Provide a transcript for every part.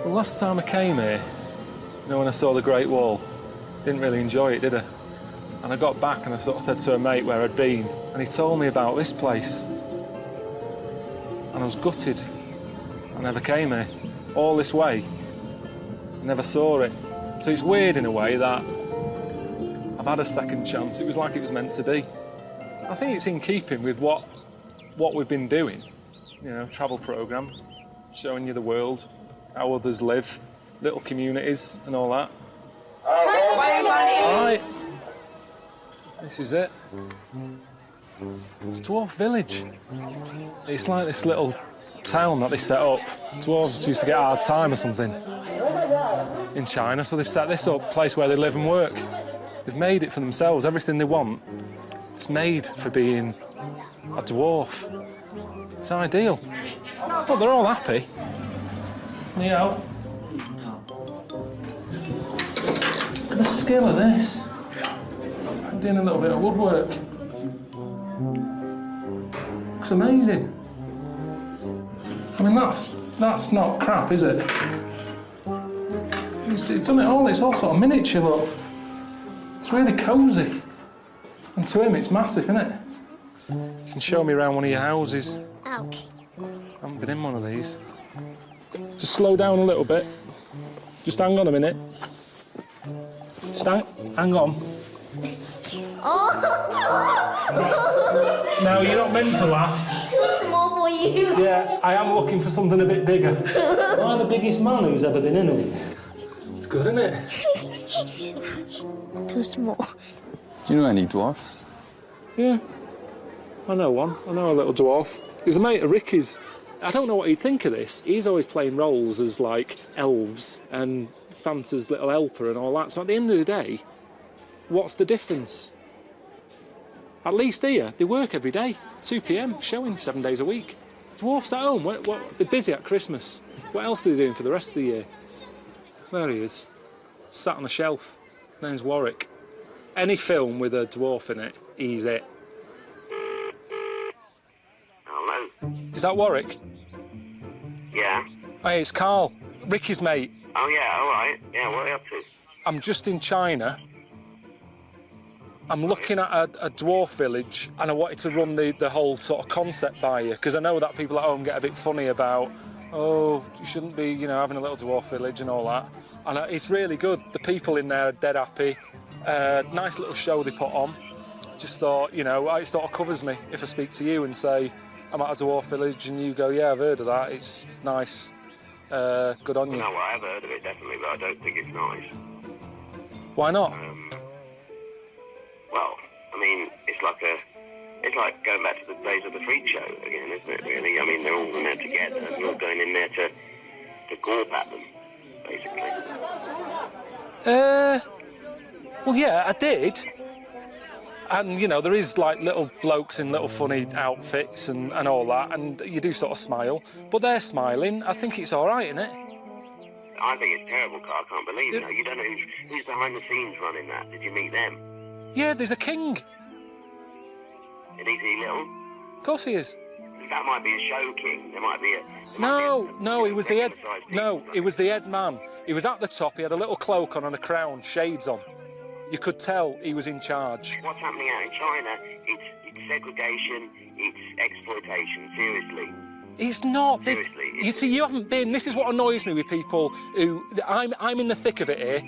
The last time I came here, you know, when I saw the Great Wall, didn't really enjoy it, did I? And I got back and I sort of said to a mate where I'd been, and he told me about this place. And I was gutted. I never came here. All this way, I never saw it. So it's weird in a way that I've had a second chance. It was like it was meant to be. I think it's in keeping with what we've been doing. You know, travel programme, showing you the world, how others live, little communities and all that. All right. This is it. It's Dwarf Village. It's like this little town that they set up. Dwarves used to get a hard time or something in China, so they set this up, place where they live and work. They've made it for themselves. Everything they want, it's made for being a dwarf. It's ideal. Well, they're all happy. You know. Look at the skill of this. I'm doing a little bit of woodwork. Looks amazing. I mean, that's not crap, is it? It's done it all. It's all sort of miniature, look. It's really cosy. And to him, it's massive, isn't it? You can show me around one of your houses. Okay. I haven't been in one of these. Just slow down a little bit. Just hang on a minute. Just hang on. Oh! Now, you're not meant to laugh. Too small for you. Yeah, I am looking for something a bit bigger. I'm the biggest man who's ever been in it. It's good, isn't it? Too small. Do you know any dwarfs? Yeah. I know one. I know a little dwarf. He's a mate of Ricky's. I don't know what he'd think of this. He's always playing roles as, like, elves and Santa's little helper and all that. So at the end of the day, what's the difference? At least here, they work every day. 2 p.m, showing 7 days a week. Dwarfs at home. They're busy at Christmas. What else are they doing for the rest of the year? There he is. Sat on a shelf. Name's Warwick. Any film with a dwarf in it, he's it. Hello? Is that Warwick? Yeah. Hey, it's Karl, Ricky's mate. Oh, yeah, all right. Yeah, what are you up to? I'm just in China. I'm looking at a dwarf village, and I wanted to run the whole sort of concept by you, because I know that people at home get a bit funny about, oh, you shouldn't be, you know, having a little dwarf village and all that. And it's really good. The people in there are dead happy. Nice little show they put on. Just thought, you know, it sort of covers me if I speak to you and say, I'm at a dwarf village, and you go, yeah, I've heard of that. It's nice. Good on you. No, well, I have heard of it, definitely, but I don't think it's nice. Why not? Well, I mean, it's like going back to the days of the freak show again, isn't it, really? I mean, they're all in there together, and you're going in there to gawp at them, basically. Well, yeah, I did. And, you know, there is, like, little blokes in little funny outfits and all that, and you do sort of smile. But they're smiling. I think it's all right, isn't it? I think it's terrible, Carl. I can't believe it. You don't know who's behind the scenes running that. Did you meet them? Yeah, there's a king. And is he little? Of course he is. That might be a show king. There might be a... No, he was the head... No, he was the head man. He was at the top, he had a little cloak on and a crown, shades on. You could tell he was in charge. What's happening out in China, it's segregation, it's exploitation, seriously. It's not. Seriously. You see, you haven't been... This is what annoys me with people who... I'm in the thick of it here.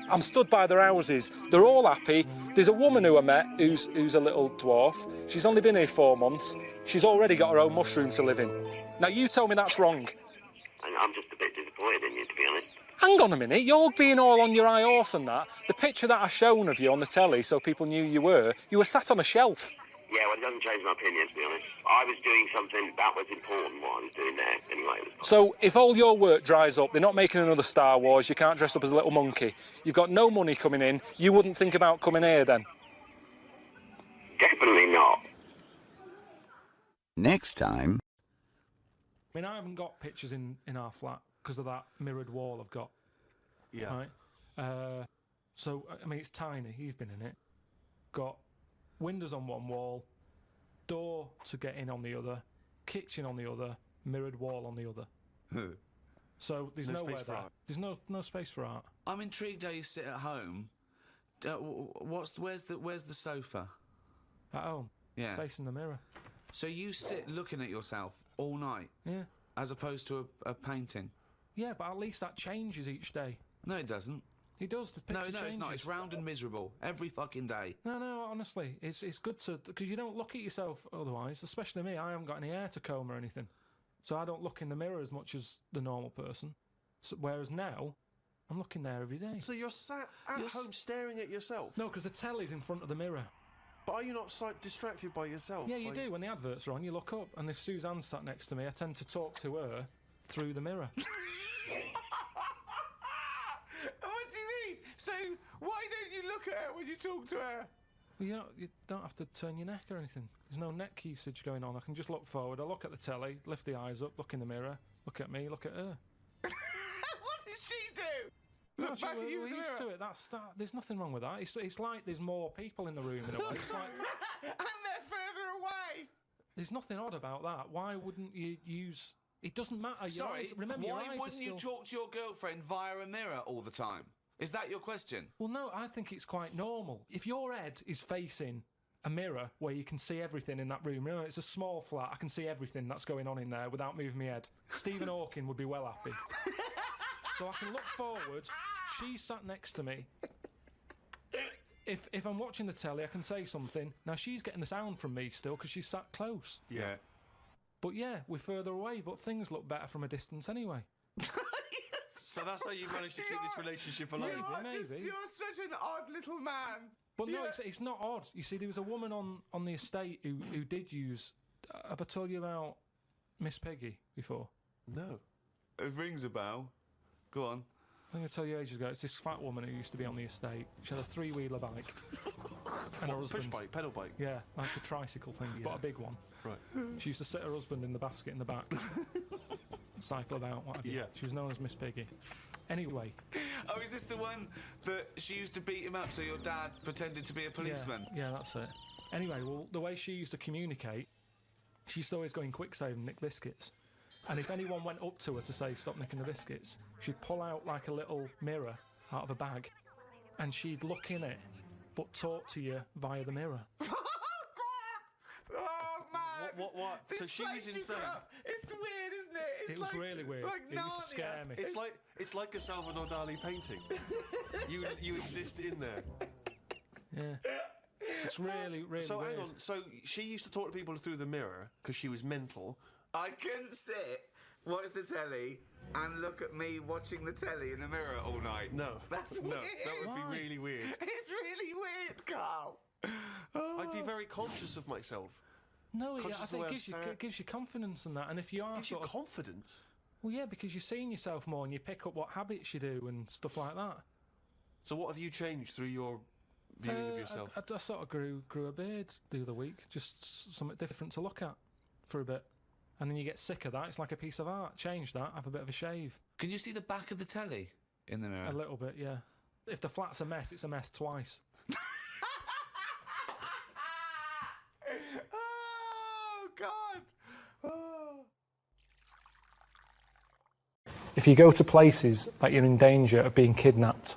I'm stood by their houses. They're all happy. There's a woman who I met who's a little dwarf. She's only been here 4 months. She's already got her own mushroom to live in. Now, you tell me that's wrong. I'm just a bit disappointed in you, to be honest. Hang on a minute. You're being all on your high horse and that. The picture that I shown of you on the telly so people knew you were sat on a shelf. Yeah, well, it doesn't change my opinion, to be honest. I was doing something that was important, what I was doing there, anyway. So, if all your work dries up, they're not making another Star Wars, you can't dress up as a little monkey, you've got no money coming in, you wouldn't think about coming here then? Definitely not. Next time... I mean, I haven't got pictures in our flat because of that mirrored wall I've got. Yeah. Right? So, I mean, it's tiny, you've been in it. Got windows on one wall, door to get in on the other, kitchen on the other, mirrored wall on the other. So there's No nowhere space for there. art. There's no space for art. I'm intrigued how you sit at home. Where's the sofa? At home, Yeah. facing the mirror. So you sit looking at yourself all night, Yeah. as opposed to a painting. Yeah, but at least that changes each day. No, it doesn't. It does. The picture No, changes. it's not. It's round and miserable every fucking day. No, honestly, it's good to, because you don't look at yourself otherwise, especially me. I haven't got any hair to comb or anything, so I don't look in the mirror as much as the normal person. So, whereas now, I'm looking there every day. So you're sat at home staring at yourself? No, because the telly's in front of the mirror. But are you not distracted by yourself? Yeah, you do. When the adverts are on, you look up, and if Suzanne's sat next to me, I tend to talk to her through the mirror. What do you mean? So why don't you look at her when you talk to her? Well, you don't have to turn your neck or anything. There's no neck usage going on. I can just look forward. I look at the telly, lift the eyes up, look in the mirror, look at me, look at her. What does she do? No, Look back at you we're in the used to mirror. it. There's nothing wrong with that. It's like there's more people in the room in a way. It's like, And they're further away. there's nothing odd about that. Why wouldn't you use... It doesn't matter. Your Sorry, eyes, remember, your why eyes wouldn't are you still... talk to your girlfriend via a mirror all the time? Is that your question? Well, no, I think it's quite normal. If your head is facing a mirror where you can see everything in that room, remember, it's a small flat, I can see everything that's going on in there without moving my head. Stephen Hawking would be well happy. So I can look forward, she's sat next to me. If I'm watching the telly, I can say something. Now, she's getting the sound from me still because she's sat close. Yeah. But yeah, we're further away, but things look better from a distance anyway. So that's how you managed to keep this relationship alive? Maybe. You're such an odd little man. But no, it's not odd. You see, there was a woman on the estate who did use... Have I told you about Miss Peggy before? No. It rings a bell. Go on. I think I told you ages ago. It's this fat woman who used to be on the estate. She had a three-wheeler bike. And her Push husband's... bike, pedal bike? Yeah, like a tricycle thing, but a big one. Right. She used to sit her husband in the basket in the back. Cycle about, what have you. Yeah. She was known as Miss Piggy. Anyway. Oh, is this the one that she used to beat him up so your dad pretended to be a policeman? Yeah, that's it. Anyway, well, the way she used to communicate, she used to always go in quick save and nick biscuits. And if anyone went up to her to say, stop nicking the biscuits, she'd pull out like a little mirror out of a bag and she'd look in it, but talk to you via the mirror. Oh, God! Oh, man! What? So she was insane? It's weird, isn't it? It was really weird. Like It used to scare me. It's like a Salvador Dali painting. you exist in there. Yeah. It's really, really So weird. hang on. So she used to talk to people through the mirror because she was mental. I couldn't sit, watch the telly, and look at me watching the telly in the mirror all night. No. That's No, weird. that would Why? be really weird. It's really weird, Carl. I'd be very conscious of myself. No, Conscious I of the think way it I'm gives you confidence in that. And if you are Gives you sort of... confidence. Well, yeah, because you're seeing yourself more and you pick up what habits you do and stuff like that. So what have you changed through your viewing of yourself? I sort of grew a beard the other week, just something different to look at for a bit. And then you get sick of that. It's like a piece of art. Change that, have a bit of a shave. Can you see the back of the telly in the mirror? A little bit, yeah. If the flat's a mess, it's a mess twice. Oh, God. Oh. If you go to places that you're in danger of being kidnapped,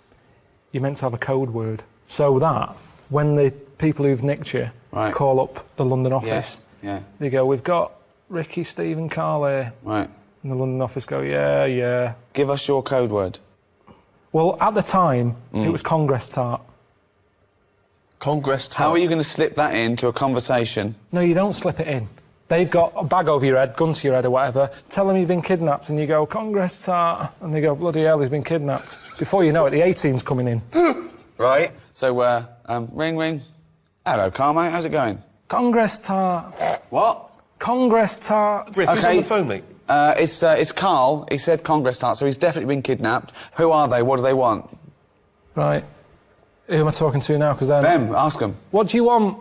you're meant to have a code word. So that when the people who've nicked you call up the London office, they go, we've got Ricky, Steve and Karl here. Right. And the London office go, yeah. Give us your code word. Well, at the time, it was Congress tart. Congress tart. How are you going to slip that into a conversation? No, you don't slip it in. They've got a bag over your head, gun to your head or whatever, tell them you've been kidnapped and you go, Congress tart, and they go, bloody hell, he's been kidnapped. Before you know it, the A-team's coming in. Right. So, ring. Hello, Carl, mate, how's it going? Congress tart. What? Congress tart. Rick, who's on the phone, mate? It's Carl. He said Congress tart, so he's definitely been kidnapped. Who are they? What do they want? Right. Who am I talking to now? Because Them, ask them. What do you want?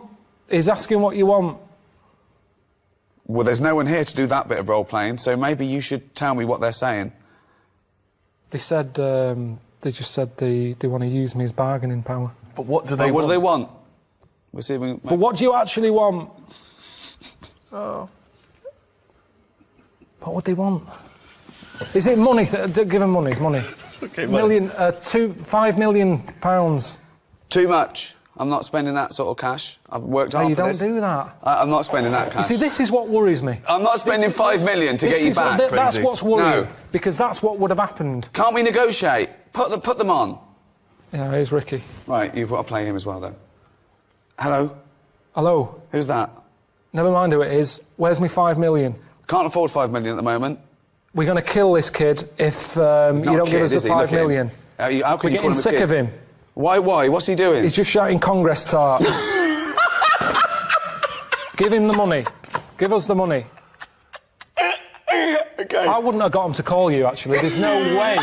He's asking what you want. Well, there's no one here to do that bit of role-playing, so maybe you should tell me what they're saying. They said, they just said they want to use me as bargaining power. But what do they What want? do they want? We'll see if we can... But what do you actually want? Oh. What would they want? Is it money? Give him money. Okay, £5 million. Too much. I'm not spending that sort of cash. I've worked hard You for don't this. do that. I'm not spending that cash. You see, this is what worries me. I'm not spending £5 million to get you back. That's what's worrying. No. Because that's what would have happened. Can't we negotiate? Put them on. Yeah, here's Ricky. Right, you've got to play him as well, though. Hello? Hello? Who's that? Never mind who it is. Where's me £5 million? Can't afford £5 million at the moment. We're going to kill this kid if you don't give us the £5 million. How can We're you call getting him a sick kid? of him. Why? What's he doing? He's just shouting Congress tart. Give him the money. Give us the money. Okay. I wouldn't have got him to call you, actually. There's no way.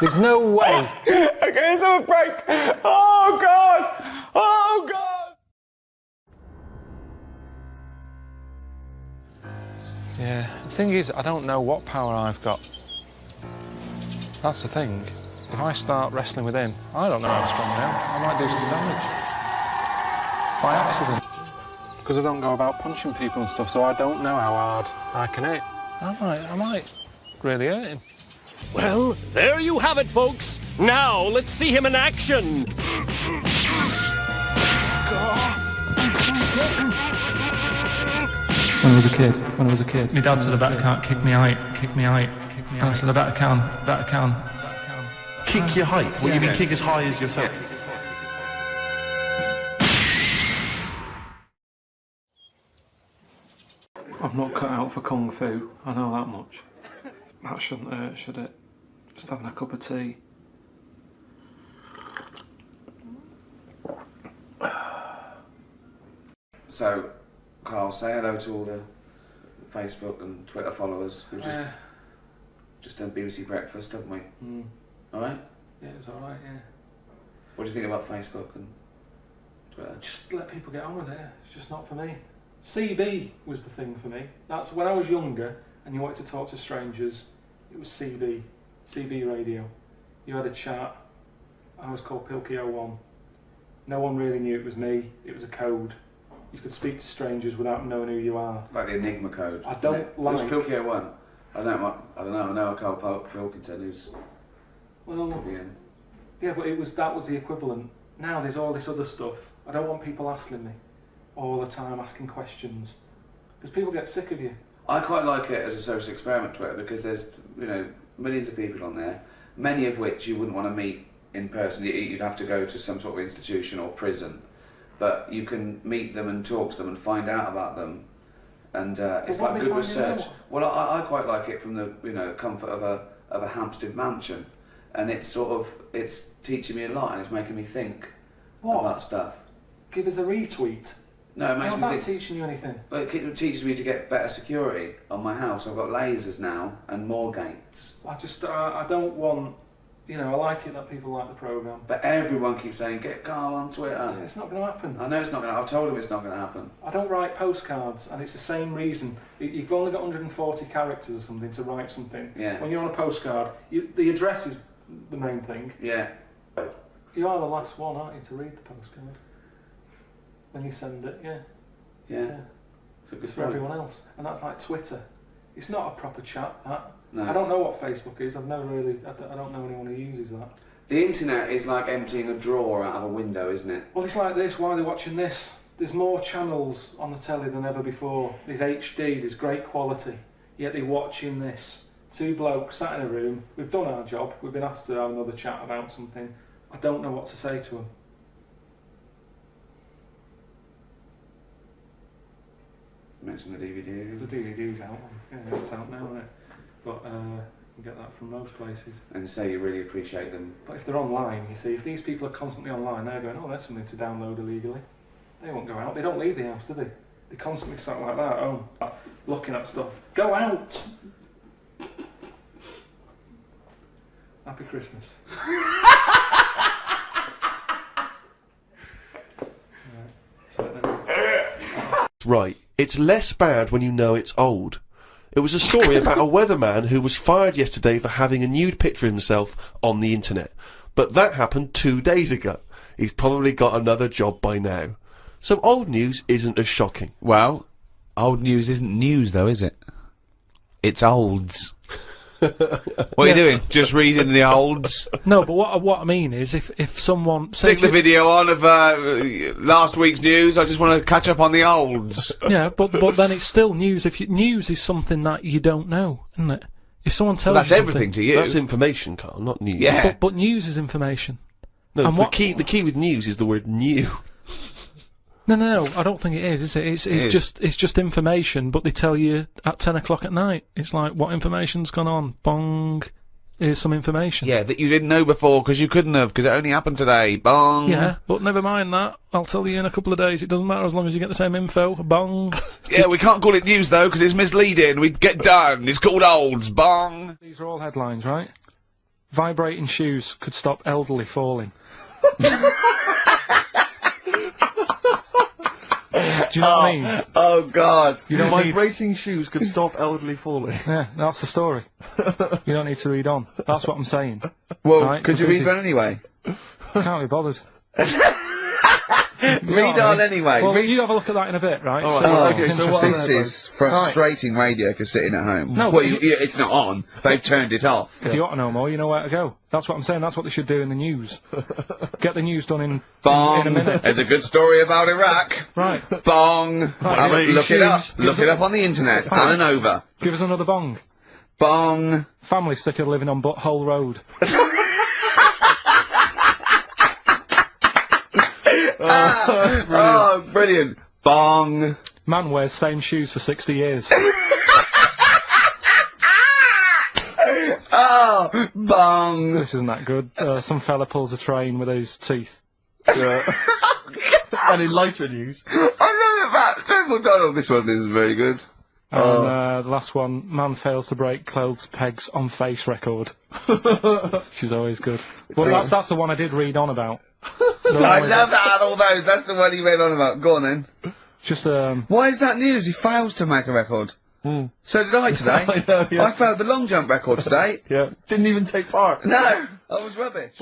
There's no way. Okay, let's have a break. Oh, God! Oh, God! Yeah, the thing is, I don't know what power I've got. That's the thing. If I start wrestling with him, I don't know how strong I am. I might do some damage. By accident. Because I don't go about punching people and stuff, so I don't know how hard I can hit. I might really hurt him. Well, there you have it, folks. Now, let's see him in action. When I was a kid, my dad said I better can't kick me out. And I said I better can. Kick your height? What, you mean kick as high as yourself? I'm not cut out for kung fu, I know that much. That shouldn't hurt, should it? Just having a cup of tea. So, Carl, say hello to all the Facebook and Twitter followers. We've just done BBC Breakfast, haven't we? Mm. All right? Yeah, it's all right, yeah. What do you think about Facebook and Twitter? Just let people get on with it. It's just not for me. CB was the thing for me. That's when I was younger and you wanted to talk to strangers. It was CB radio. You had a chat. I was called Pilky01. No one really knew it was me. It was a code. You could speak to strangers without knowing who you are. Like the Enigma code. I don't like... It was Pilky01. I don't know. I know a Karl Pilkington who's... Well, yeah, but that was the equivalent. Now there's all this other stuff. I don't want people asking me all the time, asking questions. Because people get sick of you. I quite like it as a social experiment, Twitter, because there's, millions of people on there, many of which you wouldn't want to meet in person. You'd have to go to some sort of institution or prison. But you can meet them and talk to them and find out about them. And it's like good research. Well, I quite like it from the comfort of a Hampstead mansion. And it's teaching me a lot and it's making me think about stuff. Give us a retweet. No, it makes me think. How's that teaching you anything? Well, it teaches me to get better security on my house. I've got lasers now and more gates. I don't want, I like it that people like the programme. But everyone keeps saying, get Karl on Twitter. Yeah, it's not going to happen. I know it's not going to. I've told him it's not going to happen. I don't write postcards, and it's the same reason. You've only got 140 characters or something to write something. Yeah. When you're on a postcard, the address is the main thing. Yeah. You are the last one, aren't you, to read the postcard? When you send it, yeah. It's for everyone else. And that's like Twitter. It's not a proper chat, that. No. I don't know what Facebook is. I don't know anyone who uses that. The internet is like emptying a drawer out of a window, isn't it? Well, it's like this. Why are they watching this? There's more channels on the telly than ever before. There's HD, there's great quality. Yet they're watching this. Two blokes sat in a room. We've done our job. We've been asked to have another chat about something. I don't know what to say to them. Mention the DVD. The DVD's out. Yeah, it's out now, isn't it? But you can get that from most places. And say you really appreciate them. But if they're online, you see, if these people are constantly online, they're going, oh, there's something to download illegally. They won't go out. They don't leave the house, do they? They constantly sat like that at home, looking at stuff. Go out! Happy Christmas. Right, it's less bad when you know it's old. It was a story about a weatherman who was fired yesterday for having a nude picture of himself on the internet. But that happened 2 days ago. He's probably got another job by now. So old news isn't as shocking. Well, old news isn't news though, is it? It's olds. What are you doing? Just reading the olds? No, but what I mean is, if someone Stick the video on of last week's news. I just want to catch up on the olds. Yeah, but then it's still news. News is something that you don't know, isn't it? If someone tells That's you everything to you. That's information, Carl, not news. Yeah. but news is information. No, And the key with news is the word new. No, I don't think it is it? It's just information, but they tell you at 10 o'clock at night. It's like, what information's gone on? Bong. Here's some information. Yeah, that you didn't know before because you couldn't have, because it only happened today. Bong. Yeah, but never mind that. I'll tell you in a couple of days. It doesn't matter as long as you get the same info. Bong. Yeah, we can't call it news though because it's misleading. We'd get done. It's called olds. Bong. These are all headlines, right? Vibrating shoes could stop elderly falling. Do you know what I mean? Oh God. You don't need... Vibrating shoes could stop elderly falling. Yeah, that's the story. You don't need to read on. That's what I'm saying. Well, right? could you read on anyway? Can't be bothered. Read on anyway. Well, you have a look at that in a bit, right? This is frustrating radio if you're sitting at home. No, well, it's not on. They've turned it off. If you want to know more, you know where to go. That's what I'm saying. That's what they should do in the news. Get the news done in a minute. There's a good story about Iraq. Right. Bong. Right. Look it up. Look it up on the internet. Right. And over. Give us another bong. Bong. Family sick of living on Butthole Road. Oh, brilliant. Bong. Man wears same shoes for 60 years. Oh, bong. This isn't that good. Some fella pulls a train with his teeth. And in lighter news. I love that. Triple Donald. This one is very good. And the last one, man fails to break clothes pegs on face record. She's always good. Well, that's the one I did read on about. I love that out of all those. That's the one he read on about. Go on then. Just Why is that news? He fails to make a record. So did I today. I know, yeah. I failed the long jump record today. Yeah. Didn't even take part. No, I was rubbish.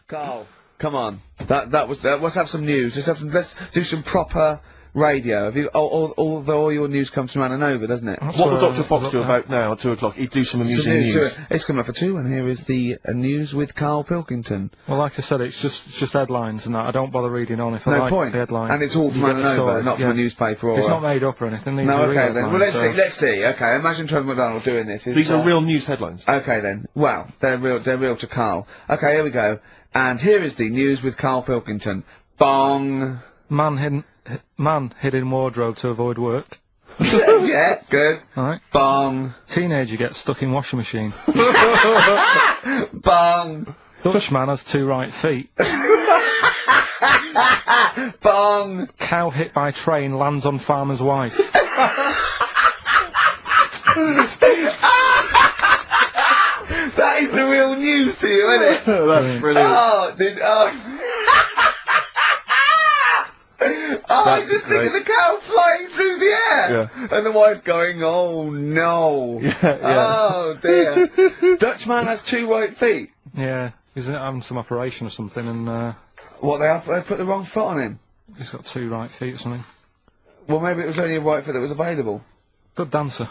Carl, come on. That was. Let's have some news. Let's do some proper radio. Have you? Although all your news comes from Anova, doesn't it? What will Dr. Fox do about now at 2 o'clock? He'd do some amusing news. It's coming up for 2, and here is the news with Karl Pilkington. Well, like I said, it's just headlines and that. I don't bother reading on if I No like point. the headline. And it's all from Anova, not from a newspaper or. It's not made up or anything. These are real okay then. Well, let's headlines, see. Let's see. Okay, imagine Trevor McDonald doing this. These are real news headlines. Okay then. Well, they're real to Karl. Okay, here we go. And here is the news with Karl Pilkington. Bong. Man hid in wardrobe to avoid work. Yeah, good. Alright. Bong. Teenager gets stuck in washing machine. Bong. Dutchman has 2 right feet. Bong. Cow hit by train lands on farmer's wife. That is the real news to you, isn't it? That's brilliant. Oh, dude. Oh. I was just thinking the cow flying through the air. Yeah. And the wife's going, oh no. Yeah. Oh dear. Dutchman has 2 right feet. Yeah, he's having some operation or something and, What, they put the wrong foot on him? he's got 2 right feet or something. Well, maybe it was only a right foot that was available. Good dancer.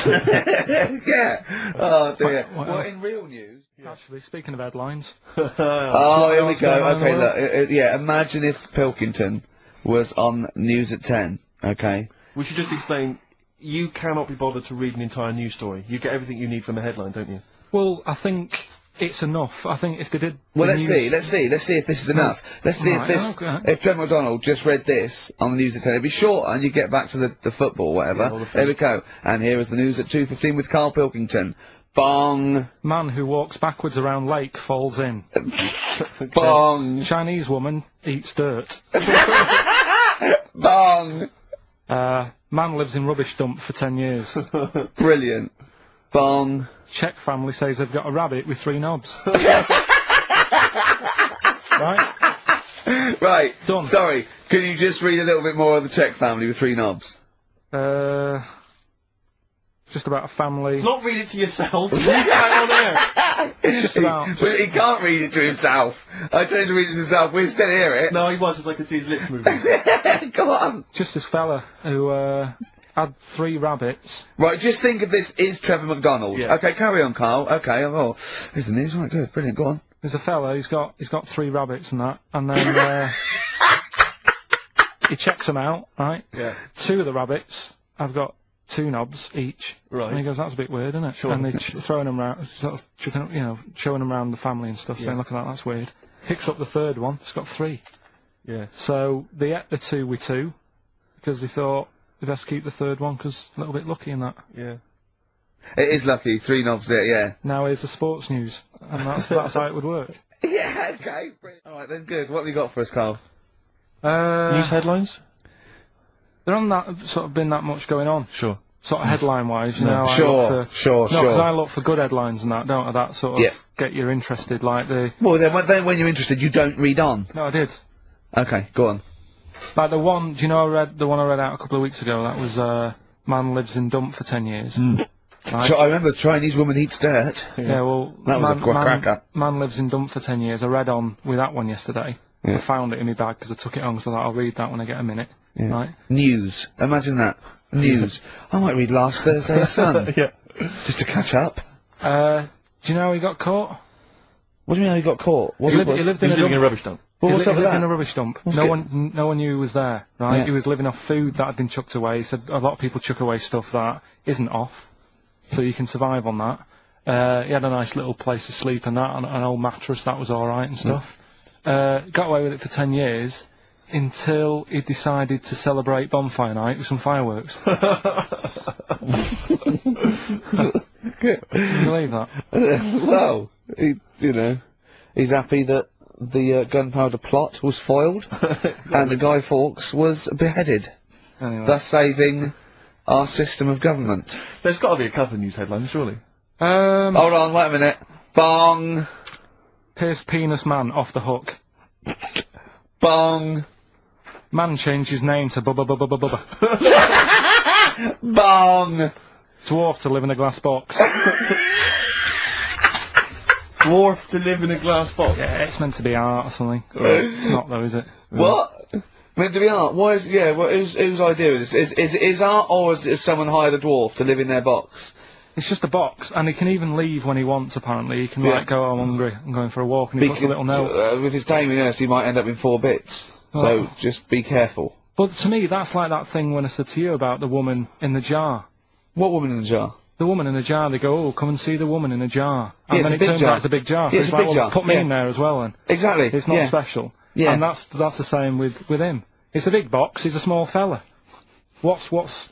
Yeah. Oh dear. What Well, else? in real news. Actually, speaking of headlines, Oh, here we else going go. on in the Okay, world? look. Yeah, imagine if Pilkington was on News at 10. Okay. We should just explain, you cannot be bothered to read an entire news story. You get everything you need from a headline, don't you? well, I think it's enough. I think if they did... Well, the let's news- see if this is enough. Let's see if Right, this, okay. if Trevor McDonald just read this on the News at 10, it'd be shorter and you get back to the football or whatever. Yeah, all the There we go. And here is the news at 2:15 with Karl Pilkington. Bong. Man who walks backwards around lake falls in. Bong. Chinese woman eats dirt. Bong. Man lives in rubbish dump for 10 years. Brilliant. Bong. Czech family says they've got a rabbit with 3 knobs. Right? Right. Done. Sorry. Can you just read a little bit more of the Czech family with 3 knobs? Just about a family. Not read it to yourself. Read it out on air. Just about. But he can't read it to himself. I told him to read it to himself. We still hear it. No, he was, because I could see his lips moving. Come on. Just this fella who had 3 rabbits. Right, just think of this is Trevor McDonald. Yeah. Okay, carry on, Carl. Okay, oh, here's the news. Right, good, brilliant. Go on. There's a fella, he's got 3 rabbits and that, and then, he checks them out, right? Yeah. 2 of the rabbits have got 2 knobs each. Right. And he goes, that's a bit weird, isn't it? Sure. And they're throwing them around, sort of, chucking, you know, showing them around the family and stuff, saying, look at that, that's weird. Picks up the 3rd one, it's got 3. Yeah. So, they ate the 2 with 2, because they thought, they best keep the 3rd one, because a little bit lucky in that. Yeah. It is lucky. 3 knobs there, yeah. Now here's the sports news, and that's how it would work. Yeah, okay. Alright then, good. What have you got for us, Carl? News headlines? There hasn't that sort of been that much going on. Sure. Sort of headline-wise, you know. Sure, No, because I look for good headlines and that, don't I? That sort of get you interested, like the... Well, then when you're interested, you don't read on. No, I did. Okay, go on. Like the one, do you know the one I read out a couple of weeks ago? That was, man lives in dump for 10 years. Right? I remember the Chinese woman eats dirt. Yeah, well... That was a cracker. Man lives in dump for 10 years. I read on with that one yesterday. I found it in my bag because I took it on, so I'll read that when I get a minute. Yeah. Right? News. Imagine that. News. I might read last Thursday's Sun. Yeah. Just to catch up. Do you know how he got caught? What do you mean how he got caught? He lived in a rubbish dump. Well, what's up with lived in that? a rubbish dump. What's No good? one knew he was there, right? Yeah. He was living off food that had been chucked away. He said a lot of people chuck away stuff that isn't off, so you can survive on that. He had a nice little place to sleep and that, and an old mattress, that was alright and stuff. Got away with it for 10 years, until he decided to celebrate bonfire night with some fireworks. Can you believe that? Well, he's happy that the gunpowder plot was foiled, and the Guy Fawkes was beheaded, Anyway. thus saving our system of government. There's got to be a couple of news headlines, surely. Hold on, wait a minute. Bong! Pierced penis man off the hook. Bong! Man changed his name to Bubba Bubba Bubba Bubba. Bong! Dwarf to live in a glass box. Dwarf to live in a glass box. Yeah, it's meant to be art or something. It's not though, is it? What? Meant to be art? Why is, whose idea is this? Is art, or is someone hired a dwarf to live in their box? It's just a box, and he can even leave when he wants, apparently. He can, like, go, oh, I'm hungry, I'm going for a walk, and he puts a little note. With his Damien Hirst, he might end up in 4 bits. So, just be careful. But to me, that's like that thing when I said to you about the woman in the jar. What woman in the jar? The woman in the jar, they go, oh, come and see the woman in the jar. And Yeah, then it's a it big turns jar. out it's a big jar. So Yeah, it's it's a like, big well, jar. put me Yeah. in there as well then. Exactly. It's not special. Yeah. And that's the same with him. It's a big box, he's a small fella. What's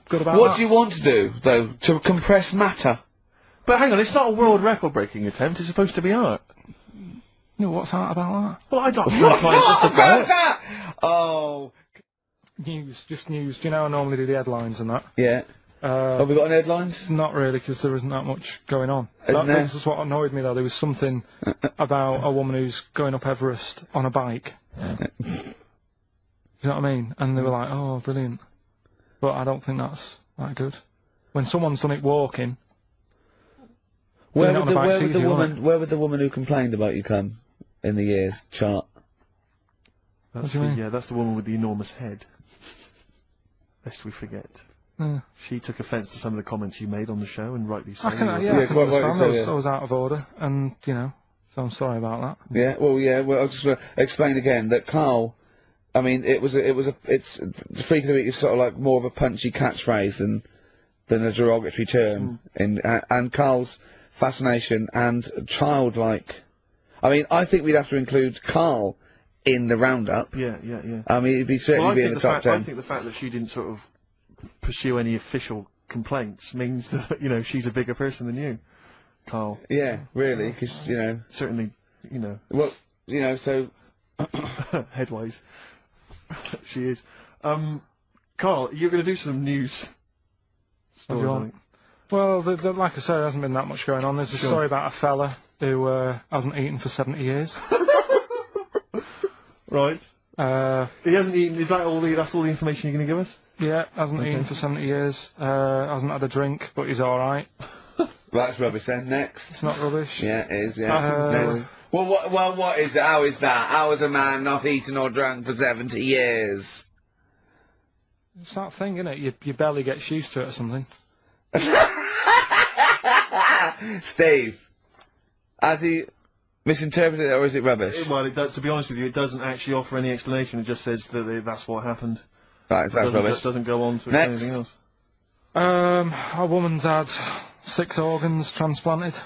good about that? What do you want to do, though? To compress matter? But hang on, it's not a world record-breaking attempt. It's supposed to be art. You know, what's art about that? Well, I don't. What's art about that? Oh. News, just news. Do you know I normally do the headlines and that? Yeah. Have we got any headlines? Not really, because there isn't that much going on. Isn't there? This is what annoyed me, though. There was something about a woman who's going up Everest on a bike. Do you know what I mean? And they were like, oh, brilliant. But I don't think that's that good. When someone's done it walking... Where doing it would, on a bike's easy, won't it? where would the woman who complained about you come in the years chart? That's do you mean? yeah, that's the woman with the enormous head. Lest we forget. Yeah. She took offence to some of the comments you made on the show, and rightly so. I can, You yeah, were- I can quite rightly understand. so, yeah. I was out of order, and, you know, so I'm sorry about that. Yeah, well, I'll just explain again that Carl, I mean, it's, the freak of the week is sort of like more of a punchy catchphrase than a derogatory term, and Carl's fascination and childlike, I mean, I think we'd have to include Carl in the roundup. Yeah. I mean, he'd certainly be in the top 10. I think the fact that she didn't sort of pursue any official complaints means that, you know, she's a bigger person than you, Carl. Yeah, really, because, you know... Certainly, you know... Well, you know, so... headwise. She is. Carl, you're going to do some news stories, I think. Well, like I said, there hasn't been that much going on. There's a story about a fella who hasn't eaten for 70 years. Right. He hasn't eaten. Is that all that's all the information you're going to give us? Yeah, hasn't eaten for 70 years. Hasn't had a drink, but he's all right. That's rubbish then. Next. It's not rubbish. Yeah, it is, yeah. Next. Well, what is it? How is that? How is a man not eaten or drunk for 70 years? It's that thing, isn't it? Your belly gets used to it or something. Steve, has he misinterpreted it or is it rubbish? Well, it does, to be honest with you, it doesn't actually offer any explanation. It just says that that's what happened. Right, so that's rubbish. It doesn't go on to Next. anything else. A woman's had 6 organs transplanted.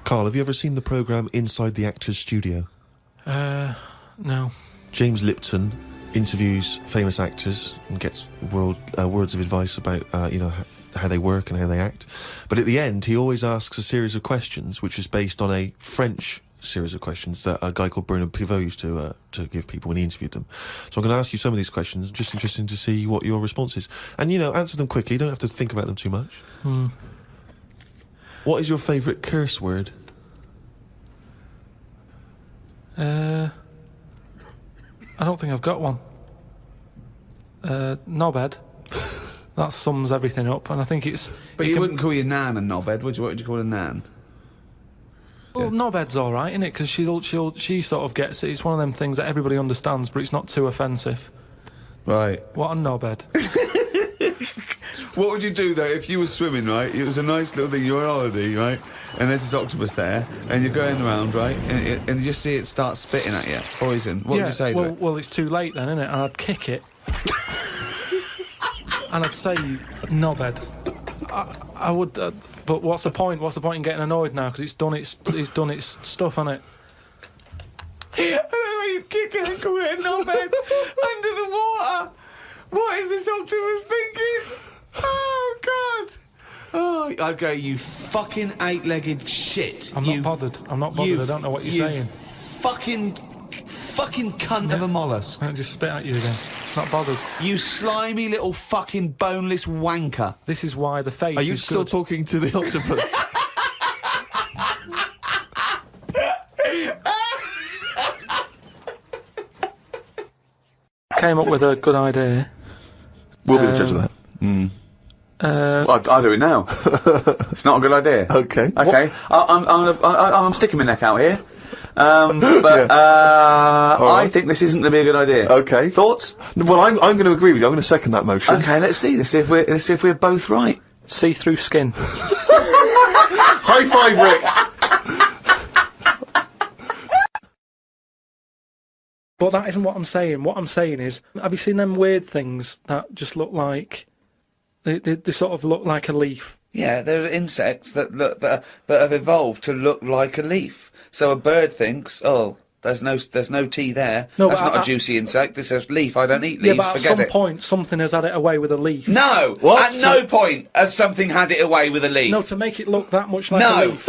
Carl, have you ever seen the programme Inside the Actors Studio? No. James Lipton interviews famous actors and gets words of advice about, how they work and how they act. But at the end, he always asks a series of questions, which is based on a French series of questions that a guy called Bernard Pivot used to give people when he interviewed them. So I'm going to ask you some of these questions. Just interesting to see what your response is. And, answer them quickly. You don't have to think about them too much. What is your favourite curse word? I don't think I've got one. Knobhead. That sums everything up, and I think it's... But you wouldn't call your nan a knobhead, would you? What would you call a nan? Well, knobhead's alright, isn't it? Because she sort of gets it. It's one of them things that everybody understands, but it's not too offensive. Right. What a knobhead. What would you do, though, if you were swimming, right? It was a nice little thing, you're on holiday, right? And there's this octopus there, and you're going around, right? And you just see it start spitting at you, poison. What would you say to it? Well, it's too late then, isn't it? And I'd kick it. And I'd say, knobhead. I would, but what's the point? What's the point in getting annoyed now? Because it's done its stuff, hasn't it? I don't know why you'd kick it and call it a knobhead under the water. What is this octopus thinking? Oh, God. Oh, I'd go, you fucking eight-legged shit. I'm not bothered. I don't know what you're saying. Fucking cunt of a mollusk. I'll just spit at you again. It's not bothered. You slimy little fucking boneless wanker. This is why the face Are you is still good. talking to the octopus? Came up with a good idea. We'll be the judge of that. Well, I'll do it now. It's not a good idea. Okay. Okay. I'm sticking my neck out here. But I think this isn't going to be a good idea. Okay. Thoughts? Well, I'm going to agree with you. I'm going to second that motion. Okay, let's see. Let's see if we're both right. See-through skin. High five, Rick! But that isn't what I'm saying. What I'm saying is, have you seen them weird things that just look like... They sort of look like a leaf? Yeah, they're insects that have evolved to look like a leaf. So a bird thinks, oh, there's no tea there. No, that's but not a juicy insect. It's a leaf. I don't eat leaves. Yeah, but at Forget some it. point, something has had it away with a leaf. No! What? At no point has something had it away with a leaf. No, to make it look that much like a No. leaf.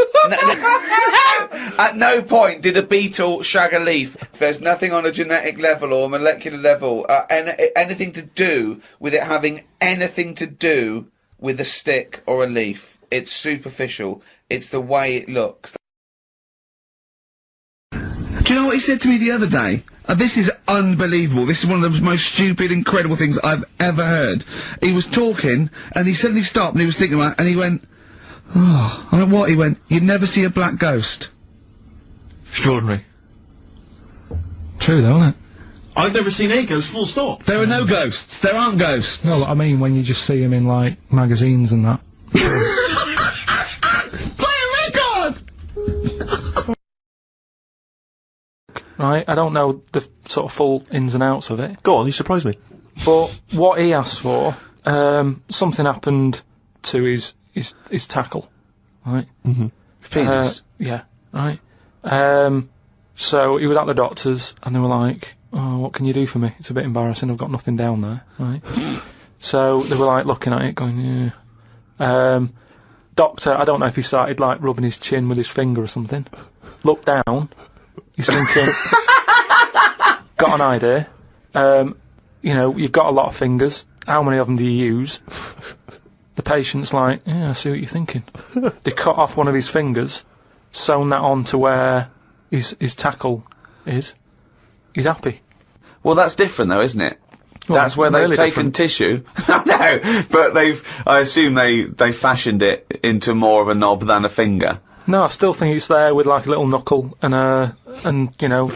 At no point did a beetle shag a leaf. There's nothing on a genetic level or molecular level, anything to do with it having anything to do with a stick or a leaf. It's superficial. It's the way it looks. Do you know what he said to me the other day? This is unbelievable. This is one of the most stupid, incredible things I've ever heard. He was talking, and he suddenly stopped, and he was thinking about it, and he went, oh, I don't know what, he went, you'd never see a black ghost. Extraordinary. True, though, isn't it? I've never seen a ghost, full stop. There are no ghosts. There aren't ghosts. No, I mean when you just see them in, like, magazines and that. Play a record! Right, I don't know the sort of full ins and outs of it. Go on, you surprised me. But what he asked for, something happened to his tackle, right? Mm-hmm. It's penis. Yeah, right. So he was at the doctor's, and they were like, oh, what can you do for me? It's a bit embarrassing, I've got nothing down there, right? So they were like looking at it, going, yeah. Doctor, I don't know if he started like rubbing his chin with his finger or something. Looked down, he's thinking, got an idea. You've got a lot of fingers, how many of them do you use? The patient's like, yeah, I see what you're thinking. They cut off one of his fingers, sewn that on to where his tackle is. He's happy. Well, that's different though, isn't it? Well, That's where they've really taken different. tissue. No, but I assume they fashioned it into more of a knob than a finger. No, I still think it's there with like a little knuckle and fingernail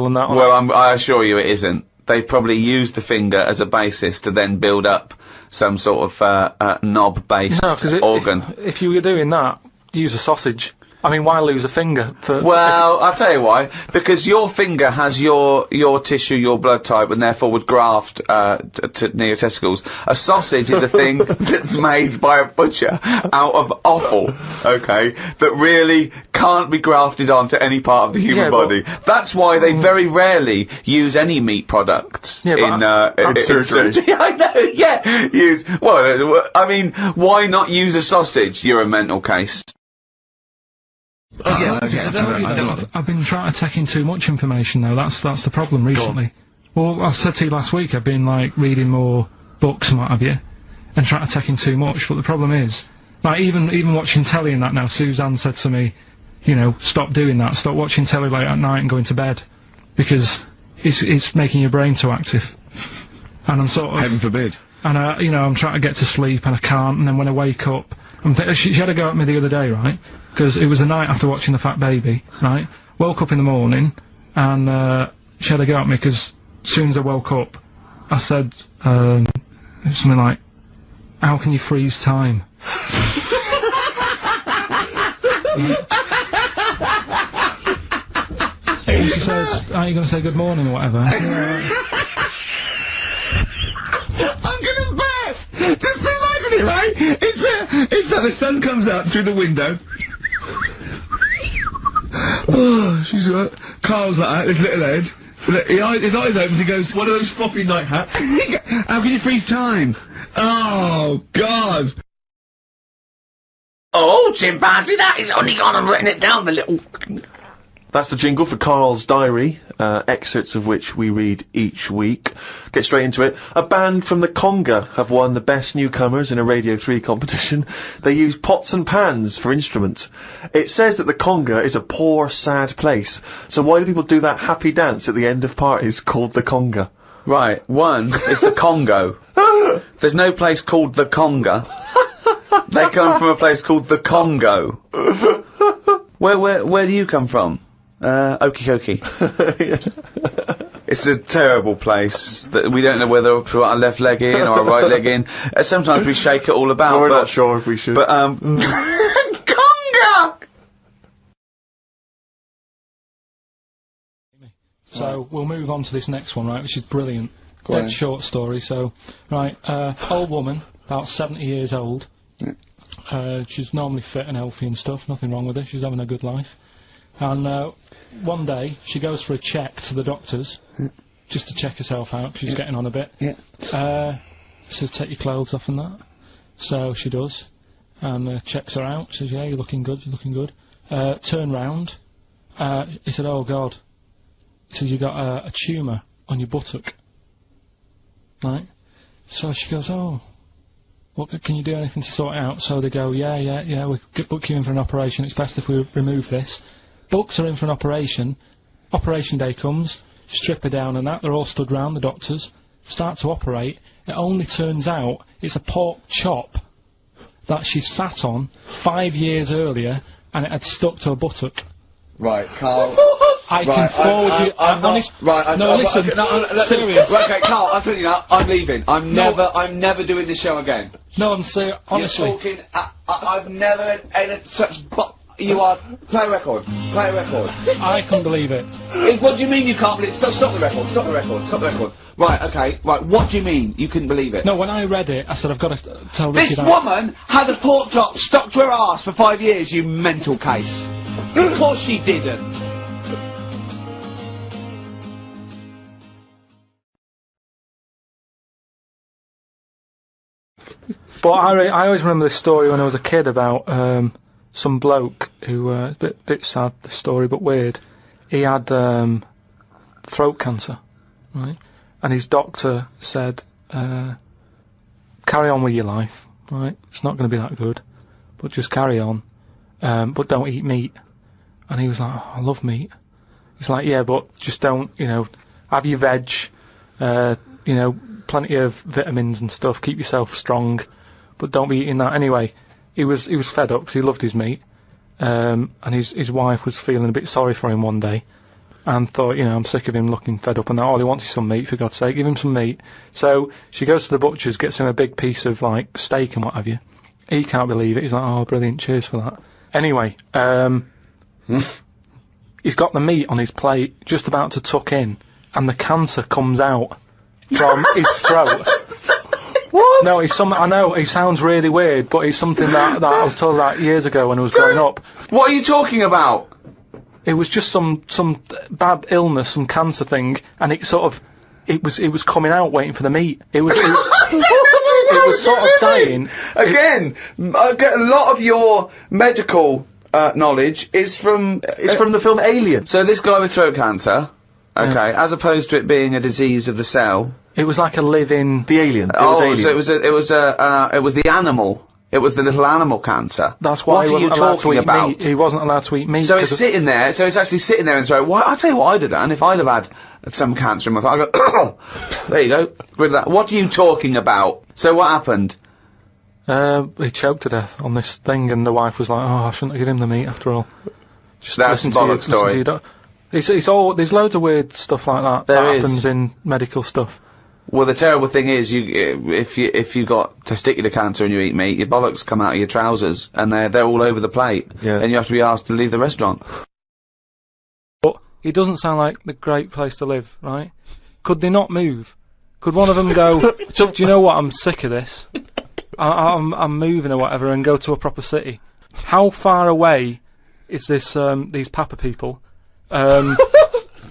and that. Well, I assure you it isn't. They've probably used the finger as a basis to then build up some sort of knob-based organ. If you were doing that, use a sausage. I mean, why lose a finger for... Well, I'll tell you why. Because your finger has your tissue, your blood type, and therefore would graft near your testicles. A sausage is a thing that's made by a butcher out of offal, okay, that really can't be grafted onto any part of the human body. That's why they very rarely use any meat products in surgery. I know, yeah. Well, I mean, why not use a sausage? You're a mental case. I've been trying to take in too much information though, that's the problem recently. Well, I said to you last week, I've been like reading more books and what have you, and trying to take in too much, but the problem is, like even watching telly and that now, Suzanne said to me, you know, stop doing that, stop watching telly late at night and going to bed, because it's making your brain too active. And I'm sort of... Heaven forbid. And you know, I'm trying to get to sleep and I can't, and then when I wake up, she had a go at me the other day, right? Because it was the night after watching The Fat Baby, right? Woke up in the morning, and she had a go at me because as soon as I woke up, I said something like, "How can you freeze time?" And she says, "Are you going to say good morning or whatever?" I'm gonna burst! Just imagine it, right? It's that the sun comes out through the window. Oh, she's right. Carl's like that, his little head. His eyes open, he goes, one of those floppy night hats. How can you freeze time? Oh, God. Oh, chimpanzee, that is only gone and written it down, the little... That's the jingle for Karl's diary, excerpts of which we read each week. Get straight into it. A band from the Conga have won the Best Newcomers in a Radio 3 competition. They use pots and pans for instruments. It says that the Conga is a poor, sad place. So why do people do that happy dance at the end of parties called the Conga? Right, one is the Congo. There's no place called the Conga. They come from a place called the Congo. Where do you come from? Okie dokie. It's a terrible place that we don't know whether to put our left leg in or our right leg in. Sometimes we shake it all about. We're not sure if we should. But Conga! So we'll move on to this next one, right, which is brilliant. Dead short story. So, right, old woman, about 70 years old. She's normally fit and healthy and stuff, nothing wrong with her, she's having a good life. And one day, she goes for a check to the doctors, just to check herself out, 'cause she's getting on a bit. Says, take your clothes off and that. So she does, and checks her out, says, yeah, you're looking good, you're looking good. Turn round, he said, oh God. He says, you got a tumour on your buttock. Right? So she goes, oh. What, can you do anything to sort it out? So they go, yeah, we'll book you in for an operation, it's best if we remove this. Books are in for an operation, operation day comes, strip her down and that, they're all stood round, the doctors, start to operate, it only turns out it's a pork chop that she sat on 5 years earlier, and it had stuck to her buttock. Right, Karl. I can forward you. I'm honest. Right, no, listen. Serious. Right, okay, Karl, I'm telling you now, I'm leaving. I'm never doing this show again. No, I'm serious. Honestly. You're talking. I've never had such. You are. Play a record. Play a record. I can't believe it. What do you mean you can't believe it? Stop the record. Stop the record. Stop the record. Right, okay. Right, what do you mean you couldn't believe it? No, when I read it, I said I've got to tell Ricky This woman had a pork chop stuck to her arse for 5 years, you mental case. Of course she didn't. But I always remember this story when I was a kid about some bloke who, a bit sad, the story, but weird. He had throat cancer, right? And his doctor said, carry on with your life, right? It's not going to be that good, but just carry on, but don't eat meat. And he was like, oh, I love meat. He's like, yeah, but just don't, have your veg, plenty of vitamins and stuff, keep yourself strong, but don't be eating that anyway. He was fed up because he loved his meat, and his wife was feeling a bit sorry for him one day, and thought, I'm sick of him looking fed up and that, all he wants is some meat, for God's sake, give him some meat. So she goes to the butcher's, gets him a big piece of, steak and what have you. He can't believe it, he's like, oh, brilliant, cheers for that. Anyway, he's got the meat on his plate, just about to tuck in, and the cancer comes out from his throat. What? No, it's something. I know it sounds really weird, but it's something that I was told about years ago when I was growing up. What are you talking about? It was just some bad illness, some cancer thing, and it was coming out waiting for the meat. It was sort of dying. Again, I get a lot of your medical knowledge is from the film Alien. So this guy with throat cancer, okay, as opposed to it being a disease of the cell. It was like a living. The Alien. It was Alien. So it was the animal. It was the little animal cancer. That's why what he are you wasn't allowed to talking eat about? meat. He wasn't allowed to eat meat. So it's sitting there. So it's actually sitting there in the throat. Why? I'll tell you what I'd have done if I'd have had some cancer in my throat. I'd go, there you go, rid of that. What are you talking about? So what happened? He choked to death on this thing, and the wife was like, "Oh, I shouldn't have given him the meat after all." Just That's a bollock story. It's all. There's loads of weird stuff like that There that is. happens in medical stuff. Well, the terrible thing is, if you got testicular cancer and you eat meat, your bollocks come out of your trousers, and they're all over the plate, and you have to be asked to leave the restaurant. But it doesn't sound like the great place to live, right? Could they not move? Could one of them go, do you know what, I'm sick of this. I'm moving or whatever, and go to a proper city. How far away is this, these Papa people, to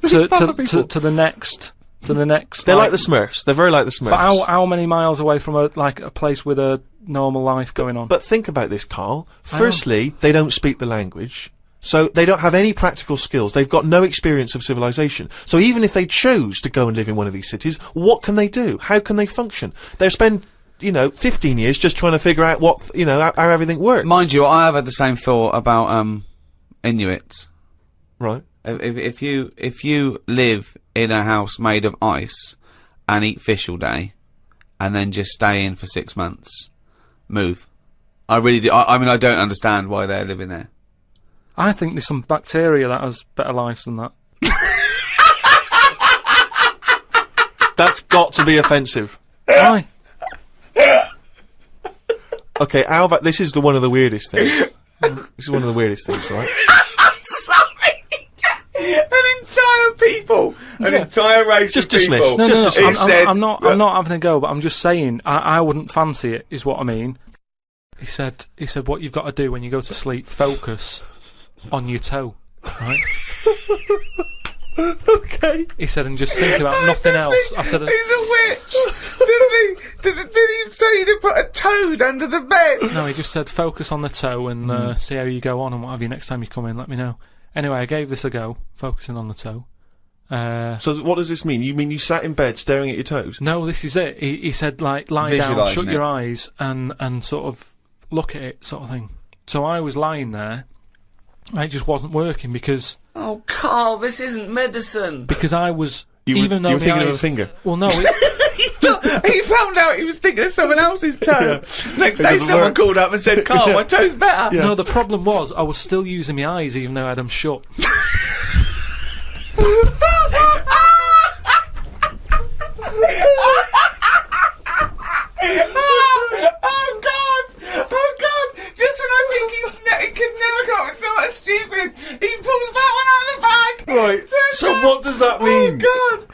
the next... They're like the Smurfs. They're very like the Smurfs. But how many miles away from a place with a normal life going on? But think about this, Carl. Firstly, they don't speak the language, so they don't have any practical skills. They've got no experience of civilization. So even if they chose to go and live in one of these cities, what can they do? How can they function? They'll spend, 15 years just trying to figure out what, how everything works. Mind you, I have had the same thought about Inuits. Right. If you live in a house made of ice and eat fish all day, and then just stay in for 6 months, move. I really do. I mean, I don't understand why they're living there. I think there's some bacteria that has better lives than that. That's got to be offensive. Why? Okay, how about this is one of the weirdest things. This is one of the weirdest things, right? Sorry! An entire people! An entire race Just of people! dismiss. No, Just I'm not having a go, but I'm just saying, I wouldn't fancy it, is what I mean. He said, what you've got to do when you go to sleep, focus on your toe, right? Okay. He said, and just think about nothing else. I said, he's a witch! Did he tell you to put a toad under the bed? no, he just said, focus on the toe and see how you go on and what have you. Next time you come in, let me know. Anyway, I gave this a go, focusing on the toe. So what does this mean? You mean you sat in bed staring at your toes? No, this is it. He said, like, lie down, Visualising shut it. your eyes, and sort of look at it, sort of thing. So I was lying there, and it just wasn't working because... Oh, Carl, this isn't medicine! Because I was... You were thinking of a finger? Well, no, He found out he was thinking of someone else's toe. Next day doesn't someone work. called up and said, Carl, my toe's better. No, the problem was I was still using my eyes even though I had them shut. Oh God! Just when I think he could never come up with so much stupid, he pulls that one out of the bag! Right, Turns so out- what does that mean? Oh God!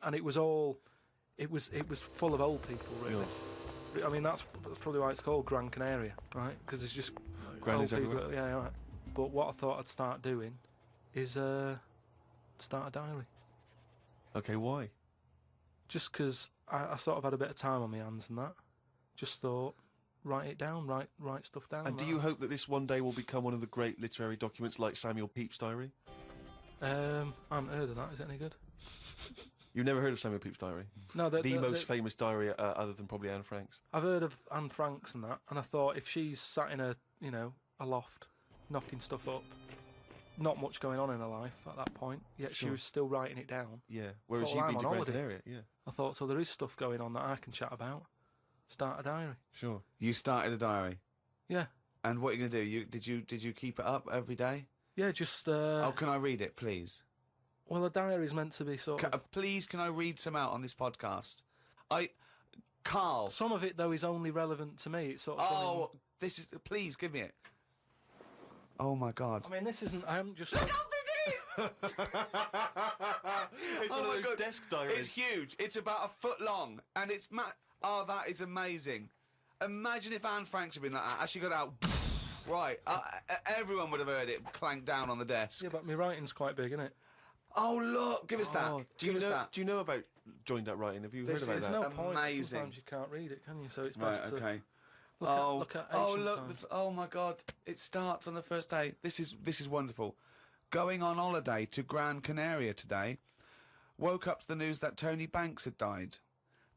and it was all, it was full of old people, really. I mean, that's probably why it's called Gran Canaria, right? Because it's just Grannies old people. everywhere. Yeah, right. But what I thought I'd start doing is start a diary. Okay, why? Just because I sort of had a bit of time on my hands and that. Just thought, write it down, write stuff down. And do you hope that this one day will become one of the great literary documents like Samuel Pepys' diary? I haven't heard of that. Is it any good? You've never heard of Samuel Pepys' diary? No, the most famous diary other than probably Anne Frank's. I've heard of Anne Frank's and that, and I thought if she's sat in a loft, knocking stuff up, not much going on in her life at that point, yet she was still writing it down. Yeah, whereas Thought, you've well, been I'm to on Gran holiday. Canaria, yeah. I thought, so there is stuff going on that I can chat about. Start a diary. Sure. You started a diary. Yeah. And what are you going to do? Did you keep it up every day? Yeah, just... oh, can I read it, please? Well, a diary is meant to be sort of... Please, can I read some out on this podcast? Carl... Some of it, though, is only relevant to me. It's sort of... Oh, this is... Please, give me it. Oh, my God. I mean, this isn't... I haven't just... Look how big it is! It's one of those desk diaries. It's huge. It's about a foot long. And it's... Oh, that is amazing. Imagine if Anne Frank's had been like that. As she got out... Right. Everyone would have heard it clank down on the desk. Yeah, but my writing's quite big, isn't it? Oh, look! Give us that. Do you know about joined up writing? Have you heard about is that? There's no point. amazing. Sometimes you can't read it, can you? So it's best to okay. look at ancient times. Oh my God! It starts on the first day. This is wonderful. Going on holiday to Gran Canaria today. Woke up to the news that Tony Banks had died.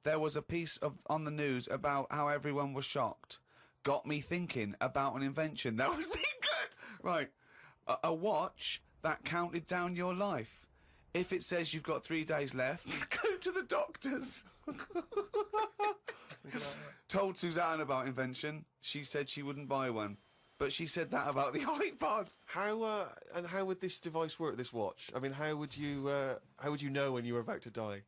There was a piece on the news about how everyone was shocked. Got me thinking about an invention that was being good. Right, a watch that counted down your life. If it says you've got 3 days left, go to the doctors. Told Suzanne about invention. She said she wouldn't buy one. But she said that about the iPod. How would this device work, this watch? I mean, how would you know when you were about to die?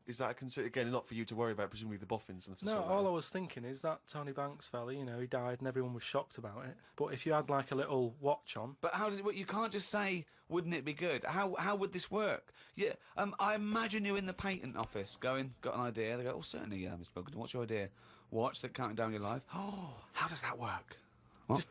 Is that a concern? Again, not for you to worry about, presumably the boffins and stuff. No, like all that. I was thinking is that Tony Banks fella, he died and everyone was shocked about it. But if you had like a little watch on... But how did it work? You can't just say, wouldn't it be good? How would this work? Yeah, I imagine you in the patent office going, got an idea. They go, oh, certainly, Mr. Pilkington, what's your idea? Watch that counting down your life. Oh, how does that work?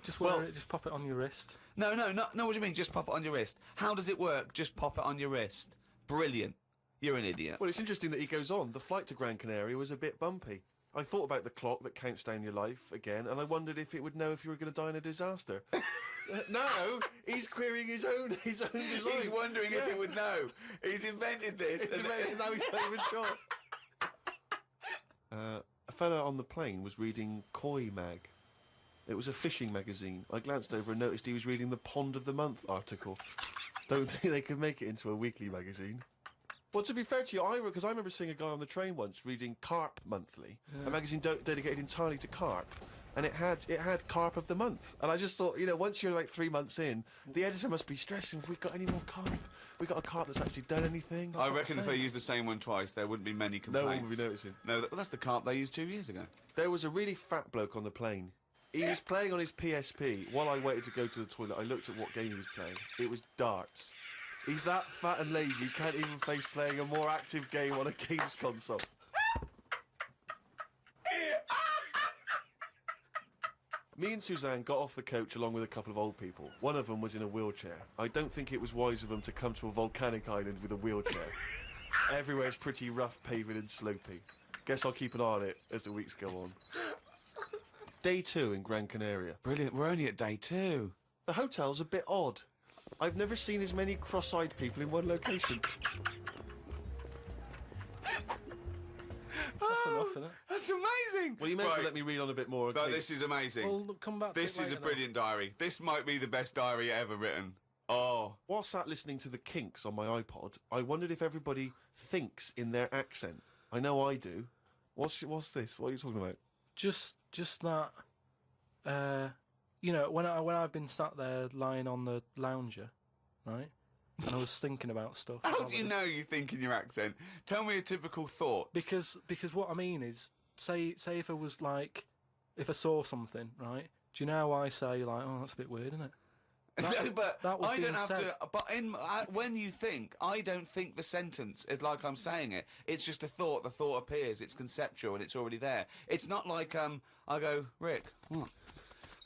Just wear it, just pop it on your wrist. No, what do you mean, just pop it on your wrist? How does it work? Just pop it on your wrist. Brilliant. You're an idiot. Well, it's interesting that he goes on. The flight to Gran Canaria was a bit bumpy. I thought about the clock that counts down your life again, and I wondered if it would know if you were going to die in a disaster. No, he's querying his own design. He's wondering if it would know. He's invented this. Now he's not even sure. A fella on the plane was reading Koi Mag. It was a fishing magazine. I glanced over and noticed he was reading the Pond of the Month article. Don't think they could make it into a weekly magazine. Well, to be fair to you, because I remember seeing a guy on the train once reading Carp Monthly, a magazine dedicated entirely to carp, and it had Carp of the Month. And I just thought, once you're like 3 months in, the editor must be stressing. Have we got any more carp? We got a carp that's actually done anything? I reckon if they used the same one twice, there wouldn't be many complaints. No one would be noticing. No, that's the carp they used 2 years ago. There was a really fat bloke on the plane. He was playing on his PSP. While I waited to go to the toilet, I looked at what game he was playing. It was darts. He's that fat and lazy, he can't even face playing a more active game on a games console. Me and Suzanne got off the coach along with a couple of old people. One of them was in a wheelchair. I don't think it was wise of them to come to a volcanic island with a wheelchair. Everywhere's pretty rough paving and slopey. Guess I'll keep an eye on it as the weeks go on. Day 2 in Gran Canaria. Brilliant, we're only at day 2. The hotel's a bit odd. I've never seen as many cross-eyed people in one location. That's enough, isn't it? That's amazing! Well, you may as well let me read on a bit more. No, this is amazing. Well, come back to This it is a later, brilliant diary. This might be the best diary ever written. Oh. While sat listening to the Kinks on my iPod, I wondered if everybody thinks in their accent. I know I do. What's this? What are you talking about? Just that, when I've been sat there lying on the lounger, right, and I was thinking about stuff. How do you know you think in your accent? Tell me a typical thought. Because what I mean is, say if I was like, if I saw something, right, do you know how I say, like, oh, that's a bit weird, isn't it? No, but that was I don't being have said. to. But when you think, I don't think the sentence is like I'm saying it. It's just a thought. The thought appears. It's conceptual and it's already there. It's not like I go, Rick, what?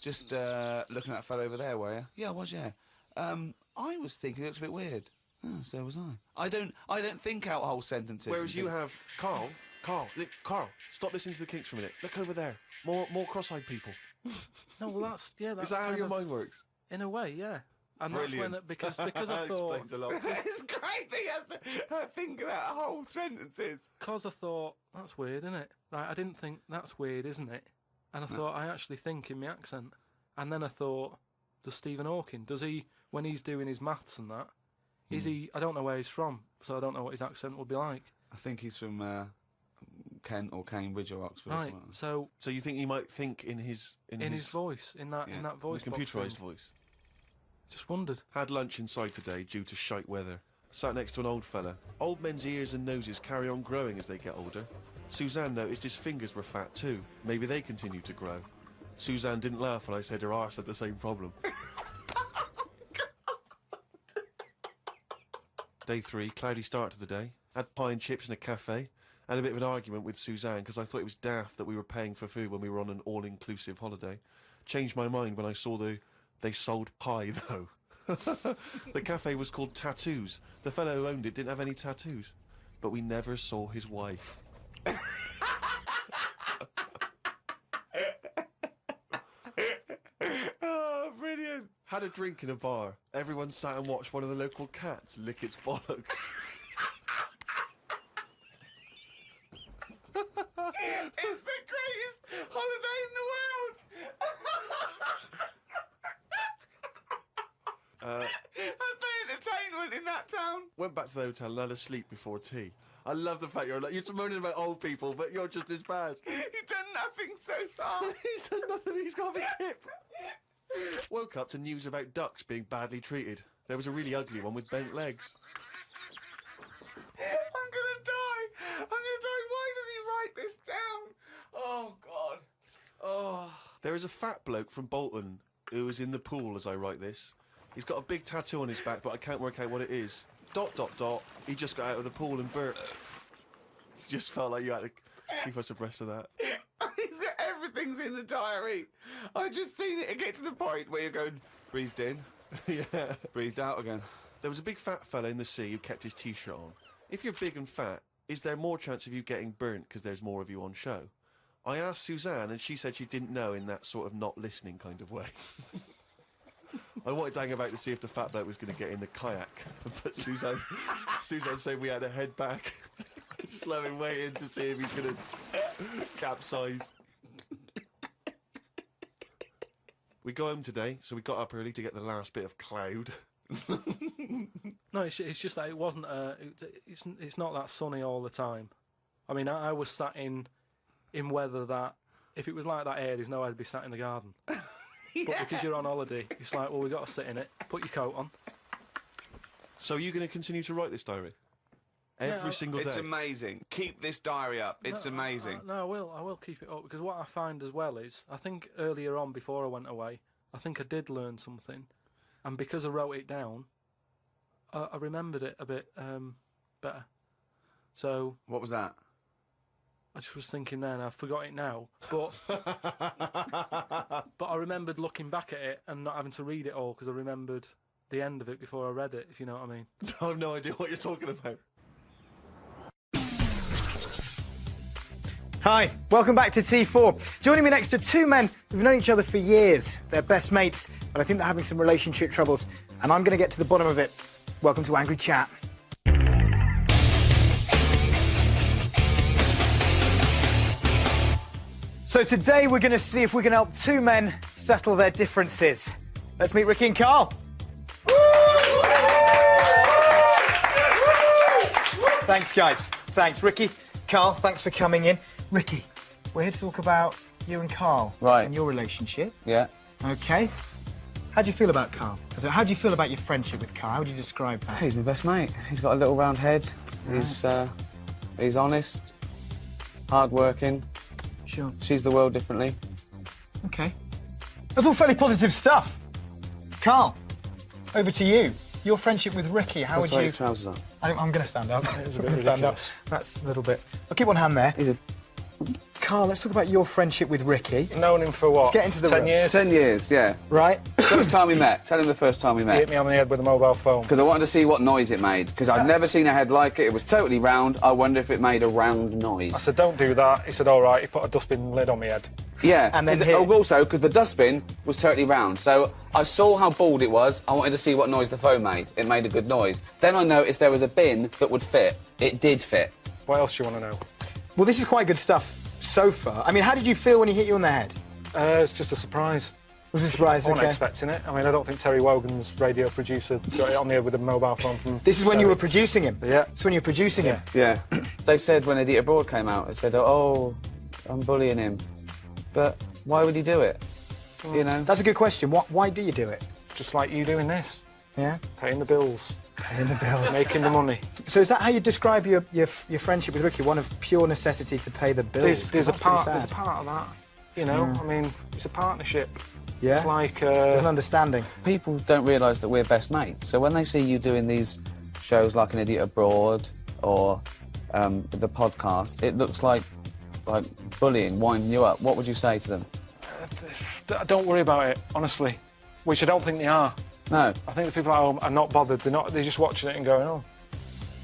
Just looking at that fellow over there, were you? Yeah, I was. Yeah. I was thinking it looks a bit weird. Oh, so was I. I don't think out whole sentences. Whereas you have Carl, stop listening to the Kinks for a minute. Look over there. More cross-eyed people. No, well, that's Is that how your mind works? In a way, yeah. And Brilliant. that's when because I That thought explains a lot. It's great that he has to think about whole sentences. because I thought that's weird, isn't it? Right, I didn't think that's weird, isn't it? And I thought I actually think in my accent. And then I thought, does Stephen Hawking, does he, when he's doing his maths and that, is he? I don't know where he's from, so I don't know what his accent would be like. I think he's from Kent or Cambridge or Oxford. Or Right, something. so So you think he might think in his voice, in that voice, the computerised voice? Just wondered. Had lunch inside today due to shite weather. Sat next to an old fella. Old men's ears and noses carry on growing as they get older. Suzanne noticed his fingers were fat too. Maybe they continue to grow. Suzanne didn't laugh when I said her arse had the same problem. Day 3, cloudy start to the day. Had pie and chips in a cafe. Had a bit of an argument with Suzanne because I thought it was daft that we were paying for food when we were on an all-inclusive holiday. Changed my mind when I saw they sold pie though. The cafe was called Tattoos. The fellow who owned it didn't have any tattoos. But we never saw his wife. Oh, brilliant. Had a drink in a bar. Everyone sat and watched one of the local cats lick its bollocks. It's the greatest holiday in the world. That's the entertainment in that town. Went back to the hotel and had a sleep before tea. I love the fact you're moaning about old people, but you're just as bad. You've done nothing so far. He's done nothing, he's got a big hip. Woke up to news about ducks being badly treated. There was a really ugly one with bent legs. I'm gonna die. Why does he write this down? Oh, God. Oh. There is a fat bloke from Bolton who is in the pool as I write this. He's got a big tattoo on his back, but I can't work out what it is. ... He just got out of the pool and burped. Just felt like you had to keep us abreast of that. Everything's in the diary. I've just seen it get to the point where you're going, breathed in, Yeah. breathed out again. There was a big fat fella in the sea who kept his t-shirt on. If you're big and fat, is there more chance of you getting burnt because there's more of you on show? I asked Suzanne and she said she didn't know in that sort of not listening kind of way. I wanted to hang about to see if the fat bloke was going to get in the kayak, but Suzanne said we had to head back. Just let him wait in to see if he's going to capsize. We go home today, so we got up early to get the last bit of cloud. No, it's just that it wasn't. It's not that sunny all the time. I mean, I was sat in weather that if it was like that here, there's no way I'd be sat in the garden. Yeah. But because you're on holiday, it's like, well, we've got to sit in it. Put your coat on. So are you going to continue to write this diary? Every single day? It's amazing. Keep this diary up. It's amazing. No, I will keep it up, because what I find as well is, I think earlier on, before I went away, I think I did learn something. And because I wrote it down, I remembered it a bit better. So... What was that? I just was thinking then, I forgot it now, but but I remembered looking back at it and not having to read it all, because I remembered the end of it before I read it, if you know what I mean. I have no idea what you're talking about. Hi, welcome back to T4. Joining me next to two men who've known each other for years. They're best mates, but I think they're having some relationship troubles, and I'm going to get to the bottom of it. Welcome to Angry Chat. So today we're going to see if we can help two men settle their differences. Let's meet Ricky and Karl. Thanks, guys. Thanks, Ricky. Karl, thanks for coming in. Ricky, we're here to talk about you and Karl. Right. And your relationship. Yeah. Okay. How do you feel about Karl? So how do you feel about your friendship with Karl? How would you describe that? He's my best mate. He's got a little round head. Right. He's honest, hard-working. Sure. Sees the world differently. Okay. That's all fairly positive stuff. Karl, over to you. Your friendship with Ricky, how would you... His trousers on. I'm going to stand up. It was a bit ridiculous. That's a little bit... I'll keep one hand there. Carl, let's talk about your friendship with Ricky. Known him for what? Let's get into the 10 room. years? 10 years, yeah. Right. First time we met. Tell him the first time we He met. hit me on the head with a mobile phone. Because I wanted to see what noise it made. Because I'd never seen a head like it. It was totally round. I wonder if it made a round noise. I said, don't do that. He said, all right. He put a dustbin lid on my head. Yeah, And then also because the dustbin was totally round, so I saw how bald it was. I wanted to see what noise the phone made. It made a good noise. Then I noticed there was a bin that would fit. It did fit. What else do you want to know? Well, this is quite good stuff so far. I mean, how did you feel when he hit you on the head? It's just a surprise. Was it a surprise? I wasn't Okay. expecting it. I mean, I don't think Terry Wogan's radio producer got it on the head with a mobile phone from... This is when you were producing him? Yeah. It's when you were producing him? Yeah. They said when Idiot Abroad came out, they said, oh, I'm bullying him. But why would he do it? You know? That's a good question. Why do you do it? Just like you doing this. Yeah? Paying the bills. Paying the bills. Making the money. So is that how you describe your friendship with Ricky? One of pure necessity to pay the bills? There's a That's pretty part sad. of that. You know, I mean, it's a partnership. Yeah? It's like... There's an understanding. People don't realise that we're best mates. So when they see you doing these shows like An Idiot Abroad or the podcast, it looks like bullying, winding you up. What would you say to them? Don't worry about it, honestly. Which I don't think they are. No. I think the people at home are not bothered. They're just watching it and going, oh,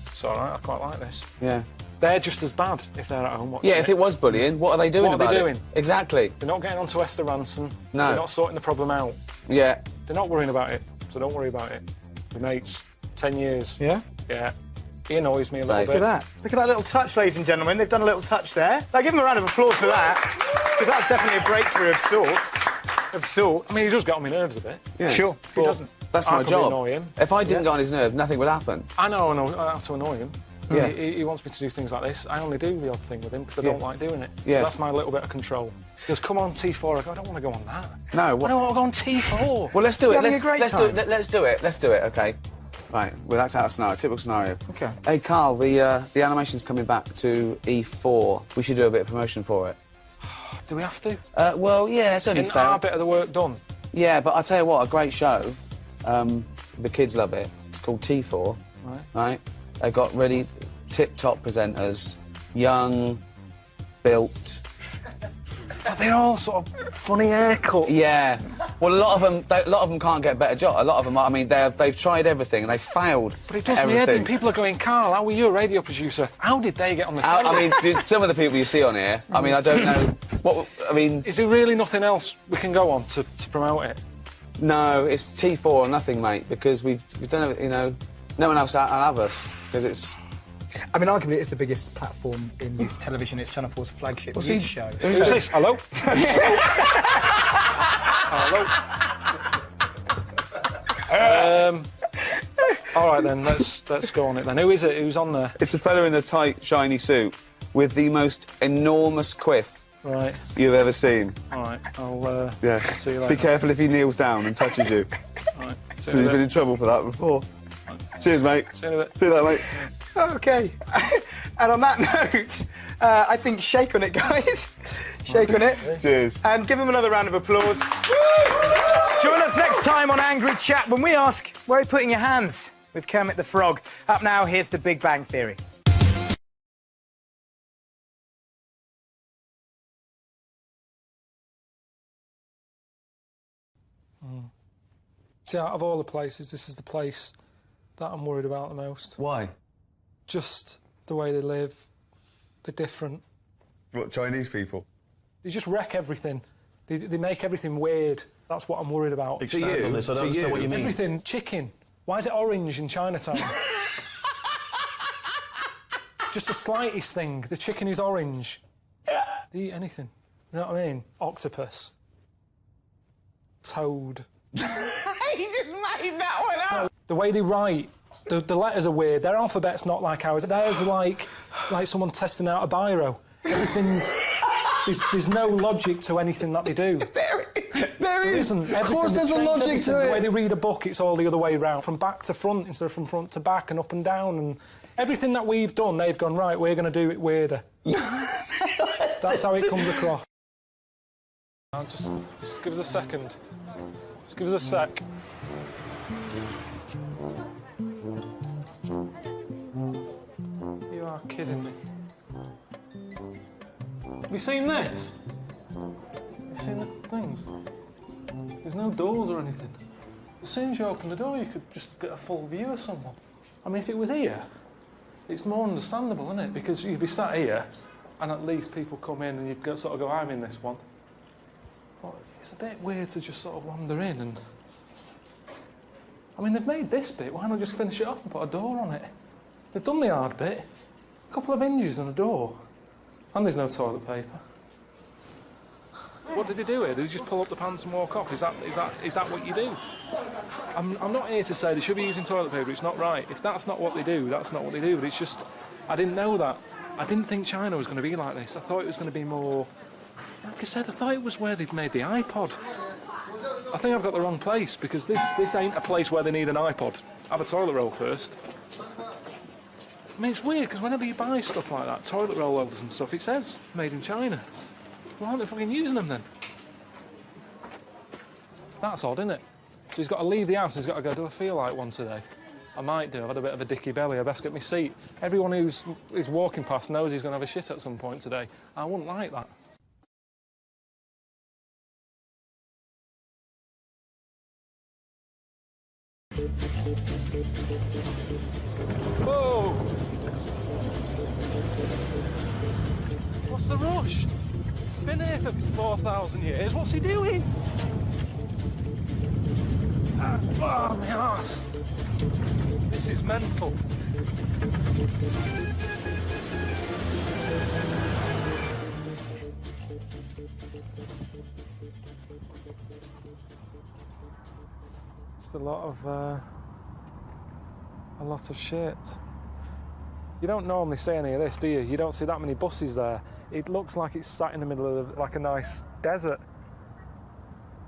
it's all right, I quite like this. Yeah. They're just as bad if they're at home watching Yeah, if it was bullying, what are they doing What are about they it? doing? Exactly. They're not getting onto Esther Ransom. No. They're not sorting the problem out. Yeah. They're not worrying about it, so don't worry about it. We're mates. 10 years. Yeah? Yeah. He annoys me a little Safe. bit. Look at that. Look at that little touch, ladies and gentlemen. They've done a little touch there. Now, give them a round of applause for that, because that's definitely a breakthrough of sorts. I mean, he does get on my nerves a bit. Yeah. Sure, who But doesn't? That's I my could job. annoy him. If I didn't get on his nerve, nothing would happen. I know how to annoy him. Yeah. He wants me to do things like this. I only do the odd thing with him because I don't like doing it. Yeah. So that's my little bit of control. He goes, come on, T4. I go, I don't want to go on that. No, I what? don't want to go on T4. Well, let's do it. You're having Let's a great let's do time. it. Let's do it. Let's do it. Okay. Right. We'll act out a scenario. Typical scenario. Okay. Hey, Carl. The animation's coming back to E4. We should do a bit of promotion for it. Do we have to? Well, yeah, it's only Isn't fair. our bit of the work done? Yeah, but I'll tell you what, a great show. The kids love it. It's called T4. Right. They've got really tip-top presenters, young, built. But they're all sort of funny haircuts. Yeah. Well, a lot of them can't get better job. A lot of them, I mean, they've tried everything and they failed. But it does me head in. People are going, Carl, how were you a radio producer? How did they get on the telly? I mean, dude, some of the people you see on here, I mean, I don't know what. I mean, Is there really nothing else we can go on to promote it? no, it's T4 or nothing, mate, because we've done it. You know, no one else will have us because it's. I mean, arguably, it's the biggest platform in youth television. It's Channel 4's flagship youth show. Who's this? Hello? Hello? All right then, let's go on it then. Who is it? Who's on there? It's a fellow in a tight, shiny suit with the most enormous quiff Right. you've ever seen. All right. I'll Yeah. see you later. Be careful if he kneels down and touches you. All right. See He's you been later. in trouble for that before. Cheers, mate. See you in a bit. See you later, mate. Okay. And on that note, I think shake on it, guys. Shake on it. Cheers. And give him another round of applause. Join us next time on Angry Chat when we ask, where are you putting your hands? With Kermit the Frog. Up now, here's The Big Bang Theory. See, out of all the places, this is the place that I'm worried about the most. Why? Just the way they live. They're different. What, Chinese people? They just wreck everything. They make everything weird. That's what I'm worried about. Expand on this, I don't understand what you mean. Everything. Chicken. Why is it orange in Chinatown? Just the slightest thing. The chicken is orange. They eat anything. You know what I mean? Octopus. Toad. He just made that one up. The way they write, the letters are weird. Their alphabet's not like ours. Theirs are like someone testing out a biro. Everything's... There's no logic to anything that they do. There is. Of course there's a logic to The way it. they read a book, it's all the other way around, from back to front instead of from front to back and up and down. And everything that we've done, they've gone, right, we're going to do it weirder. That's how it comes across. Just give us a second. Just give us a sec. kidding me? Have you seen this? Have you seen the things? There's no doors or anything. As soon as you open the door, you could just get a full view of someone. I mean, if it was here, it's more understandable, isn't it? Because you'd be sat here, and at least people come in and you'd sort of go, I'm in this one. But it's a bit weird to just sort of wander in and... I mean, they've made this bit, why not just finish it off and put a door on it? They've done the hard bit. A couple of hinges and a door. And there's no toilet paper. What did they do here? Did they just pull up the pants and walk off? Is that what you do? I'm not here to say they should be using toilet paper, it's not right. If that's not what they do, that's not what they do. But it's just, I didn't know that. I didn't think China was going to be like this. I thought it was going to be more... Like I said, I thought it was where they'd made the iPod. I think I've got the wrong place, because this ain't a place where they need an iPod. Have a toilet roll first. I mean, it's weird, because whenever you buy stuff like that, toilet roll holders and stuff, it says made in China. Why aren't they fucking using them then? That's odd, isn't it? So he's got to leave the house, he's got to go, do I feel like one today? I might do, I've had a bit of a dicky belly, I best get my seat. Everyone who's walking past knows he's going to have a shit at some point today. I wouldn't like that. Whoa! What's the rush? It's been here for 4,000 years. What's he doing? Oh, my arse. This is mental. It's a lot of shit. You don't normally see any of this, do you? You don't see that many buses there. It looks like it's sat in the middle of like a nice desert.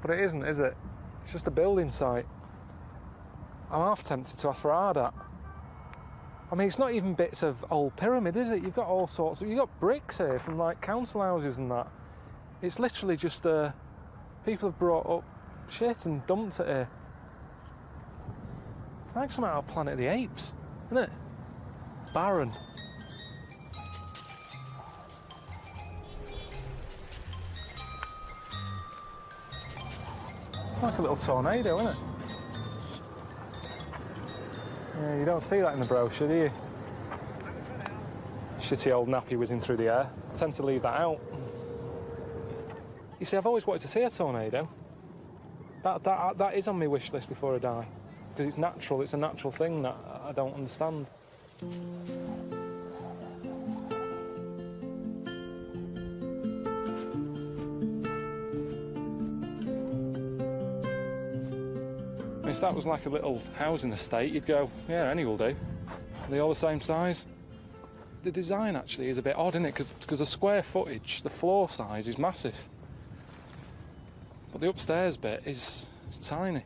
But it isn't, is it? It's just a building site. I'm half tempted to ask for Ardat. I mean, it's not even bits of old pyramid, is it? You've got all sorts of... You've got bricks here from, like, council houses and that. It's literally just, people have brought up shit and dumped it here. It's like something out of Planet of the Apes, isn't it? Barren. It's like a little tornado, isn't it? Yeah, you don't see that in the brochure, do you? Shitty old nappy whizzing through the air. I tend to leave that out. You see, I've always wanted to see a tornado. That is on my wish list before I die. Because it's natural, it's a natural thing that I don't understand. If that was like a little housing estate, you'd go, yeah, any will do. Are they all the same size? The design actually is a bit odd, isn't it? Because the square footage, the floor size is massive. But the upstairs bit is tiny.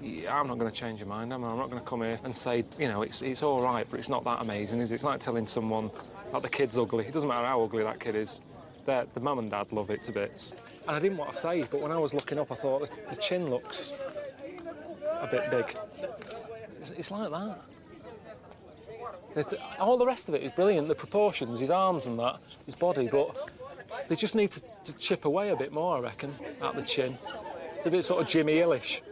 Yeah, I'm not going to change your mind, am I? I'm not going to come here and say, you know, it's all right, but it's not that amazing, is it? It's like telling someone that the kid's ugly. It doesn't matter how ugly that kid is. The mum and dad love it to bits. And I didn't want to say, but when I was looking up, I thought the chin looks a bit big. It's like that. All the rest of it is brilliant. The proportions, his arms and that, his body, but they just need to chip away a bit more, I reckon, at the chin. It's a bit sort of Jimmy Hill-ish.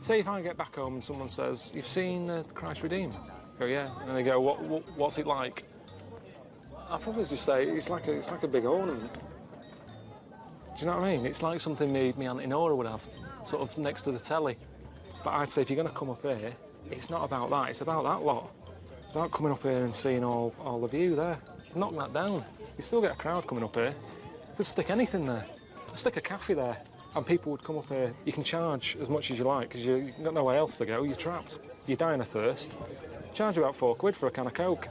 Say if I get back home and someone says, "You've seen Christ Redeemer?" I go, "Yeah," and they go, "What's it like?" I'll probably just say it's like a big ornament. Do you know what I mean? It's like something me Auntie Nora would have, sort of next to the telly. But I'd say if you're going to come up here, it's not about that. It's about that lot. It's about coming up here and seeing all the view there. Knock that down. You still get a crowd coming up here. You could stick anything there. Stick a cafe there. And people would come up here. You can charge as much as you like because you've got nowhere else to go. You're trapped. You're dying of thirst. Charge about £4 for a can of Coke.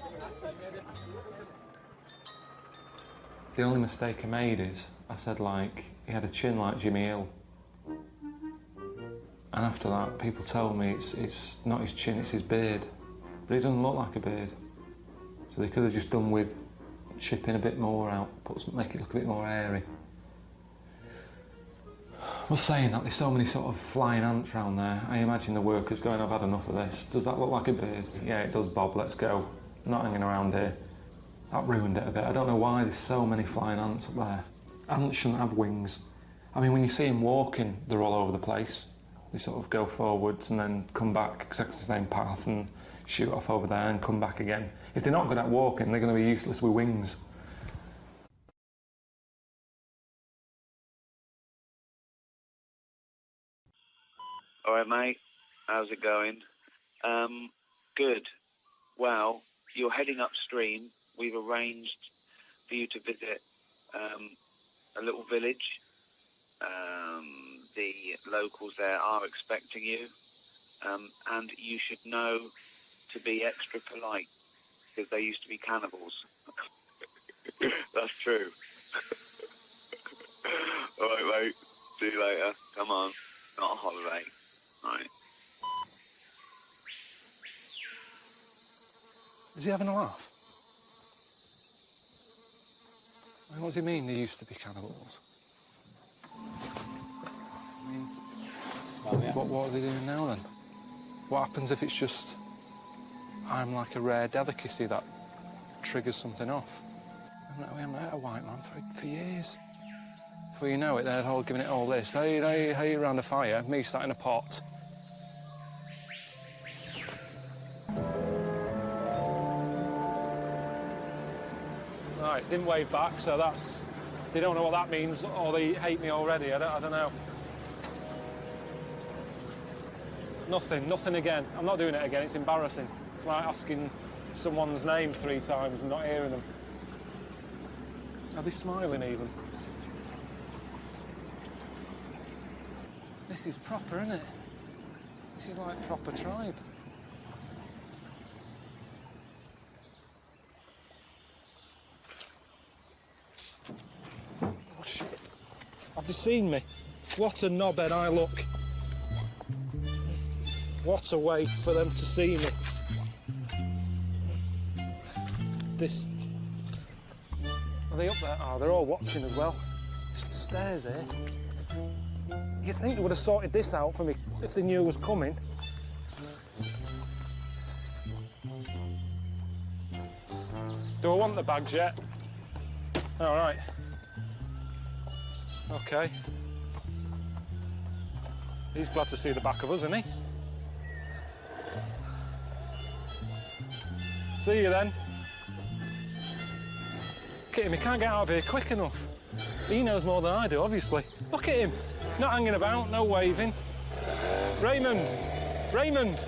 The only mistake I made is I said, like, he had a chin like Jimmy Hill. And after that, people told me it's not his chin, it's his beard. But it doesn't look like a beard. So they could have just done with chipping a bit more out, make it look a bit more airy. was saying that there's so many sort of flying ants around there. I imagine the workers going, I've had enough of this. Does that look like a bird? Yeah, it does, Bob, let's go. I'm not hanging around here. That ruined it a bit. I don't know why there's so many flying ants up there. Ants shouldn't have wings. I mean, when you see them walking, they're all over the place. They sort of go forwards and then come back exactly the same path and shoot off over there and come back again. If they're not good at walking, they're going to be useless with wings. All right, mate. How's it going? Good. Well, you're heading upstream. We've arranged for you to visit a little village. The locals there are expecting you, and you should know to be extra polite because they used to be cannibals. That's true. All right, mate. See you later. Come on. Not a holiday. All right. Is he having a laugh? I mean, what does he mean they used to be cannibals? I mean, what are they doing now then? What happens if it's just I'm like a rare delicacy that triggers something off? We haven't had a white man for years. Before you know it, they're all giving it all this. Hey, around a fire, me sat in a pot. Right, didn't wave back, so that's... They don't know what that means, or they hate me already, I don't know. Nothing again. I'm not doing it again, it's embarrassing. It's like asking someone's name 3 times and not hearing them. Are they smiling even? This is proper, isn't it? This is like proper tribe. Oh, shit. Have you seen me? What a knobhead I look. What a way for them to see me. This... Are they up there? Oh, they're all watching as well. There's stairs here. You'd think they would have sorted this out for me if they knew I was coming. Do I want the bags yet? All right. OK. He's glad to see the back of us, isn't he? See you then. Look at him, he can't get out of here quick enough. He knows more than I do, obviously. Look at him. Not hanging about, no waving. Raymond! Raymond!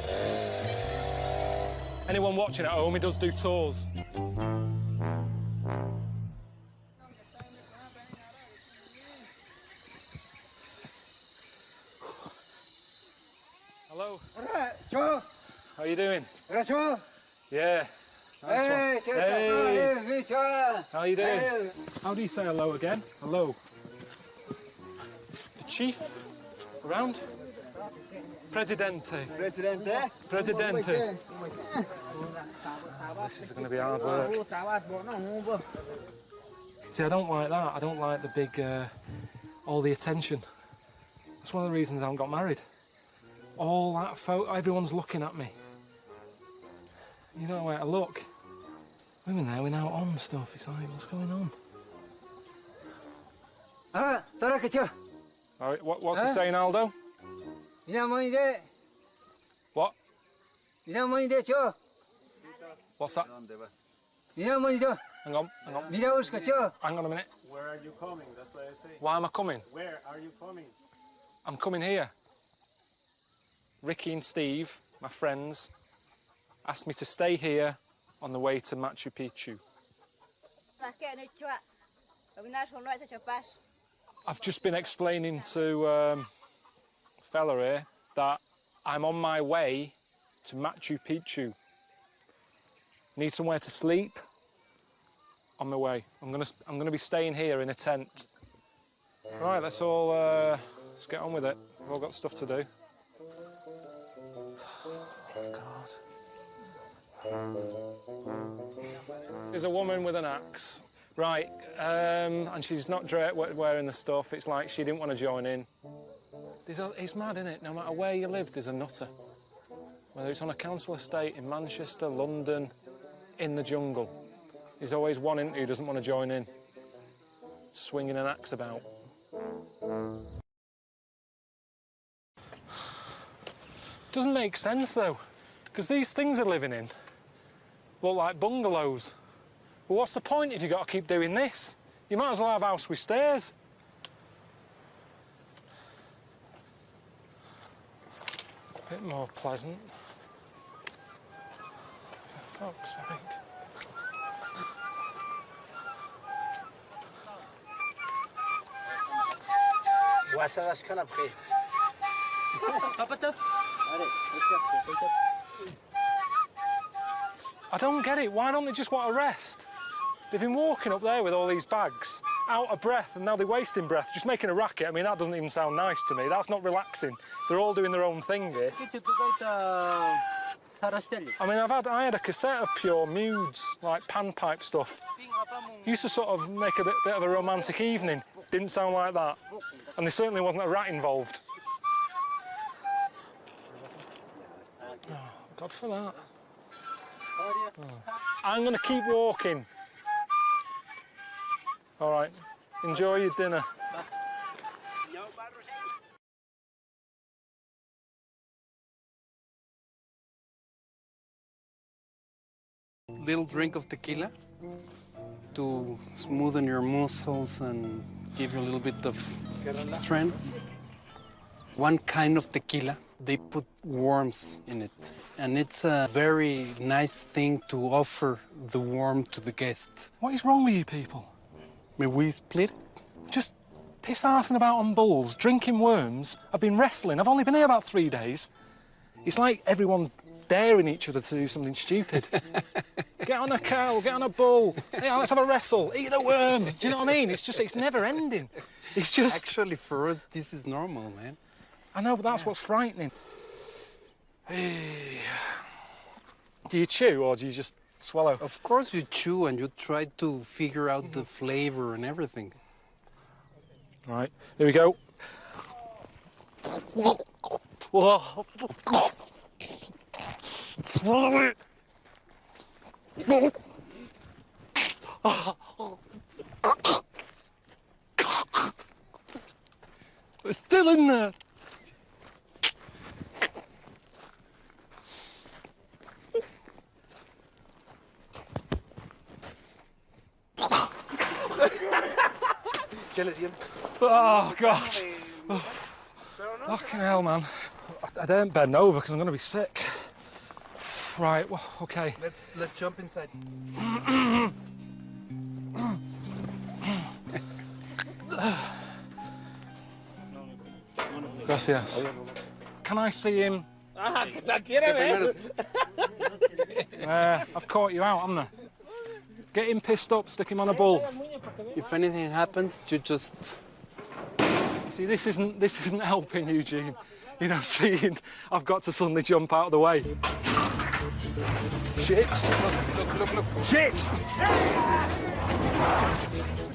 Anyone watching at home, he does do tours. Hello. How you doing? Yeah. Nice one. Hey. How you doing? How do you say hello again? Hello. The chief? Around? Presidente. Presidente. This is going to be hard work. See, I don't like that. I don't like the big, all the attention. That's one of the reasons I haven't got married. All that everyone's looking at me. You don't know where to look. Women there, we're now on stuff. It's like, what's going on? All right, what's he saying, Aldo? What? What's that? Hang on. Hang on a minute. Where are you coming? That's what I say. Why am I coming? Where are you coming? I'm coming here. Ricky and Steve, my friends, asked me to stay here on the way to Machu Picchu. I've just been explaining to a fella here that I'm on my way to Machu Picchu. Need somewhere to sleep. On my way. I'm gonna be staying here in a tent. Right, let's let's get on with it. We've all got stuff to do. Oh, God. There's a woman with an axe. Right, and she's not wearing the stuff. It's like she didn't want to join in. It's mad, isn't it? No matter where you live, there's a nutter. Whether it's on a council estate in Manchester, London, in the jungle. There's always one in who doesn't want to join in, swinging an axe about. Doesn't make sense, though, because these things they're living in look like bungalows. But what's the point if you've got to keep doing this? You might as well have a house with stairs. A bit more pleasant. For fuck's sake. I don't get it. Why don't they just want to rest? They've been walking up there with all these bags, out of breath, and now they're wasting breath, just making a racket. I mean, that doesn't even sound nice to me. That's not relaxing. They're all doing their own thing here. I mean, I had a cassette of pure moods, like panpipe stuff. Used to sort of make a bit of a romantic evening. Didn't sound like that. And there certainly wasn't a rat involved. Oh, God for that. Oh. I'm going to keep walking. All right. Enjoy your dinner. Little drink of tequila to smoothen your muscles and give you a little bit of strength. One kind of tequila, they put worms in it. And it's a very nice thing to offer the worm to the guest. What is wrong with you people? May we split? Just piss-arsing about on bulls, drinking worms. I've been wrestling. I've only been here about 3 days. It's like everyone's daring each other to do something stupid. Get on a cow, get on a bull. Hey, let's have a wrestle. Eat a worm. Do you know what I mean? It's never ending. It's just... Actually, for us, this is normal, man. I know, but that's what's frightening. Do you chew or do you just swallow? Of course you chew and you try to figure out the flavor and everything. All right, here we go. Swallow it. It's still in there. Oh, God. Oh. Fucking hell, man. I daren't bend over because I'm going to be sick. Right, well, OK. Let's jump inside. Gracias. Can I see him? I've caught you out, haven't I? Get him pissed up, stick him on a bull. If anything happens, you just... See, this isn't helping, Eugene. You know, seeing I've got to suddenly jump out of the way. Shit! Look. Shit!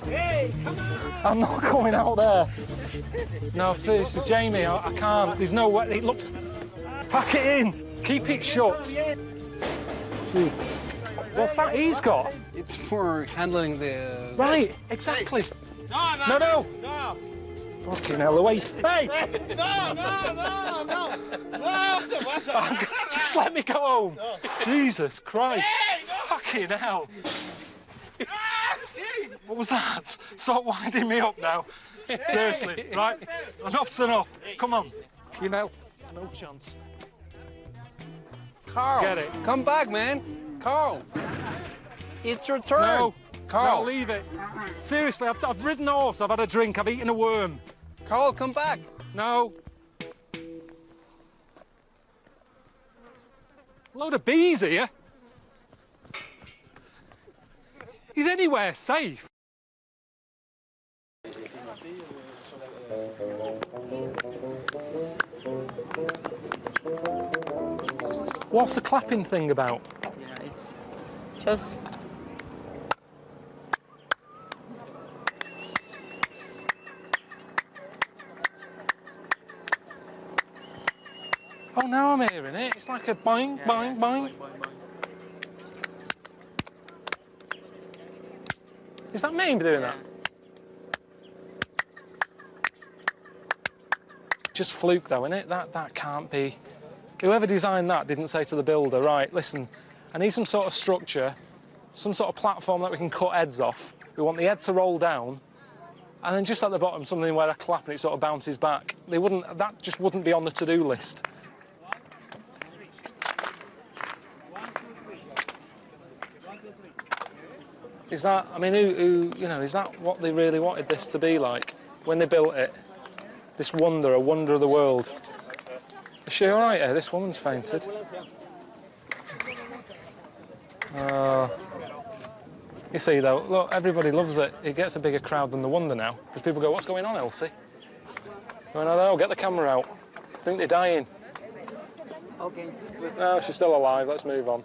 Hey, come on! I'm not going out there. No, seriously, Jamie, I can't. There's no way. Look, pack it in. Keep it shut. See, what's that he's got? It's for handling the... Right, exactly. No. Fucking hell, away. Hey! No! Just let me go home. Jesus Christ. Fucking hell. What was that? Stop winding me up now. Seriously, right? Enough's enough. Come on. You know, no chance. Carl, get it. Come back, man. Carl, it's your turn. No, Carl, no, leave it. Seriously, I've ridden a horse, I've had a drink, I've eaten a worm. Carl, come back. No. Load of bees here. Is anywhere safe? What's the clapping thing about? Yeah, it's just... Oh, now I'm hearing it. It's like a boing, boing, boing. Is that me doing that? Just fluke though, innit? That can't be. Whoever designed that didn't say to the builder, right, listen, I need some sort of structure, some sort of platform that we can cut heads off. We want the head to roll down, and then just at the bottom something where I clap and it sort of bounces back. That just wouldn't be on the to-do list. Is that, I mean, is that what they really wanted this to be like when they built it? This wonder, a wonder of the world. Is she all right here? This woman's fainted. You see, though, look, everybody loves it. It gets a bigger crowd than the wonder now. Because people go, what's going on, Elsie? Oh, get the camera out. I think they're dying. Okay. No, she's still alive. Let's move on.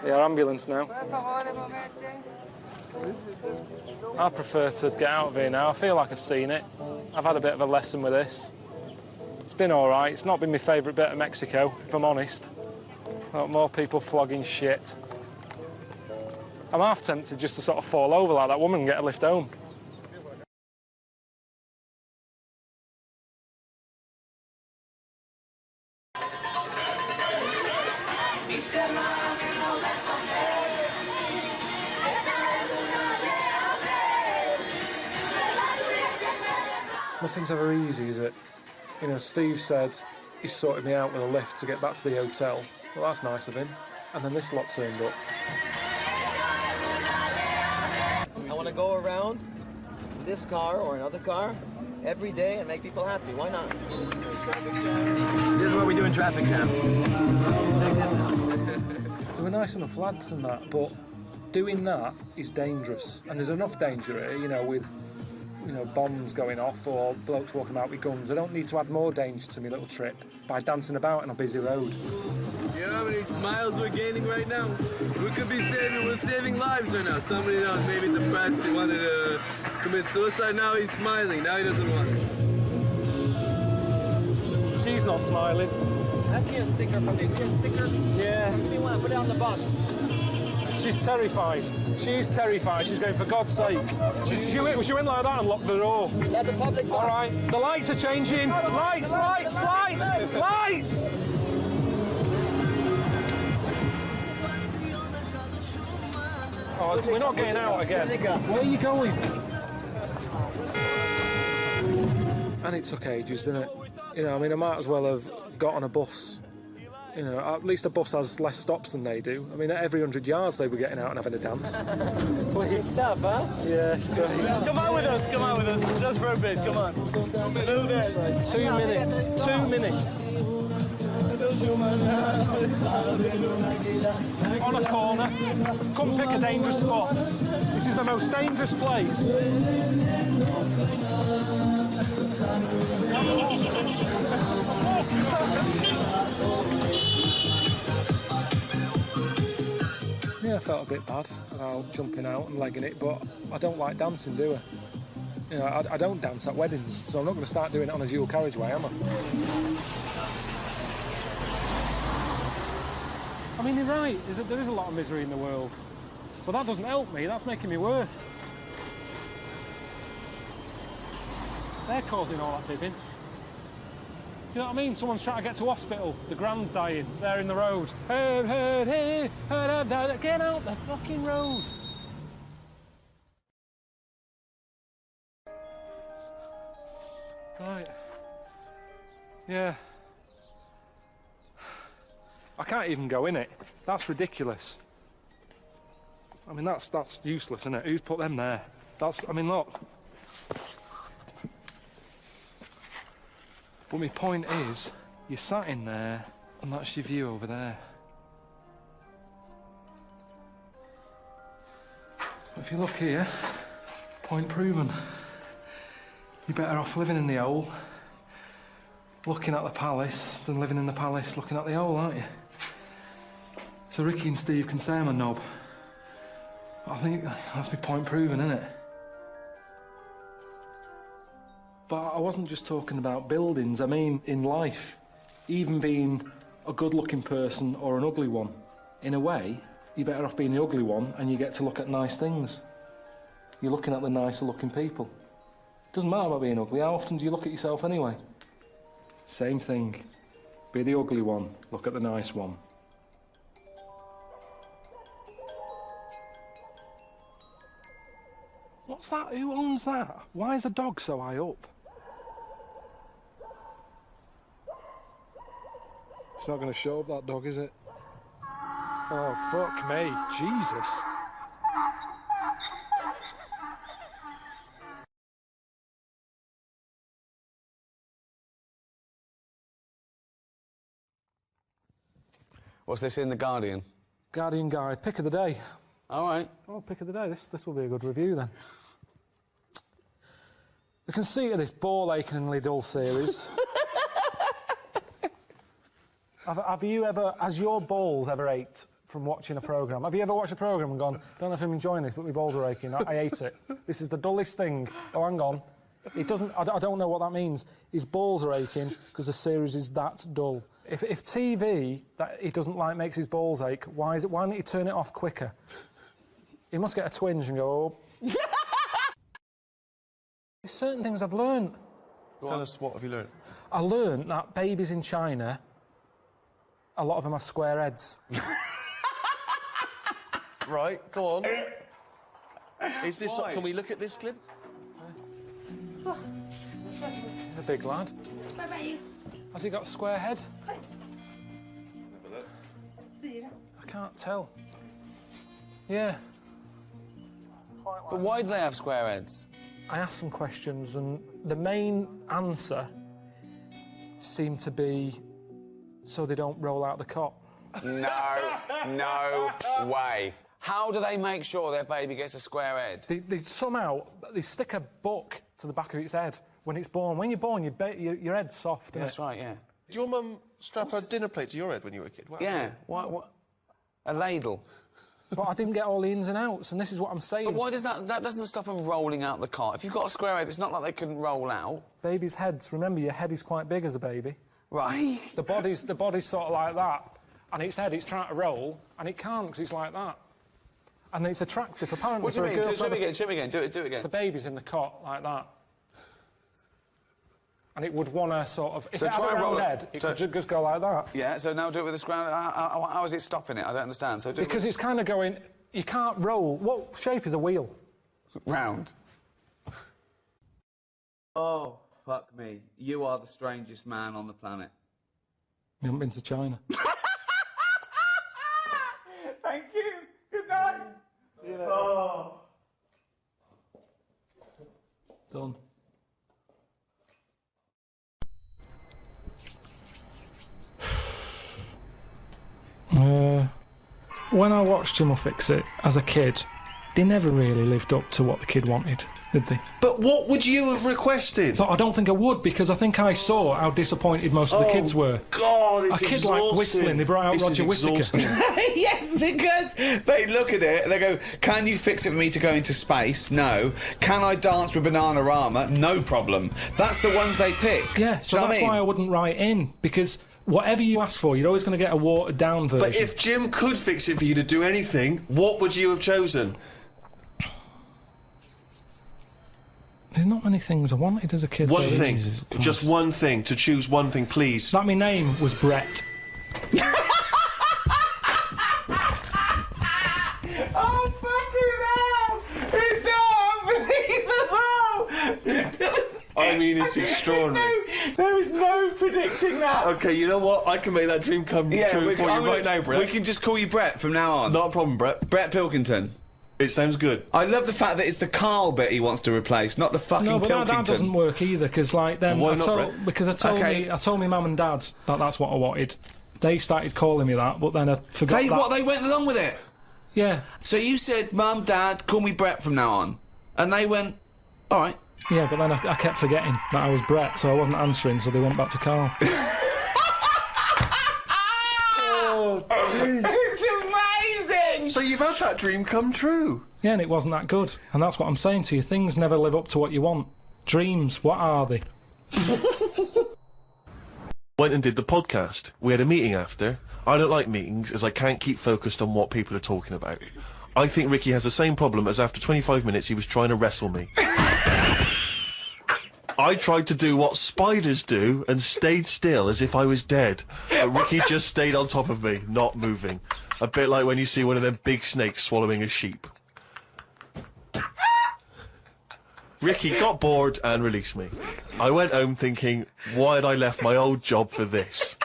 Yeah, ambulance now. I prefer to get out of here now. I feel like I've seen it. I've had a bit of a lesson with this. It's been all right. It's not been my favourite bit of Mexico, if I'm honest. More people flogging shit. I'm half tempted just to sort of fall over like that woman and get a lift home. Nothing's ever easy, is it? You know, Steve said he sorted me out with a lift to get back to the hotel. Well, that's nice of him. And then this lot turned up. I want to go around this car or another car every day and make people happy. Why not? This is what we do in traffic jam. They were nice enough lads and that, but doing that is dangerous. And there's enough danger here, you know, with bombs going off or blokes walking out with guns. I don't need to add more danger to my little trip by dancing about on a busy road. You know how many smiles we're gaining right now? We're saving lives right now. Somebody that was maybe depressed, he wanted to commit suicide, now he's smiling, now he doesn't want it. She's not smiling. Ask me a sticker from this. See a sticker? Yeah. Give me one, put it on the box. She's terrified. She's terrified. She's going, for God's sake. She went like that and locked the door. That's a public box. All right, the lights are changing. Lights, lights, lights, lights! Oh, we're not getting out again. Where are you going? And it took ages, didn't it? You know, I mean, I might as well have got on a bus. You know, at least a bus has less stops than they do. I mean, at every 100 yards they were getting out and having a dance. Good stuff, huh? Yeah, it's great. Come on with us, just for a bit, come on. A little bit. 2 minutes, 2 minutes. On a corner, come pick a dangerous spot. This is the most dangerous place. Yeah, I felt a bit bad about jumping out and legging it, but I don't like dancing, do I? You know, I don't dance at weddings, so I'm not going to start doing it on a dual carriageway, am I? I mean, you're right, there is a lot of misery in the world, but that doesn't help me, that's making me worse. They're causing all that bibbing. You know what I mean? Someone's trying to get to hospital, the grand's dying, they're in the road. Get out the fucking road. Right. Yeah. I can't even go in it. That's ridiculous. I mean, that's useless, isn't it? Who's put them there? I mean, look. But my point is, you're sat in there, and that's your view over there. If you look here, point proven. You're better off living in the hole, looking at the palace, than living in the palace looking at the hole, aren't you? So Ricky and Steve can say I'm a knob. But I think that's my point proven, isn't it? But But I wasn't just talking about buildings, I mean in life. Even being a good-looking person or an ugly one. In a way, you're better off being the ugly one and you get to look at nice things. You're looking at the nicer-looking people. Doesn't matter about being ugly, how often do you look at yourself anyway? Same thing. Be the ugly one, look at the nice one. What's that? Who owns that? Why is a dog so high up? It's not going to show up, that dog, is it? Oh, fuck me. Jesus. What's this in The Guardian? Guardian Guide, pick of the day. All right. Oh, pick of the day. This will be a good review, then. The conceit of this ball-achingly dull series... Have you ever, has your balls ever ached from watching a programme? Have you ever watched a programme and gone, don't know if I'm enjoying this, but my balls are aching, I hate it. This is the dullest thing. Oh, hang on. It doesn't, I don't know what that means. His balls are aching because the series is that dull. If TV that he doesn't like makes his balls ache, why don't you turn it off quicker? He must get a twinge and go, oh. There's certain things I've learned. Tell us, what have you learned? I learned that babies in China, a lot of them have square heads. Right, go on. Is this... Can we look at this clip? He's a big lad. Has he got a square head? I can't tell. Yeah. But why do they have square heads? I asked some questions and the main answer seemed to be so they don't roll out the cot. No way. How do they make sure their baby gets a square head? They somehow stick a book to the back of its head when it's born. When you're born, your head's soft. That's right, yeah. Did your mum strap a dinner plate to your head when you were a kid? Yeah. What? A ladle. But I didn't get all the ins and outs, and this is what I'm saying. But why does that doesn't stop them rolling out the cot? If you've got a square head, it's not like they couldn't roll out. Babies' heads, remember, your head is quite big as a baby. Right. The body's sort of like that, and its head, it's trying to roll, and it can't because it's like that. And it's attractive, apparently. What do you mean? Show me again. Do it again. The baby's in the cot like that. And it would want to sort of... If it had a round head, it could just go like that. Yeah, so now do it with the scround. How is it stopping it? I don't understand. So because it's kind of going... You can't roll. What shape is a wheel? Round. Oh, fuck me. You are the strangest man on the planet. You haven't been to China. Thank you. Good night. See you later. Oh. Done. When I watched Jim Will Fix It as a kid, they never really lived up to what the kid wanted, did they? But what would you have requested? But I don't think I would, because I think I saw how disappointed most of the kids were. God, it's a kid like whistling, they brought out Roger Whittaker. Yes, because they look at it, they go, can you fix it for me to go into space? No. Can I dance with Bananarama? No problem. That's the ones they pick. Yeah, so that's why I wouldn't write in, because whatever you ask for, you're always going to get a watered-down version. But if Jim could fix it for you to do anything, what would you have chosen? There's not many things I wanted as a kid. One thing. Just one thing. To choose one thing, please. That my name was Brett. Oh, fucking hell! It's not unbelievable! I mean, it's extraordinary. There is no predicting that. Okay, you know what? I can make that dream come true for you right now, Brett. We can just call you Brett from now on. Not a problem, Brett. Brett Pilkington. It sounds good. I love the fact that it's the Carl bit he wants to replace, not the fucking Pilkington. No, but that doesn't work either, because like then Why not, Brett? Because I told me mum and dad that that's what I wanted. They started calling me that, but then I forgot that. They went along with it? Yeah. So you said, Mum, Dad, call me Brett from now on. And they went, all right. Yeah, but then I kept forgetting that I was Brett, so I wasn't answering, so they went back to Carl. Oh, it's amazing! So you've had that dream come true? Yeah, and it wasn't that good. And that's what I'm saying to you. Things never live up to what you want. Dreams, what are they? Went and did the podcast. We had a meeting after. I don't like meetings as I can't keep focused on what people are talking about. I think Ricky has the same problem as after 25 minutes he was trying to wrestle me. I tried to do what spiders do and stayed still as if I was dead. But Ricky just stayed on top of me, not moving. A bit like when you see one of them big snakes swallowing a sheep. Ricky got bored and released me. I went home thinking, why had I left my old job for this?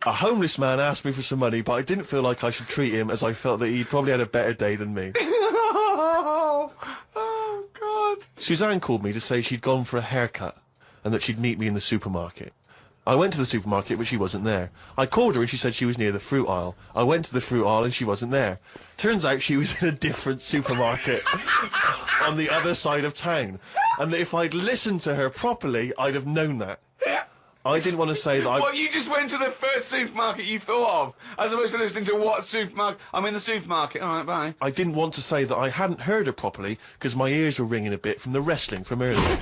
A homeless man asked me for some money, but I didn't feel like I should treat him as I felt that he'd probably had a better day than me. Oh, God. Suzanne called me to say she'd gone for a haircut and that she'd meet me in the supermarket. I went to the supermarket, but she wasn't there. I called her and she said she was near the fruit aisle. I went to the fruit aisle and she wasn't there. Turns out she was in a different supermarket on the other side of town. And that if I'd listened to her properly, I'd have known that. I didn't want to say that What, you just went to the first supermarket you thought of, as opposed to listening to what supermarket? I'm in the supermarket, alright, bye. I didn't want to say that I hadn't heard her properly, because my ears were ringing a bit from the wrestling from earlier.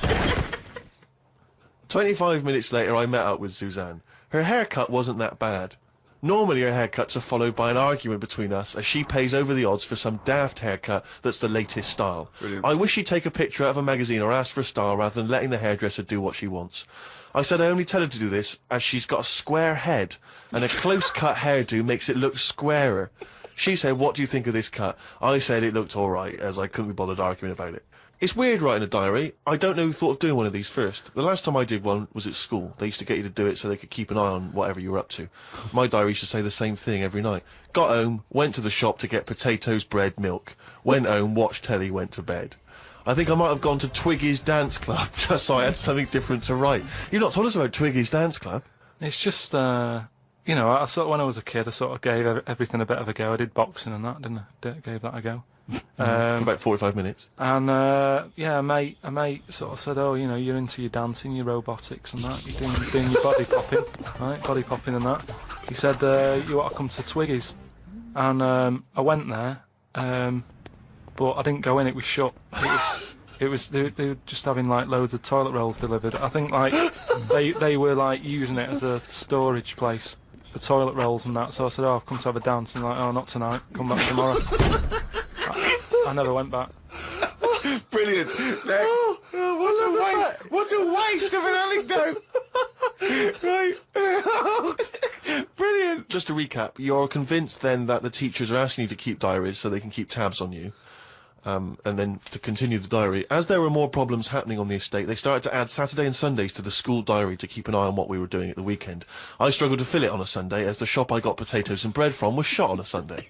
25 minutes later, I met up with Suzanne. Her haircut wasn't that bad. Normally her haircuts are followed by an argument between us as she pays over the odds for some daft haircut that's the latest style. Brilliant. I wish she'd take a picture out of a magazine or ask for a style rather than letting the hairdresser do what she wants. I said I only tell her to do this as she's got a square head and a close-cut hairdo makes it look squarer. She said, what do you think of this cut? I said it looked alright as I couldn't be bothered arguing about it. It's weird writing a diary. I don't know who thought of doing one of these first. The last time I did one was at school. They used to get you to do it so they could keep an eye on whatever you were up to. My diary used to say the same thing every night. Got home, went to the shop to get potatoes, bread, milk. Went home, watched telly, went to bed. I think I might have gone to Twiggy's dance club just so I had something different to write. You've not told us about Twiggy's dance club. It's just, you know, I sort of, when I was a kid, I sort of gave everything a bit of a go. I did boxing and that, didn't I? Gave that a go. For about 45 minutes. And, yeah, a mate sort of said, oh, you know, you're into your dancing, your robotics and that, you're doing your body popping, right, body popping and that. He said, you ought to come to Twiggy's. And, I went there, but I didn't go in, it was shut. They were just having, like, loads of toilet rolls delivered. I think, like, they were, like, using it as a storage place for toilet rolls and that, so I said, oh, I've come to have a dance, and like, oh, not tonight, come back tomorrow. I never went back. Brilliant. What a waste of an anecdote. Right. Brilliant. Just to recap, you're convinced then that the teachers are asking you to keep diaries so they can keep tabs on you. And then to continue the diary, as there were more problems happening on the estate, they started to add Saturday and Sundays to the school diary to keep an eye on what we were doing at the weekend. I struggled to fill it on a Sunday as the shop I got potatoes and bread from was shut on a Sunday.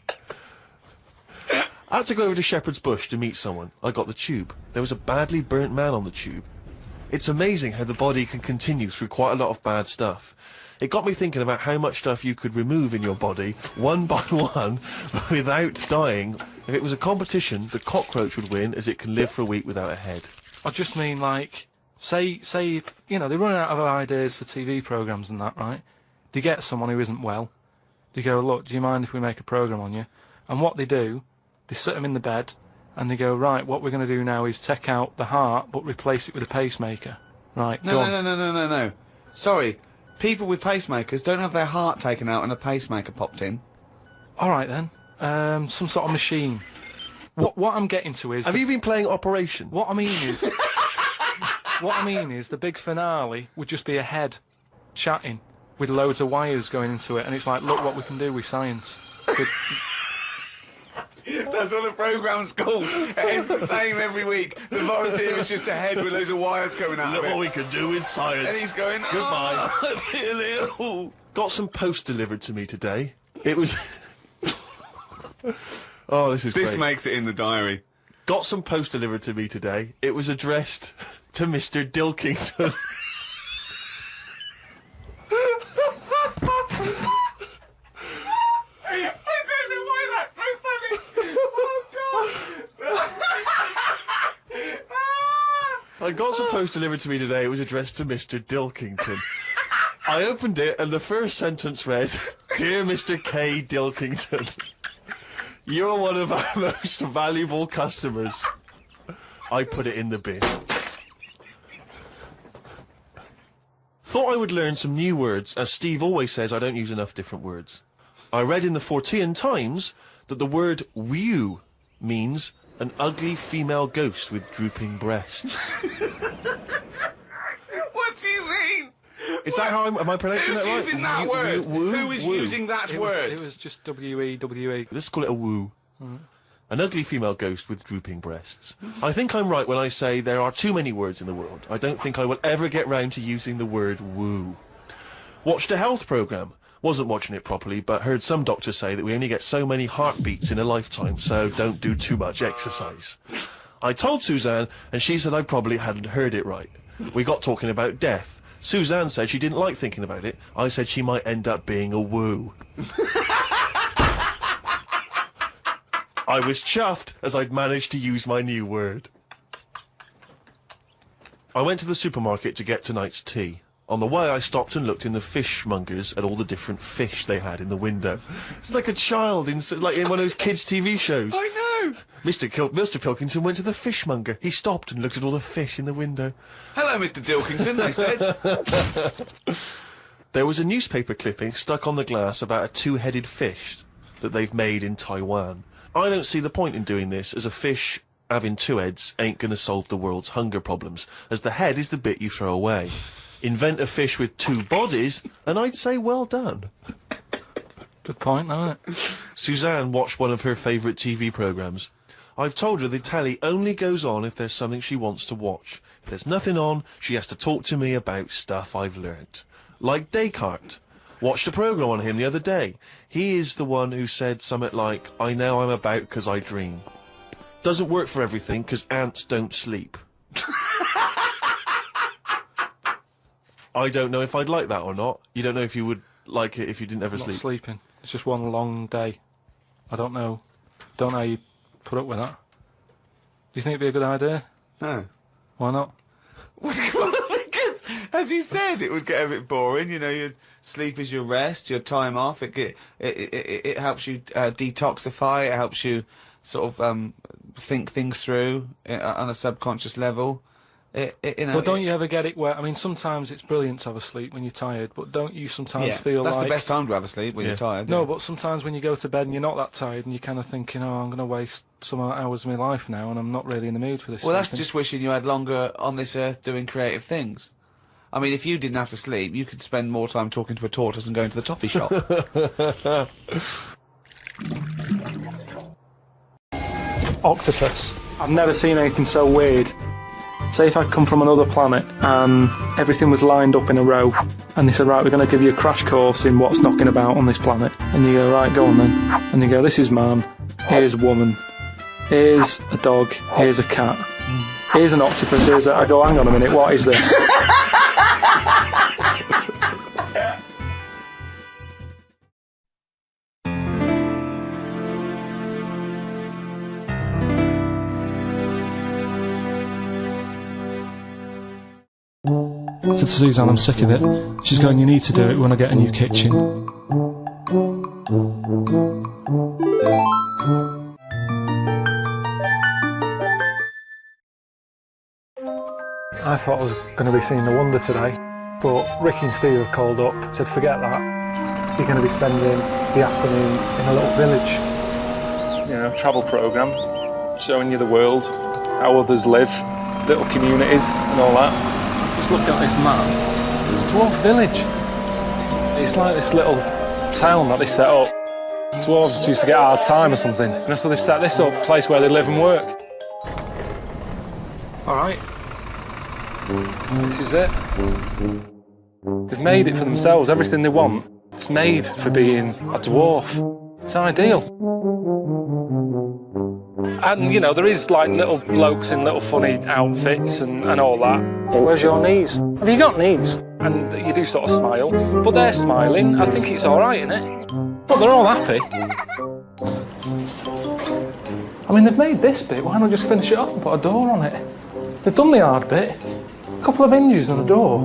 I had to go over to Shepherd's Bush to meet someone. I got the tube. There was a badly burnt man on the tube. It's amazing how the body can continue through quite a lot of bad stuff. It got me thinking about how much stuff you could remove in your body, one by one, without dying. If it was a competition, the cockroach would win, as it can live for a week without a head. I just mean, like, say if, you know, they're running out of ideas for TV programmes and that, right? They get someone who isn't well. They go, look, do you mind if we make a programme on you? And what they do, they sit them in the bed, and they go, right, what we're going to do now is take out the heart, but replace it with a pacemaker. Right, No. Sorry. People with pacemakers don't have their heart taken out and a pacemaker popped in. All right, then. Some sort of machine. What I'm getting to is... Have you been playing Operation? What I mean is the big finale would just be a head chatting with loads of wires going into it, and it's like, look what we can do with science. That's what the programme's called. It's the same every week. The volunteer is just a head with loads of wires coming out Look of it. what we can do with science. And he's going, goodbye. Oh, I feel ill. Got some post delivered to me today. It was... Oh, this is great. This makes it in the diary. Got some post delivered to me today. It was addressed to Mr. Dilkington. I got some post delivered to me today. It was addressed to Mr. Dilkington. I opened it, and the first sentence read, Dear Mr. K. Dilkington, you're one of our most valuable customers. I put it in the bin. thought I would learn some new words, as Steve always says I don't use enough different words. I read in the Fortean Times that the word wew means an ugly female ghost with drooping breasts. What do you mean? Is that how am I pronouncing that right? Who's using that word? Who is using that word? It was just W-E-W-E. Let's call it a woo. An ugly female ghost with drooping breasts. I think I'm right when I say there are too many words in the world. I don't think I will ever get round to using the word woo. Watched a health programme. Wasn't watching it properly, but heard some doctors say that we only get so many heartbeats in a lifetime, so don't do too much exercise. I told Suzanne, and she said I probably hadn't heard it right. We got talking about death. Suzanne said she didn't like thinking about it. I said she might end up being a woo. I was chuffed as I'd managed to use my new word. I went to the supermarket to get tonight's tea. On the way, I stopped and looked in the fishmongers at all the different fish they had in the window. It's like a child in one of those kids' TV shows. I know! Mr. Pilkington went to the fishmonger. He stopped and looked at all the fish in the window. Hello, Mr. Dilkington, they said. There was a newspaper clipping stuck on the glass about a two-headed fish that they've made in Taiwan. I don't see the point in doing this, as a fish having two heads ain't gonna solve the world's hunger problems, as the head is the bit you throw away. Invent a fish with two bodies, and I'd say well done. Good point, isn't it? Suzanne watched one of her favourite TV programmes. I've told her the telly only goes on if there's something she wants to watch. If there's nothing on, she has to talk to me about stuff I've learnt. Like Descartes. Watched a programme on him the other day. He is the one who said something like, I know I'm about 'cause I dream. Doesn't work for everything, 'cause ants don't sleep. I don't know if I'd like that or not. You don't know if you would like it if you didn't ever sleep. Not sleeping. It's just one long day. I don't know. Don't know how you put up with that. Do you think it'd be a good idea? No. Why not? Because, as you said, it would get a bit boring. You know, your sleep is your rest, your time off. It helps you detoxify. It helps you sort of think things through on a subconscious level. You know, but don't you ever get it where, I mean, sometimes it's brilliant to have a sleep when you're tired, but don't you sometimes feel that's like... the best time to have a sleep, when you're tired. No, but sometimes when you go to bed and you're not that tired and you're kind of thinking, oh, I'm going to waste some hours of my life now and I'm not really in the mood for this. Well, that's just wishing you had longer on this earth doing creative things. I mean, if you didn't have to sleep, you could spend more time talking to a tortoise and going to the toffee shop. Octopus. I've never seen anything so weird. Say if I'd come from another planet and everything was lined up in a row and they said, right, we're going to give you a crash course in what's knocking about on this planet. And you go, right, go on then. And you go, this is man, here's woman, here's a dog, here's a cat, here's an octopus, here's a... I go, hang on a minute, what is this? I said to Suzanne, I'm sick of it. She's going, you need to do it when I get a new kitchen. I thought I was going to be seeing The Wonder today, but Ricky and Steve have called up, said forget that. You're going to be spending the afternoon in a little village. You know, travel programme, showing you the world, how others live, little communities and all that. Just looking at this map, it's Dwarf Village. It's like this little town that they set up. Dwarves used to get hard time or something. And so they set this up, a place where they live and work. Alright. This is it. They've made it for themselves, everything they want. It's made for being a dwarf. It's ideal. And, you know, there is, like, little blokes in little funny outfits and all that. Where's your knees? Have you got knees? And you do sort of smile, but they're smiling. I think it's all right, isn't it? Well, they're all happy. I mean, they've made this bit. Why not just finish it up and put a door on it? They've done the hard bit. A couple of hinges and a door.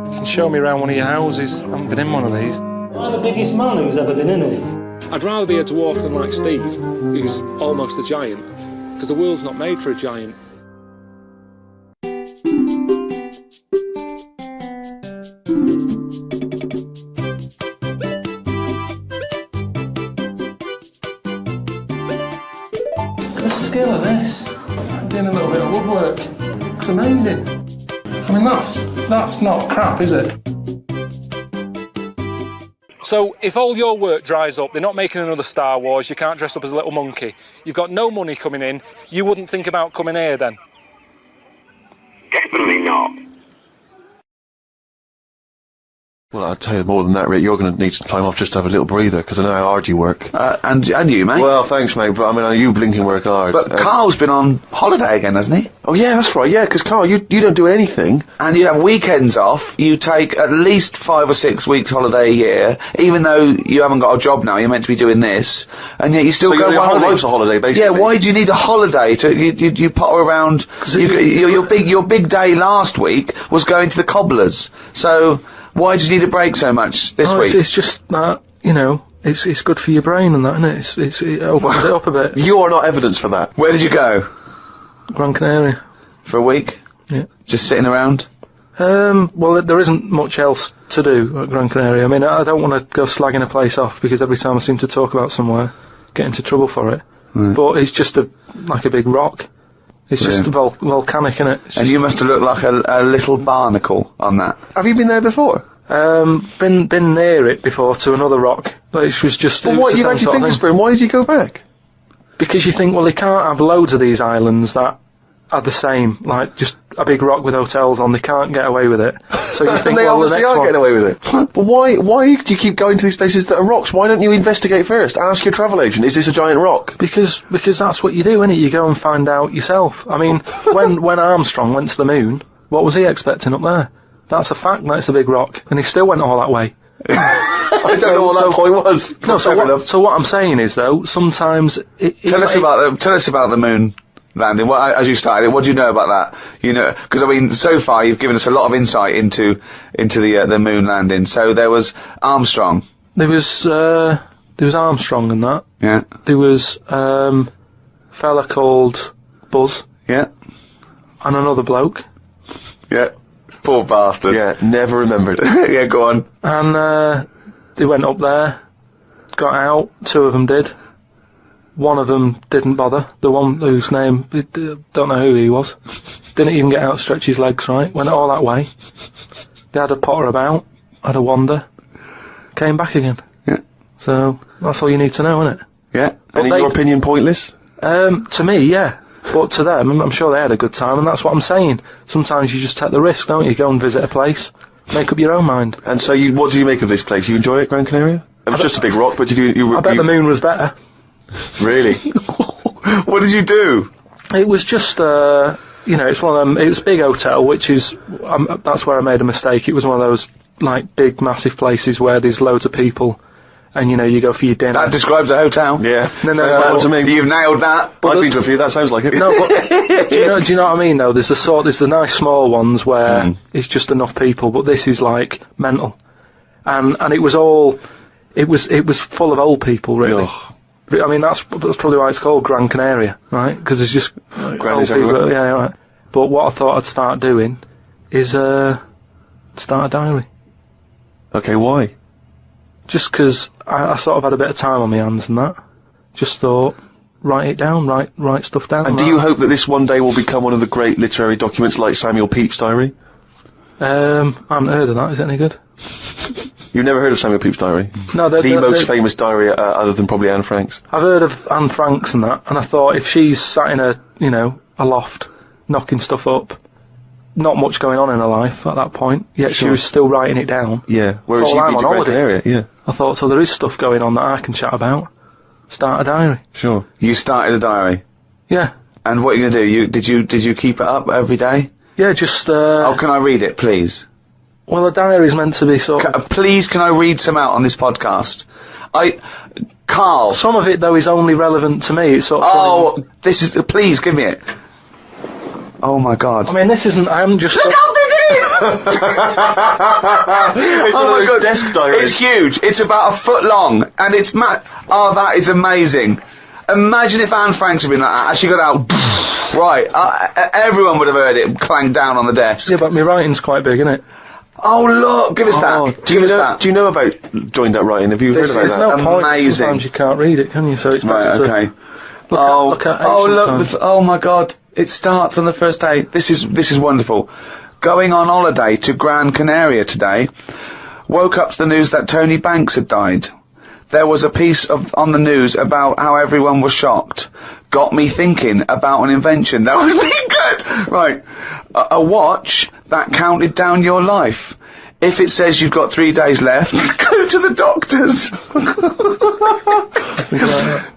You can show me around one of your houses. I haven't been in one of these. I'm the biggest man who's ever been in it. I'd rather be a dwarf than like Steve, who's almost a giant, because the world's not made for a giant. at this. I'm doing a little bit of woodwork. Looks amazing. I mean, that's not crap, is it? So, if all your work dries up, they're not making another Star Wars, you can't dress up as a little monkey, you've got no money coming in, you wouldn't think about coming here then? Definitely not. Well, I'll tell you more than that, Rick. You're going to need some time off just to have a little breather, because I know how hard you work. And you, mate. Well, thanks, mate, but I mean, you blinking work hard. But Carl's been on holiday again, hasn't he? Oh, yeah, that's right, yeah, because Carl, you don't do anything. And you have weekends off, you take at least 5 or 6 weeks holiday a year, even though you haven't got a job now, you're meant to be doing this, and yet you still go on your holiday. whole life's a holiday, basically. Yeah, why do you need a holiday? You potter around, your big day last week was going to the cobblers, so why did you need a break so much this week? It's just that, you know, it's good for your brain and that, isn't it? It opens it up a bit. You are not evidence for that. Where did you go? Gran Canaria. For a week? Yeah. Just sitting around? Well, there isn't much else to do at Gran Canaria. I mean, I don't want to go slagging a place off, because every time I seem to talk about somewhere, get into trouble for it. Right. But it's just like a big rock. It's just volcanic, innit? And you must have looked like a little barnacle on that. Have you been there before? Been near it before to another rock, but it was just. Well, why you had your fingers burned? Why did you go back? Because you think, well, they can't have loads of these islands that are the same, like just a big rock with hotels on. They can't get away with it. So you think, they well, obviously the next are one, getting away with it. But why do you keep going to these places that are rocks? Why don't you investigate first? Ask your travel agent, is this a giant rock? Because that's what you do, innit? You go and find out yourself. I mean, when Armstrong went to the moon, what was he expecting up there? That's a fact, that's a big rock, and he still went all that way. I don't know what that point was. No, so what I'm saying is, though, sometimes... Tell us about the moon landing. As you started, what do you know about that? You know, because I mean, so far you've given us a lot of insight into the moon landing. So there was Armstrong. There was Armstrong and that. Yeah. There was a fella called Buzz. Yeah. And another bloke. Yeah. Poor bastard. Yeah, never remembered. Yeah, go on. And they went up there, got out, 2 of them did. One of them didn't bother. The one whose name, don't know who he was. Didn't even get out to stretch his legs, right? Went all that way. They had a potter about, had a wander, came back again. Yeah. So, that's all you need to know, isn't it? Yeah. And in your opinion, pointless? To me, yeah. But to them, I'm sure they had a good time, and that's what I'm saying. Sometimes you just take the risk, don't you? Go and visit a place, make up your own mind. And so, what do you make of this place? You enjoy it, Gran Canaria? It was just a big rock, but did you... I bet the moon was better. Really? What did you do? It was just, you know, it's one of them, it was a big hotel, which is, that's where I made a mistake. It was one of those, like, big, massive places where there's loads of people, and, you know, you go for your dinner. That describes a hotel. Yeah. No, you've nailed that. I've been to a few, that sounds like it. No, but, do you know what I mean, though? There's the nice small ones where it's just enough people, but this is, like, mental. And it was all, it was full of old people, really. Oh. I mean, that's probably why it's called Gran Canaria, right? Because there's just old people. Yeah, right. But what I thought I'd start doing is start a diary. Okay, why? Just because I sort of had a bit of time on my hands and that. Just thought, write it down, write stuff down. And do you hope that this one day will become one of the great literary documents like Samuel Pepys' diary? I haven't heard of that. Is it any good? You've never heard of Samuel Pepys' diary? No, the most famous diary, other than probably Anne Frank's. I've heard of Anne Frank's and that, and I thought if she's sat in a loft, knocking stuff up, not much going on in her life at that point, yet she was still writing it down. Yeah, whereas I'm on holiday. Area, yeah. I thought, so there is stuff going on that I can chat about. Start a diary. Sure. You started a diary? Yeah. And what are you going to do? Did you keep it up every day? Yeah, just, Oh, can I read it, please? Well, a diary's meant to be sort of... Please, can I read some out on this podcast? Carl... Some of it, though, is only relevant to me. It's sort of... Oh, this is... Please, give me it. Oh, my God. I mean, this isn't... I am just... Look how big it is! It's one of those desk diaries. It's huge. It's about a foot long, and it's Oh, that is amazing. Imagine if Anne Frank had been like that. As she got out... Right, everyone would have heard it clang down on the desk. Yeah, but my writing's quite big, isn't it? Oh, look, give us that. Do you know about joined up writing? Have you heard about that? There's no point. Sometimes you can't read it, can you? So it's better okay. Look at oh my God! It starts on the first day. This is wonderful. Going on holiday to Gran Canaria today. Woke up to the news that Tony Banks had died. There was a piece on the news about how everyone was shocked. Got me thinking about an invention that was really good. Right, a watch that counted down your life. If it says you've got 3 days left, go to the doctors.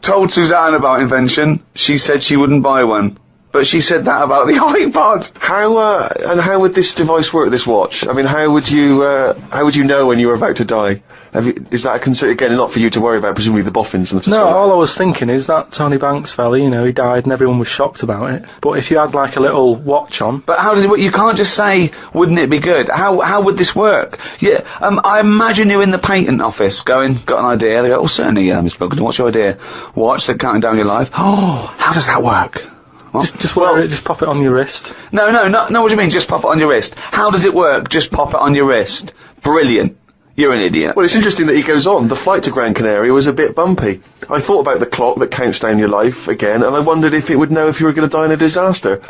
Told Suzanne about invention. She said she wouldn't buy one. But she said that about the iPod. How would this device work, this watch? I mean, how would you know when you were about to die? Is that a concern, again, not for you to worry about, presumably the boffins and No, all I was thinking is that Tony Banks fella, you know, he died and everyone was shocked about it. But if you had like a little watch on... But how does it work? You can't just say, wouldn't it be good? How would this work? Yeah, I imagine you're in the patent office going, got an idea. They go, oh, certainly, Mr. Pilkington, what's your idea? Watch, they're counting down your life. Oh, how does that work? Just wear it, just pop it on your wrist. No, what do you mean, just pop it on your wrist? How does it work, just pop it on your wrist? Brilliant. You're an idiot. Well, it's interesting that he goes on. The flight to Gran Canaria was a bit bumpy. I thought about the clock that counts down your life again, and I wondered if it would know if you were going to die in a disaster.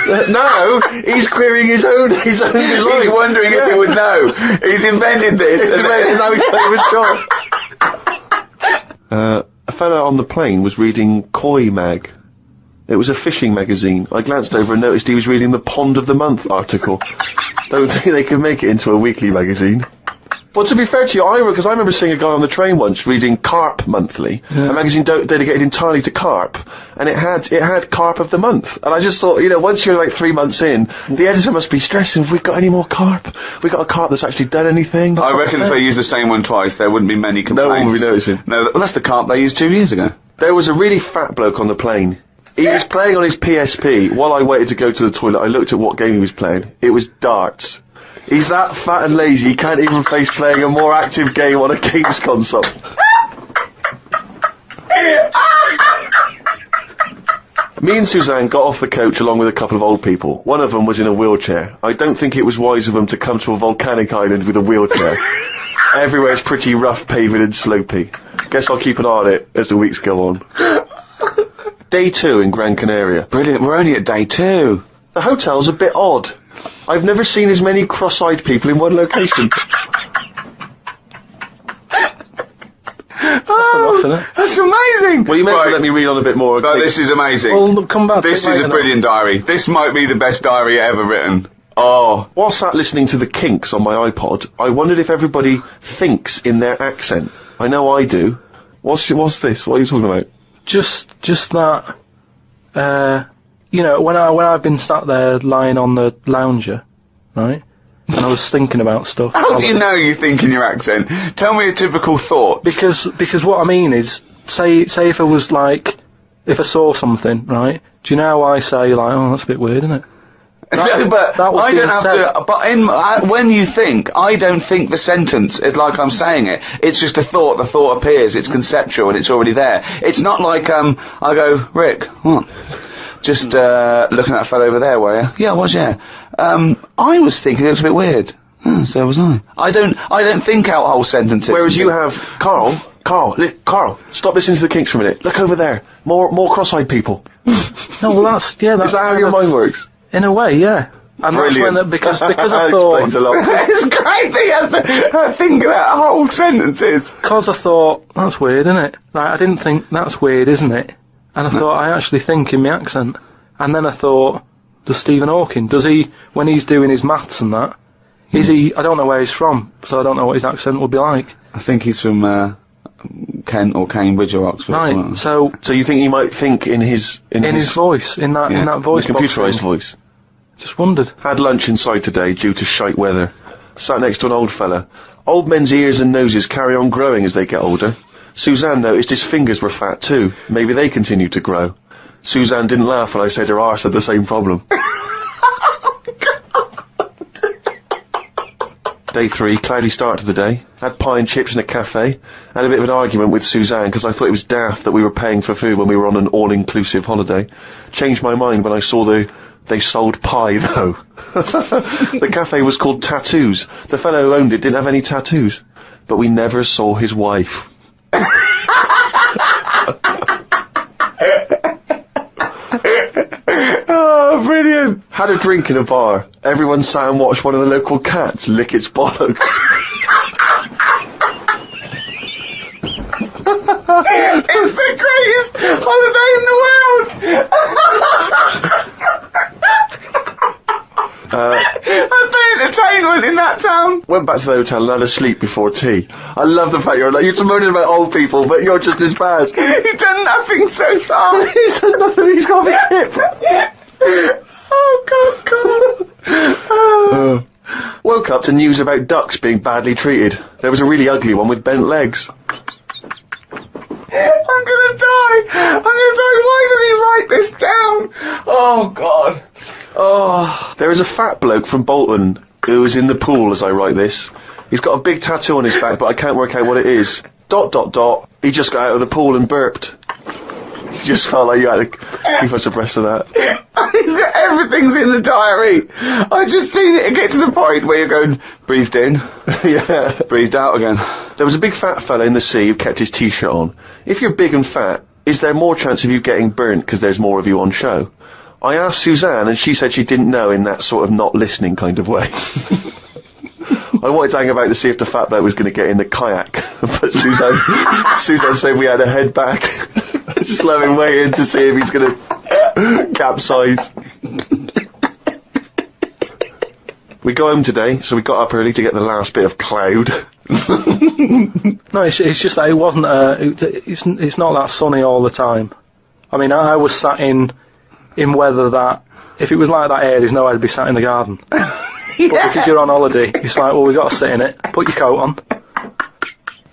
No, he's querying his own life. He's wondering if it would know. He's invented this. And now he's shocked. A fella on the plane was reading Koi Mag. It was a fishing magazine. I glanced over and noticed he was reading the Pond of the Month article. Don't think they could make it into a weekly magazine. Well, to be fair to you, because I remember seeing a guy on the train once reading Carp Monthly, a magazine dedicated entirely to carp, and it had Carp of the Month. And I just thought, you know, once you're like 3 months in, the editor must be stressing, have we got any more carp? Have we got a carp that's actually done anything? I reckon if they used the same one twice, there wouldn't be many complaints. No one would be noticing. No, well, that's the carp they used 2 years ago. There was a really fat bloke on the plane. He was playing on his PSP. While I waited to go to the toilet, I looked at what game he was playing. It was darts. He's that fat and lazy, he can't even face playing a more active game on a games console. Me and Suzanne got off the coach along with a couple of old people. One of them was in a wheelchair. I don't think it was wise of them to come to a volcanic island with a wheelchair. Everywhere's pretty rough, paving and slopey. Guess I'll keep an eye on it as the weeks go on. Day 2 in Gran Canaria. Brilliant, we're only at day 2. The hotel's a bit odd. I've never seen as many cross-eyed people in one location. That's amazing! Well, you may let me read on a bit more. No, this is amazing. Well, come back. This is a brilliant diary. This might be the best diary ever written. Oh. While sat listening to the Kinks on my iPod, I wondered if everybody thinks in their accent. I know I do. What's this? What are you talking about? Just that, you know, when I've been sat there lying on the lounger, right, and I was thinking about stuff. How do you know you think in your accent? Tell me a typical thought. Because what I mean is, say if I was like, if I saw something, right, do you know how I say, like, oh, that's a bit weird, isn't it? But I don't have to. But when you think, I don't think the sentence is like I'm saying it. It's just a thought. The thought appears. It's conceptual and it's already there. It's not like I go, Rick, what? Just looking at that fellow over there, were you? Yeah, I was. Yeah. I was thinking it was a bit weird. So was I. I don't think out whole sentences. Whereas you have Carl, stop listening to the Kinks for a minute. Look over there. More cross-eyed people. No, well that's is that how your mind works? In a way, yeah. And brilliant. That's when, because I thought... explains a lot. It's great that he has to think of that whole sentences. Because I thought, that's weird, isn't it? Like, I didn't think, that's weird, isn't it? And I thought, I actually think in my accent. And then I thought, does Stephen Hawking, does he, when he's doing his maths and that, is he, I don't know where he's from, so I don't know what his accent would be like. I think he's from, Kent or Cambridge or Oxford. Right, so you think he might think in his voice, in that voice, the computerised voice. Just wondered. Had lunch inside today due to shite weather. Sat next to an old fella. Old men's ears and noses carry on growing as they get older. Suzanne noticed his fingers were fat too. Maybe they continue to grow. Suzanne didn't laugh when I said her arse had the same problem. Day 3, cloudy start to the day. Had pie and chips in a cafe. Had a bit of an argument with Suzanne because I thought it was daft that we were paying for food when we were on an all-inclusive holiday. Changed my mind when I saw they sold pie, though. The cafe was called Tattoos. The fellow who owned it didn't have any tattoos. But we never saw his wife. Oh, brilliant. Had a drink in a bar. Everyone sat and watched one of the local cats lick its bollocks. It's the greatest holiday in the world! That's the entertainment in that town. Went back to the hotel and had a sleep before tea. I love the fact you're just moaning about old people, but you're just as bad. You've done nothing so far. He's done nothing, he's got a hip. Oh, God. Woke up to news about ducks being badly treated. There was a really ugly one with bent legs. I'm gonna die. Why does he write this down? Oh, God. Oh, there is a fat bloke from Bolton who is in the pool as I write this. He's got a big tattoo on his back, but I can't work out what it is. ... He just got out of the pool and burped. You just felt like you had to keep us abreast of that. Everything's in the diary. I just seen it get to the point where you're going, breathed in, yeah, breathed out again. There was a big fat fella in the sea who kept his t-shirt on. If you're big and fat, is there more chance of you getting burnt because there's more of you on show? I asked Suzanne and she said she didn't know in that sort of not listening kind of way. I wanted to hang about to see if the fat bloke was going to get in the kayak, but Suzanne said we had to head back. Just let him wait in to see if he's going to capsize. We got home today, so we got up early to get the last bit of cloud. No, it's just that it wasn't. It's not that sunny all the time. I mean, I was sat in weather that if it was like that here, there's no way I'd be sat in the garden. Yeah. But because you're on holiday, it's like, well, we got to sit in it. Put your coat on.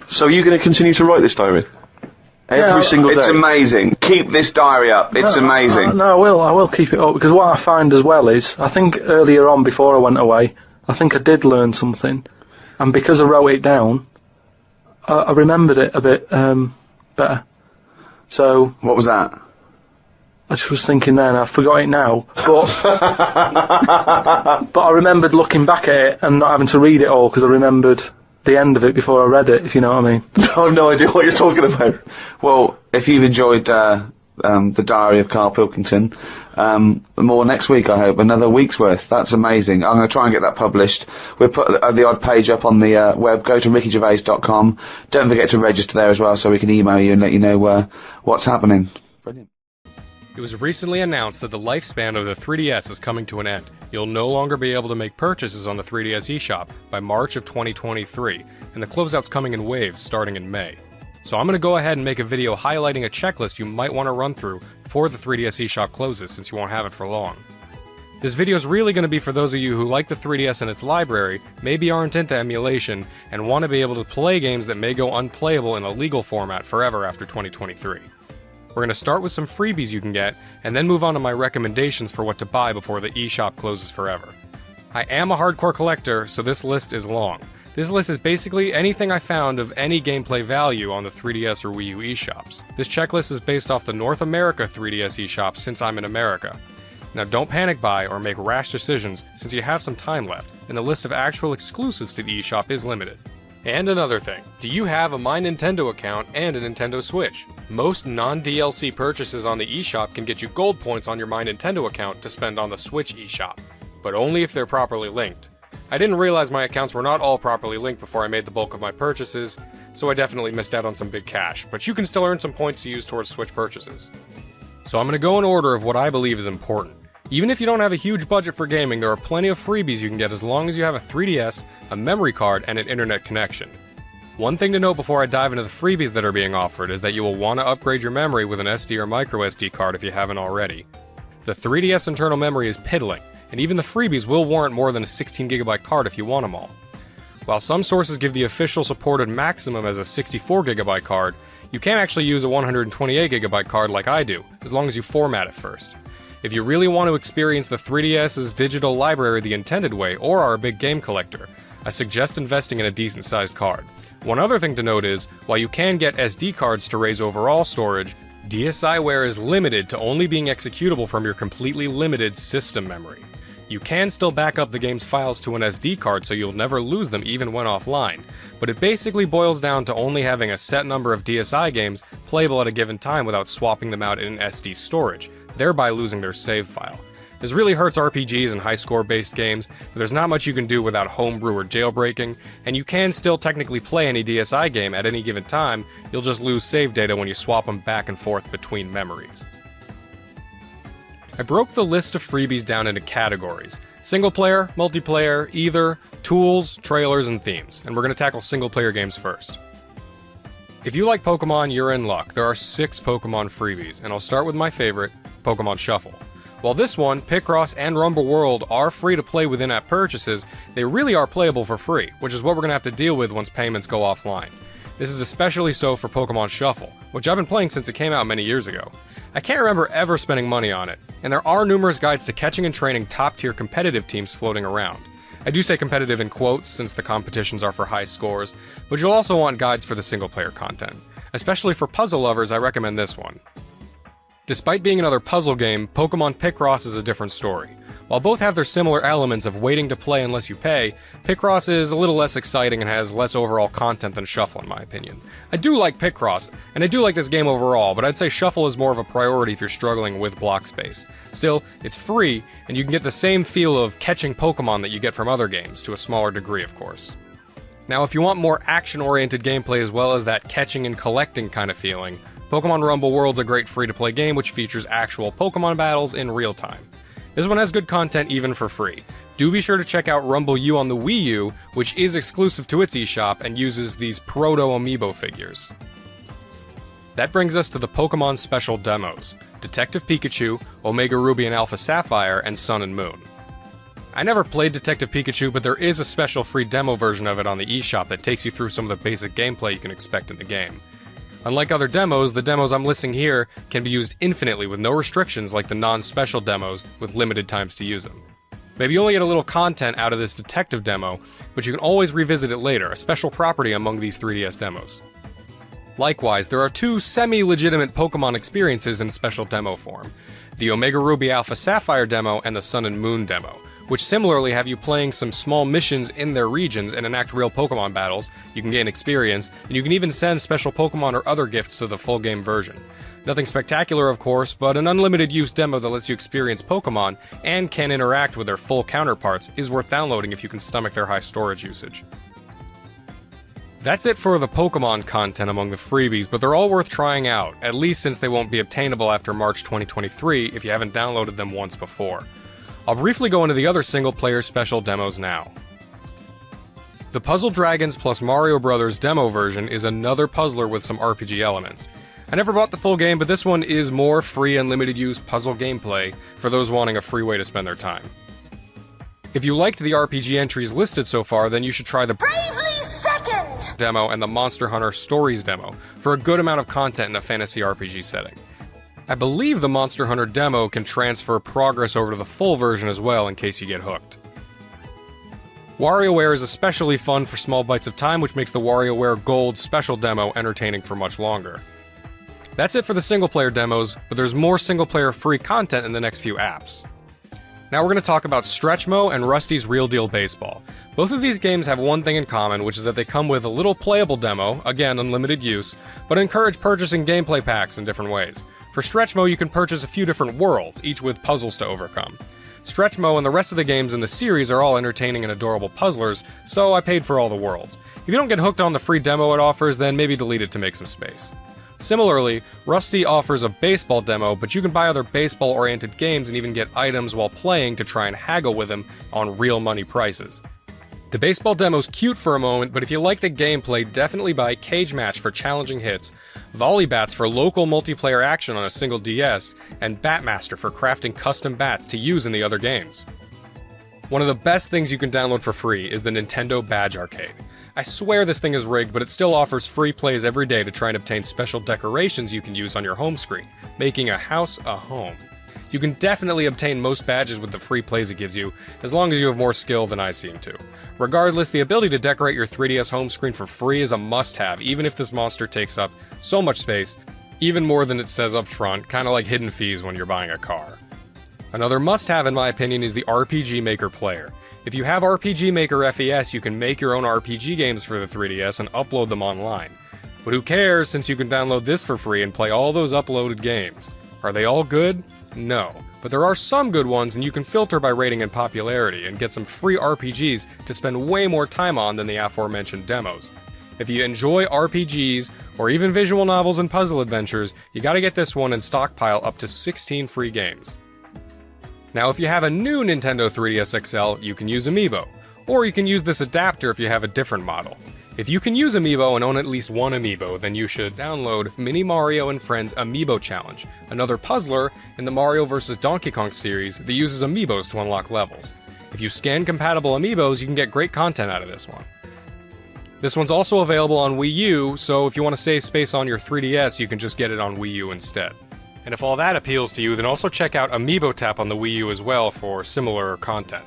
So are you going to continue to write this diary? Every single day? It's amazing. Keep this diary up. It's amazing. No, I will keep it up, because what I find as well is, I think earlier on, before I went away, I think I did learn something, and because I wrote it down, I remembered it a bit better. So... What was that? I just was thinking then, I forgot it now, but but I remembered looking back at it and not having to read it all, because I remembered the end of it before I read it, if you know what I mean. I have no idea what you're talking about. Well, if you've enjoyed the diary of Karl Pilkington, more next week, I hope. Another week's worth. That's amazing. I'm going to try and get that published. We'll put the odd page up on the web. Go to rickygervais.com. Don't forget to register there as well, so we can email you and let you know what's happening. Brilliant. It was recently announced that the lifespan of the 3DS is coming to an end. You'll no longer be able to make purchases on the 3DS eShop by March of 2023, and the closeout's coming in waves starting in May. So I'm going to go ahead and make a video highlighting a checklist you might want to run through before the 3DS eShop closes, since you won't have it for long. This video is really going to be for those of you who like the 3DS and its library, maybe aren't into emulation, and want to be able to play games that may go unplayable in a legal format forever after 2023. We're going to start with some freebies you can get, and then move on to my recommendations for what to buy before the eShop closes forever. I am a hardcore collector, so this list is long. This list is basically anything I found of any gameplay value on the 3DS or Wii U eShops. This checklist is based off the North America 3DS eShop since I'm in America. Now don't panic buy or make rash decisions since you have some time left, and the list of actual exclusives to the eShop is limited. And another thing, do you have a My Nintendo account and a Nintendo Switch? Most non-DLC purchases on the eShop can get you gold points on your My Nintendo account to spend on the Switch eShop, but only if they're properly linked. I didn't realize my accounts were not all properly linked before I made the bulk of my purchases, so I definitely missed out on some big cash, but you can still earn some points to use towards Switch purchases. So I'm going to go in order of what I believe is important. Even if you don't have a huge budget for gaming, there are plenty of freebies you can get as long as you have a 3DS, a memory card, and an internet connection. One thing to note before I dive into the freebies that are being offered is that you will want to upgrade your memory with an SD or microSD card if you haven't already. The 3DS internal memory is piddling, and even the freebies will warrant more than a 16GB card if you want them all. While some sources give the official supported maximum as a 64GB card, you can actually use a 128GB card like I do, as long as you format it first. If you really want to experience the 3DS's digital library the intended way, or are a big game collector, I suggest investing in a decent sized card. One other thing to note is, while you can get SD cards to raise overall storage, DSiWare is limited to only being executable from your completely limited system memory. You can still back up the game's files to an SD card so you'll never lose them even when offline, but it basically boils down to only having a set number of DSi games playable at a given time without swapping them out in SD storage, thereby losing their save file. This really hurts RPGs and high-score based games, but there's not much you can do without homebrew or jailbreaking, and you can still technically play any DSi game at any given time, you'll just lose save data when you swap them back and forth between memories. I broke the list of freebies down into categories: single player, multiplayer, either, tools, trailers, and themes, and we're going to tackle single player games first. If you like Pokemon, you're in luck. There are 6 Pokemon freebies, and I'll start with my favorite, Pokemon Shuffle. While this one, Picross, and Rumble World are free to play with in-app purchases, they really are playable for free, which is what we're going to have to deal with once payments go offline. This is especially so for Pokemon Shuffle, which I've been playing since it came out many years ago. I can't remember ever spending money on it, and there are numerous guides to catching and training top-tier competitive teams floating around. I do say competitive in quotes since the competitions are for high scores, but you'll also want guides for the single-player content. Especially for puzzle lovers, I recommend this one. Despite being another puzzle game, Pokemon Picross is a different story. While both have their similar elements of waiting to play unless you pay, Picross is a little less exciting and has less overall content than Shuffle in my opinion. I do like Picross, and I do like this game overall, but I'd say Shuffle is more of a priority if you're struggling with block space. Still, it's free, and you can get the same feel of catching Pokemon that you get from other games, to a smaller degree of course. Now if you want more action-oriented gameplay as well as that catching and collecting kind of feeling, Pokemon Rumble World's a great free-to-play game which features actual Pokemon battles in real time. This one has good content even for free. Do be sure to check out Rumble U on the Wii U, which is exclusive to its eShop and uses these proto-amiibo figures. That brings us to the Pokemon Special Demos: Detective Pikachu, Omega Ruby and Alpha Sapphire, and Sun and Moon. I never played Detective Pikachu, but there is a special free demo version of it on the eShop that takes you through some of the basic gameplay you can expect in the game. Unlike other demos, the demos I'm listing here can be used infinitely with no restrictions like the non-special demos with limited times to use them. Maybe you only get a little content out of this detective demo, but you can always revisit it later, a special property among these 3DS demos. Likewise, there are 2 semi-legitimate Pokemon experiences in special demo form: the Omega Ruby Alpha Sapphire demo and the Sun and Moon demo, which similarly have you playing some small missions in their regions and enact real Pokemon battles. You can gain experience, and you can even send special Pokemon or other gifts to the full game version. Nothing spectacular of course, but an unlimited use demo that lets you experience Pokemon and can interact with their full counterparts is worth downloading if you can stomach their high storage usage. That's it for the Pokemon content among the freebies, but they're all worth trying out, at least since they won't be obtainable after March 2023 if you haven't downloaded them once before. I'll briefly go into the other single-player special demos now. The Puzzle Dragons plus Mario Bros. Demo version is another puzzler with some RPG elements. I never bought the full game, but this one is more free and limited use puzzle gameplay for those wanting a free way to spend their time. If you liked the RPG entries listed so far, then you should try the Bravely Second demo and the Monster Hunter Stories demo for a good amount of content in a fantasy RPG setting. I believe the Monster Hunter demo can transfer progress over to the full version as well in case you get hooked. WarioWare is especially fun for small bites of time, which makes the WarioWare Gold special demo entertaining for much longer. That's it for the single-player demos, but there's more single-player free content in the next few apps. Now we're going to talk about Stretchmo and Rusty's Real Deal Baseball. Both of these games have one thing in common, which is that they come with a little playable demo, again unlimited use, but encourage purchasing gameplay packs in different ways. For Stretchmo, you can purchase a few different worlds, each with puzzles to overcome. Stretchmo and the rest of the games in the series are all entertaining and adorable puzzlers, so I paid for all the worlds. If you don't get hooked on the free demo it offers, then maybe delete it to make some space. Similarly, Rusty offers a baseball demo, but you can buy other baseball-oriented games and even get items while playing to try and haggle with them on real money prices. The baseball demo's cute for a moment, but if you like the gameplay, definitely buy Cage Match for challenging hits, Volley Bats for local multiplayer action on a single DS, and Batmaster for crafting custom bats to use in the other games. One of the best things you can download for free is the Nintendo Badge Arcade. I swear this thing is rigged, but it still offers free plays every day to try and obtain special decorations you can use on your home screen, making a house a home. You can definitely obtain most badges with the free plays it gives you, as long as you have more skill than I seem to. Regardless, the ability to decorate your 3DS home screen for free is a must-have, even if this monster takes up so much space, even more than it says up front, kinda like hidden fees when you're buying a car. Another must-have in my opinion is the RPG Maker player. If you have RPG Maker FES, you can make your own RPG games for the 3DS and upload them online. But who cares, since you can download this for free and play all those uploaded games. Are they all good? No. But there are some good ones, and you can filter by rating and popularity and get some free RPGs to spend way more time on than the aforementioned demos. If you enjoy RPGs, or even visual novels and puzzle adventures, you gotta get this one and stockpile up to 16 free games. Now, if you have a new Nintendo 3DS XL, you can use Amiibo. Or you can use this adapter if you have a different model. If you can use Amiibo and own at least one Amiibo, then you should download Mini Mario and Friends Amiibo Challenge, another puzzler in the Mario vs. Donkey Kong series that uses Amiibos to unlock levels. If you scan compatible Amiibos, you can get great content out of this one. This one's also available on Wii U, so if you want to save space on your 3DS, you can just get it on Wii U instead. And if all that appeals to you, then also check out Amiibo Tap on the Wii U as well for similar content.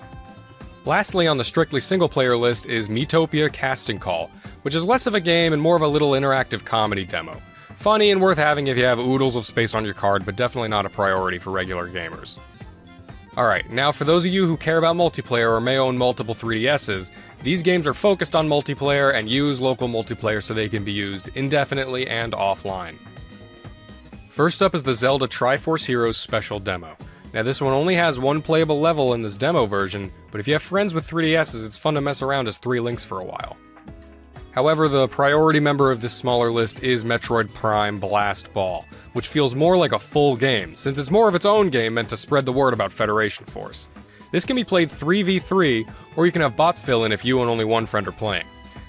Lastly on the strictly single-player list is Miitopia Casting Call, which is less of a game and more of a little interactive comedy demo. Funny and worth having if you have oodles of space on your card, but definitely not a priority for regular gamers. Alright, now for those of you who care about multiplayer or may own multiple 3DSs, these games are focused on multiplayer and use local multiplayer so they can be used indefinitely and offline. First up is the Zelda Triforce Heroes Special Demo. Now this one only has one playable level in this demo version, but if you have friends with 3DSs, it's fun to mess around as 3 links for a while. However, the priority member of this smaller list is Metroid Prime Blast Ball, which feels more like a full game, since it's more of its own game meant to spread the word about Federation Force. This can be played 3v3, or you can have bots fill in if you and only one friend are playing.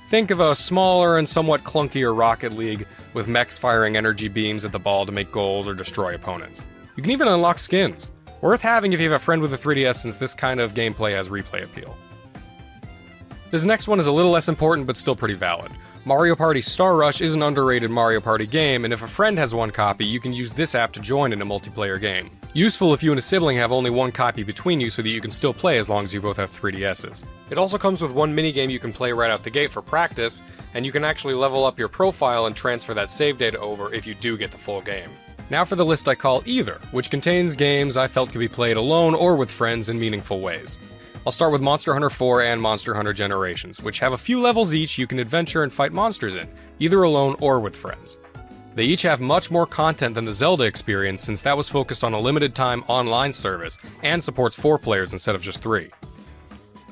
Think of a smaller and somewhat clunkier Rocket League, with mechs firing energy beams at the ball to make goals or destroy opponents. You can even unlock skins. Worth having if you have a friend with a 3DS, since this kind of gameplay has replay appeal. This next one is a little less important but still pretty valid. Mario Party Star Rush is an underrated Mario Party game, and if a friend has one copy, you can use this app to join in a multiplayer game. Useful if you and a sibling have only one copy between you so that you can still play as long as you both have 3DSs. It also comes with one minigame you can play right out the gate for practice, and you can actually level up your profile and transfer that save data over if you do get the full game. Now for the list I call Either, which contains games I felt could be played alone or with friends in meaningful ways. I'll start with Monster Hunter 4 and Monster Hunter Generations, which have a few levels each you can adventure and fight monsters in, either alone or with friends. They each have much more content than the Zelda experience, since that was focused on a limited time online service and supports 4 players instead of just 3.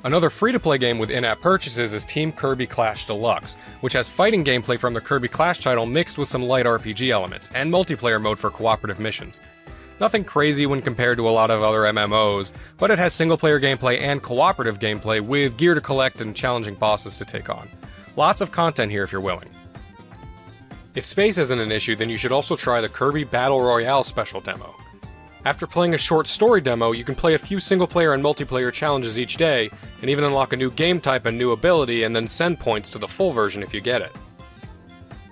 Another free-to-play game with in-app purchases is Team Kirby Clash Deluxe, which has fighting gameplay from the Kirby Clash title mixed with some light RPG elements, and multiplayer mode for cooperative missions. Nothing crazy when compared to a lot of other MMOs, but it has single-player gameplay and cooperative gameplay with gear to collect and challenging bosses to take on. Lots of content here if you're willing. If space isn't an issue, then you should also try the Kirby Battle Royale special demo. After playing a short story demo, you can play a few single-player and multiplayer challenges each day, and even unlock a new game type and new ability, and then send points to the full version if you get it.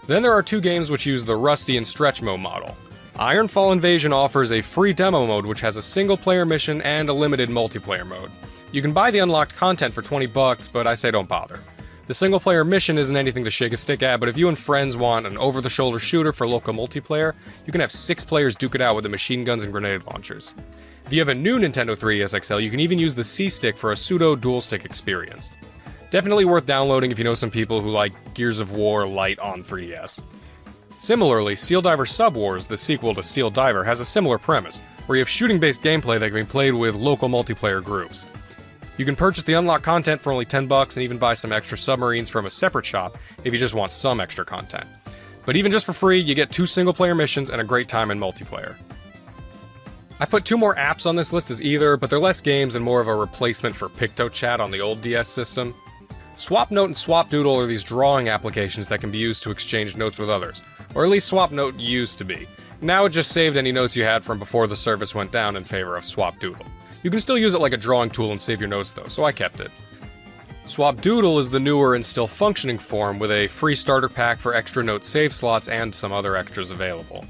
Then there are 2 games which use the Rusty and Stretch Mode model. Ironfall Invasion offers a free demo mode which has a single-player mission and a limited multiplayer mode. You can buy the unlocked content for $20, but I say don't bother. The single-player mission isn't anything to shake a stick at, but if you and friends want an over-the-shoulder shooter for local multiplayer, you can have 6 players duke it out with the machine guns and grenade launchers. If you have a new Nintendo 3DS XL, you can even use the C-Stick for a pseudo-dual-stick experience. Definitely worth downloading if you know some people who like Gears of War Lite on 3DS. Similarly, Steel Diver Sub-Wars, the sequel to Steel Diver, has a similar premise, where you have shooting-based gameplay that can be played with local multiplayer groups. You can purchase the unlocked content for only $10 and even buy some extra submarines from a separate shop if you just want some extra content. But even just for free, you get 2 single-player missions and a great time in multiplayer. I put 2 more apps on this list as Either, but they're less games and more of a replacement for PictoChat on the old DS system. SwapNote and SwapDoodle are these drawing applications that can be used to exchange notes with others, or at least SwapNote used to be. Now it just saved any notes you had from before the service went down in favor of SwapDoodle. You can still use it like a drawing tool and save your notes though, so I kept it. SwapDoodle is the newer and still functioning form with a free starter pack for extra note save slots and some other extras available.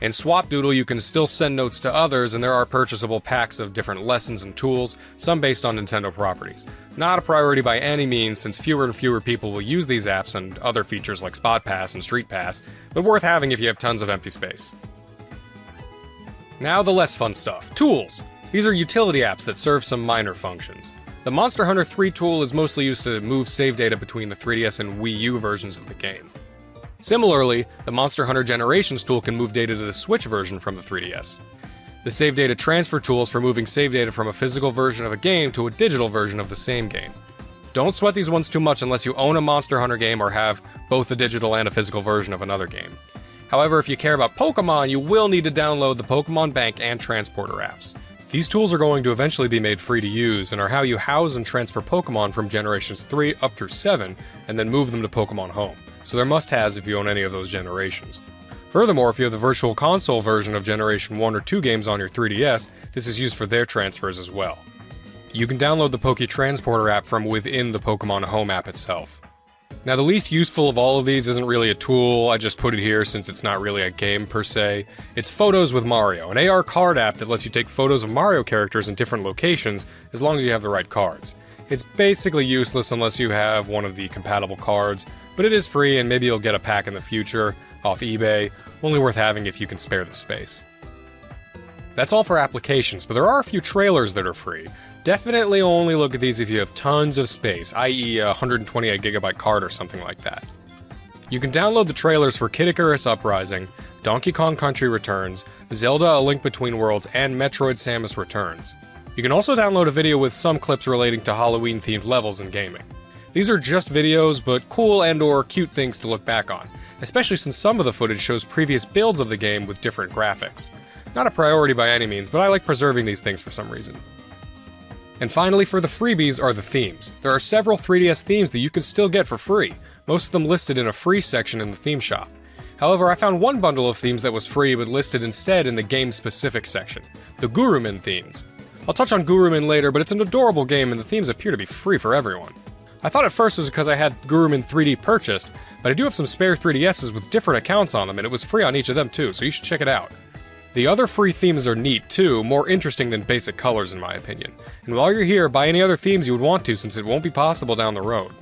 In SwapDoodle you can still send notes to others, and there are purchasable packs of different lessons and tools, some based on Nintendo properties. Not a priority by any means, since fewer and fewer people will use these apps and other features like Spot Pass and Street Pass, but worth having if you have tons of empty space. Now the less fun stuff. Tools! These are utility apps that serve some minor functions. The Monster Hunter 3 tool is mostly used to move save data between the 3DS and Wii U versions of the game. Similarly, the Monster Hunter Generations tool can move data to the Switch version from the 3DS. the save data transfer tools for moving save data from a physical version of a game to a digital version of the same game. Don't sweat these ones too much unless you own a Monster Hunter game or have both a digital and a physical version of another game. However, if you care about Pokemon, you will need to download the Pokemon Bank and Transporter apps. These tools are going to eventually be made free to use and are how you house and transfer Pokemon from generations 3 up through 7 and then move them to Pokemon Home. So they're must-haves if you own any of those generations. Furthermore, if you have the Virtual Console version of Generation 1 or 2 games on your 3DS, this is used for their transfers as well. You can download the Poke Transporter app from within the Pokemon Home app itself. Now, the least useful of all of these isn't really a tool, I just put it here since it's not really a game per se. It's Photos with Mario, an AR card app that lets you take photos of Mario characters in different locations as long as you have the right cards. It's basically useless unless you have one of the compatible cards, but it is free and maybe you'll get a pack in the future off eBay, only worth having if you can spare the space. That's all for applications, but there are a few trailers that are free. Definitely only look at these if you have tons of space, i.e. a 128GB card or something like that. You can download the trailers for Kid Icarus Uprising, Donkey Kong Country Returns, Zelda A Link Between Worlds, and Metroid Samus Returns. You can also download a video with some clips relating to Halloween-themed levels in gaming. These are just videos, but cool and/or cute things to look back on, especially since some of the footage shows previous builds of the game with different graphics. Not a priority by any means, but I like preserving these things for some reason. And finally, for the freebies are the themes. There are several 3DS themes that you can still get for free, most of them listed in a free section in the theme shop. However, I found one bundle of themes that was free but listed instead in the game-specific section, the Gurumin themes. I'll touch on Gurumin later, but it's an adorable game and the themes appear to be free for everyone. I thought at first it was because I had Gurumin 3D purchased, but I do have some spare 3DSs with different accounts on them and it was free on each of them too, so you should check it out. The other free themes are neat too, more interesting than basic colors in my opinion. And while you're here, buy any other themes you would want to since it won't be possible down the road.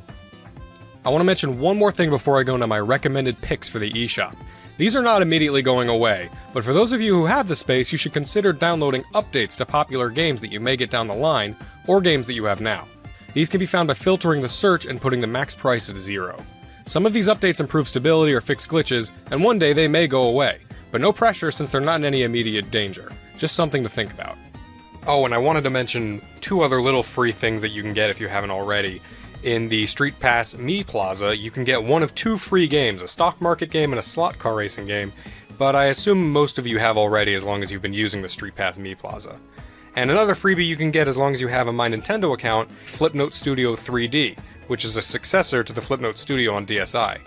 I want to mention one more thing before I go into my recommended picks for the eShop. These are not immediately going away, but for those of you who have the space, you should consider downloading updates to popular games that you may get down the line, or games that you have now. These can be found by filtering the search and putting the max price at 0. Some of these updates improve stability or fix glitches, and one day they may go away. But no pressure since they're not in any immediate danger. Just something to think about. Oh, and I wanted to mention 2 other little free things that you can get if you haven't already. In the Street Pass Me Plaza, you can get one of 2 free games, a stock market game and a slot car racing game, but I assume most of you have already as long as you've been using the Street Pass Me Plaza. And another freebie you can get as long as you have a My Nintendo account, Flipnote Studio 3D, which is a successor to the Flipnote Studio on DSi.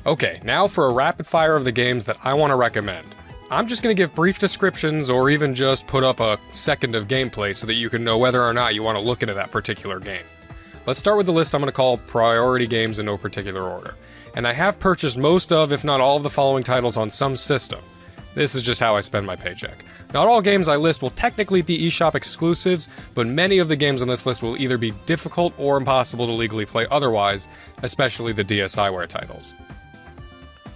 Okay, now for a rapid fire of the games that I want to recommend. I'm just going to give brief descriptions or even just put up a second of gameplay so that you can know whether or not you want to look into that particular game. Let's start with the list I'm going to call priority games in no particular order. And I have purchased most of, if not all of the following titles on some system. This is just how I spend my paycheck. Not all games I list will technically be eShop exclusives, but many of the games on this list will either be difficult or impossible to legally play otherwise, especially the DSiWare titles.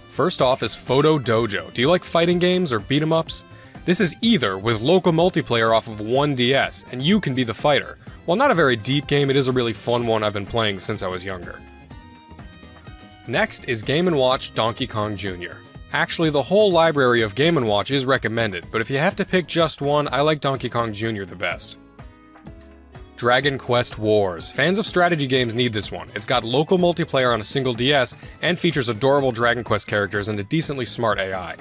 First off is Photo Dojo. Do you like fighting games or beat 'em ups? This is either with local multiplayer off of one DS, and you can be the fighter. While not a very deep game, it is a really fun one I've been playing since I was younger. Next is Game & Watch Donkey Kong Jr. Actually, the whole library of Game & Watch is recommended, but if you have to pick just one, I like Donkey Kong Jr. the best. Dragon Quest Wars. Fans of strategy games need this one. It's got local multiplayer on a single DS, and features adorable Dragon Quest characters and a decently smart AI.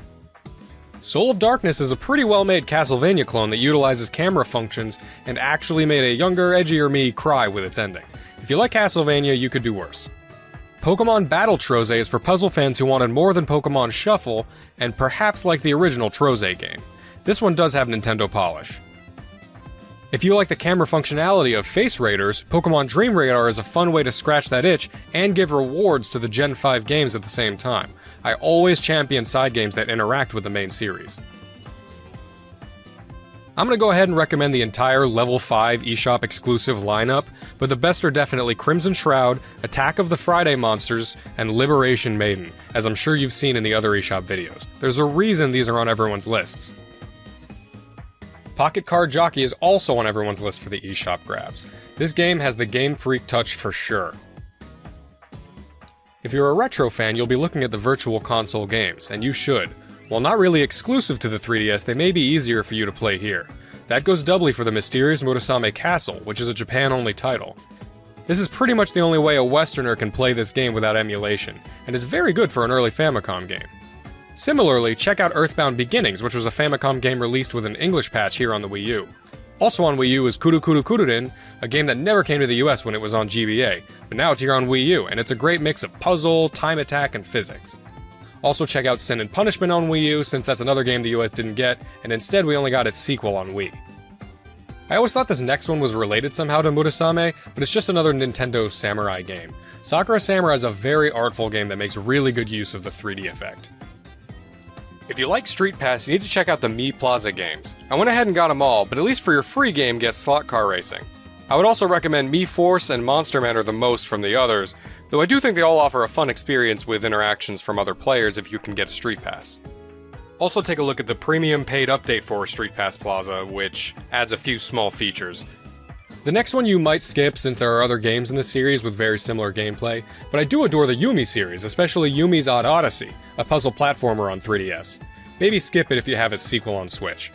Soul of Darkness is a pretty well-made Castlevania clone that utilizes camera functions and actually made a younger, edgier me cry with its ending. If you like Castlevania, you could do worse. Pokemon Battle Troze is for puzzle fans who wanted more than Pokemon Shuffle, and perhaps like the original Troze game. This one does have Nintendo polish. If you like the camera functionality of Face Raiders, Pokemon Dream Radar is a fun way to scratch that itch and give rewards to the Gen 5 games at the same time. I always champion side games that interact with the main series. I'm going to go ahead and recommend the entire Level 5 eShop exclusive lineup, but the best are definitely Crimson Shroud, Attack of the Friday Monsters, and Liberation Maiden, as I'm sure you've seen in the other eShop videos. There's a reason these are on everyone's lists. Pocket Card Jockey is also on everyone's list for the eShop grabs. This game has the Game Freak touch for sure. If you're a retro fan, you'll be looking at the Virtual Console games, and you should. While not really exclusive to the 3DS, they may be easier for you to play here. That goes doubly for the mysterious Murasame Castle, which is a Japan-only title. This is pretty much the only way a Westerner can play this game without emulation, and is very good for an early Famicom game. Similarly, check out Earthbound Beginnings, which was a Famicom game released with an English patch here on the Wii U. Also on Wii U is Kuru Kuru Kururin, a game that never came to the US when it was on GBA, but now it's here on Wii U, and it's a great mix of puzzle, time attack, and physics. Also check out Sin and Punishment on Wii U, since that's another game the US didn't get, and instead we only got its sequel on Wii. I always thought this next one was related somehow to Murasame, but it's just another Nintendo Samurai game. Sakura Samurai is a very artful game that makes really good use of the 3D effect. If you like Street Pass, you need to check out the Mii Plaza games. I went ahead and got them all, but at least for your free game, get Slot Car Racing. I would also recommend Mii Force and Monster Manor the most from the others, though I do think they all offer a fun experience with interactions from other players if you can get a Street Pass. Also take a look at the premium paid update for Street Pass Plaza, which adds a few small features. The next one you might skip since there are other games in the series with very similar gameplay, but I do adore the Yumi series, especially Yumi's Odd Odyssey, a puzzle platformer on 3DS. Maybe skip it if you have its sequel on Switch.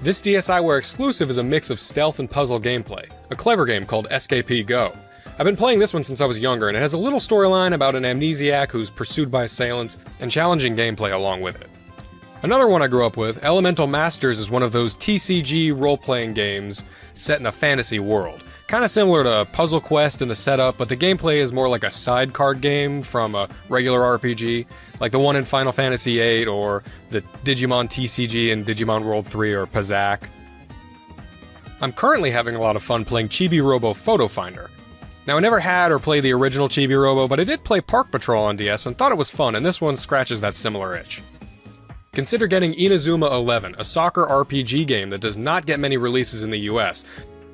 This DSiWare exclusive is a mix of stealth and puzzle gameplay, a clever game called SKP Go. I've been playing this one since I was younger, and it has a little storyline about an amnesiac who's pursued by assailants, and challenging gameplay along with it. Another one I grew up with, Elemental Masters, is one of those TCG role-playing games set in a fantasy world. Kinda similar to Puzzle Quest in the setup, but the gameplay is more like a side card game from a regular RPG, like the one in Final Fantasy VIII, or the Digimon TCG in Digimon World 3 or Pazak. I'm currently having a lot of fun playing Chibi Robo Photo Finder. Now I never had or played the original Chibi Robo, but I did play Park Patrol on DS and thought it was fun, and this one scratches that similar itch. Consider getting Inazuma 11, a soccer RPG game that does not get many releases in the US,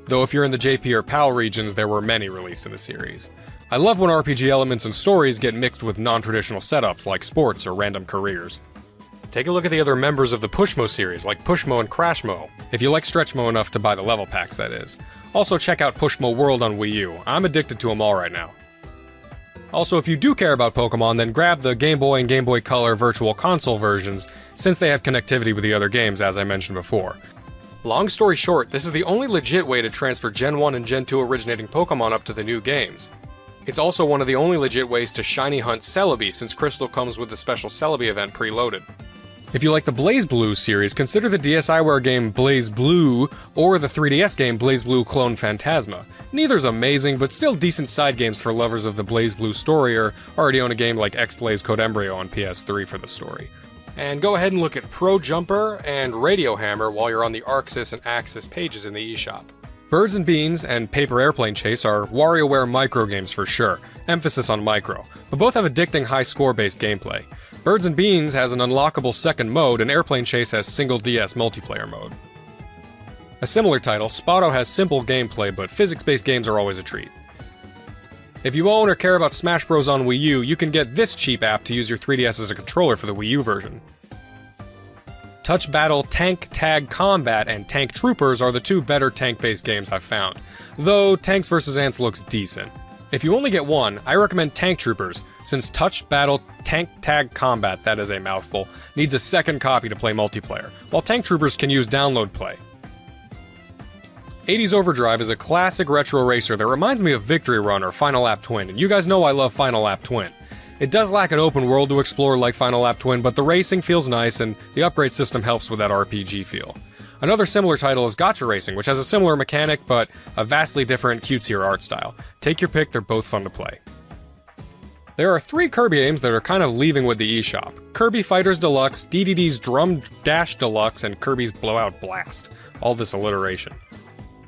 though if you're in the JP or PAL regions, there were many released in the series. I love when RPG elements and stories get mixed with non-traditional setups like sports or random careers. Take a look at the other members of the Pushmo series, like Pushmo and Crashmo, if you like Stretchmo enough to buy the level packs, that is. Also check out Pushmo World on Wii U, I'm addicted to them all right now. Also, if you do care about Pokemon, then grab the Game Boy and Game Boy Color Virtual Console versions, since they have connectivity with the other games, as I mentioned before. Long story short, this is the only legit way to transfer Gen 1 and Gen 2 originating Pokemon up to the new games. It's also one of the only legit ways to shiny hunt Celebi, since Crystal comes with the special Celebi event preloaded. If you like the BlazBlue series, consider the DSiWare game BlazBlue, or the 3DS game BlazBlue Clone Phantasma. Neither's amazing, but still decent side games for lovers of the BlazBlue story, or already own a game like X-Blaze Code Embryo on PS3 for the story. And go ahead and look at Pro Jumper and Radio Hammer while you're on the Arxis and Axis pages in the eShop. Birds and Beans and Paper Airplane Chase are WarioWare micro games for sure, emphasis on micro, but both have addicting high score-based gameplay. Birds and Beans has an unlockable second mode, and Airplane Chase has single DS multiplayer mode. A similar title, Spotto has simple gameplay, but physics-based games are always a treat. If you own or care about Smash Bros. On Wii U, you can get this cheap app to use your 3DS as a controller for the Wii U version. Touch Battle Tank Tag Combat and Tank Troopers are the two better tank-based games I've found, though Tanks vs. Ants looks decent. If you only get one, I recommend Tank Troopers, since Touch Battle Tank Tag Combat, that is a mouthful, needs a second copy to play multiplayer, while Tank Troopers can use download play. 80s Overdrive is a classic retro racer that reminds me of Victory Run or Final Lap Twin, and you guys know I love Final Lap Twin. It does lack an open world to explore like Final Lap Twin, but the racing feels nice and the upgrade system helps with that RPG feel. Another similar title is Gotcha Racing, which has a similar mechanic, but a vastly different, cutesier art style. Take your pick, they're both fun to play. There are 3 Kirby games that are kind of leaving with the eShop. Kirby Fighters Deluxe, DDD's Drum Dash Deluxe, and Kirby's Blowout Blast. All this alliteration.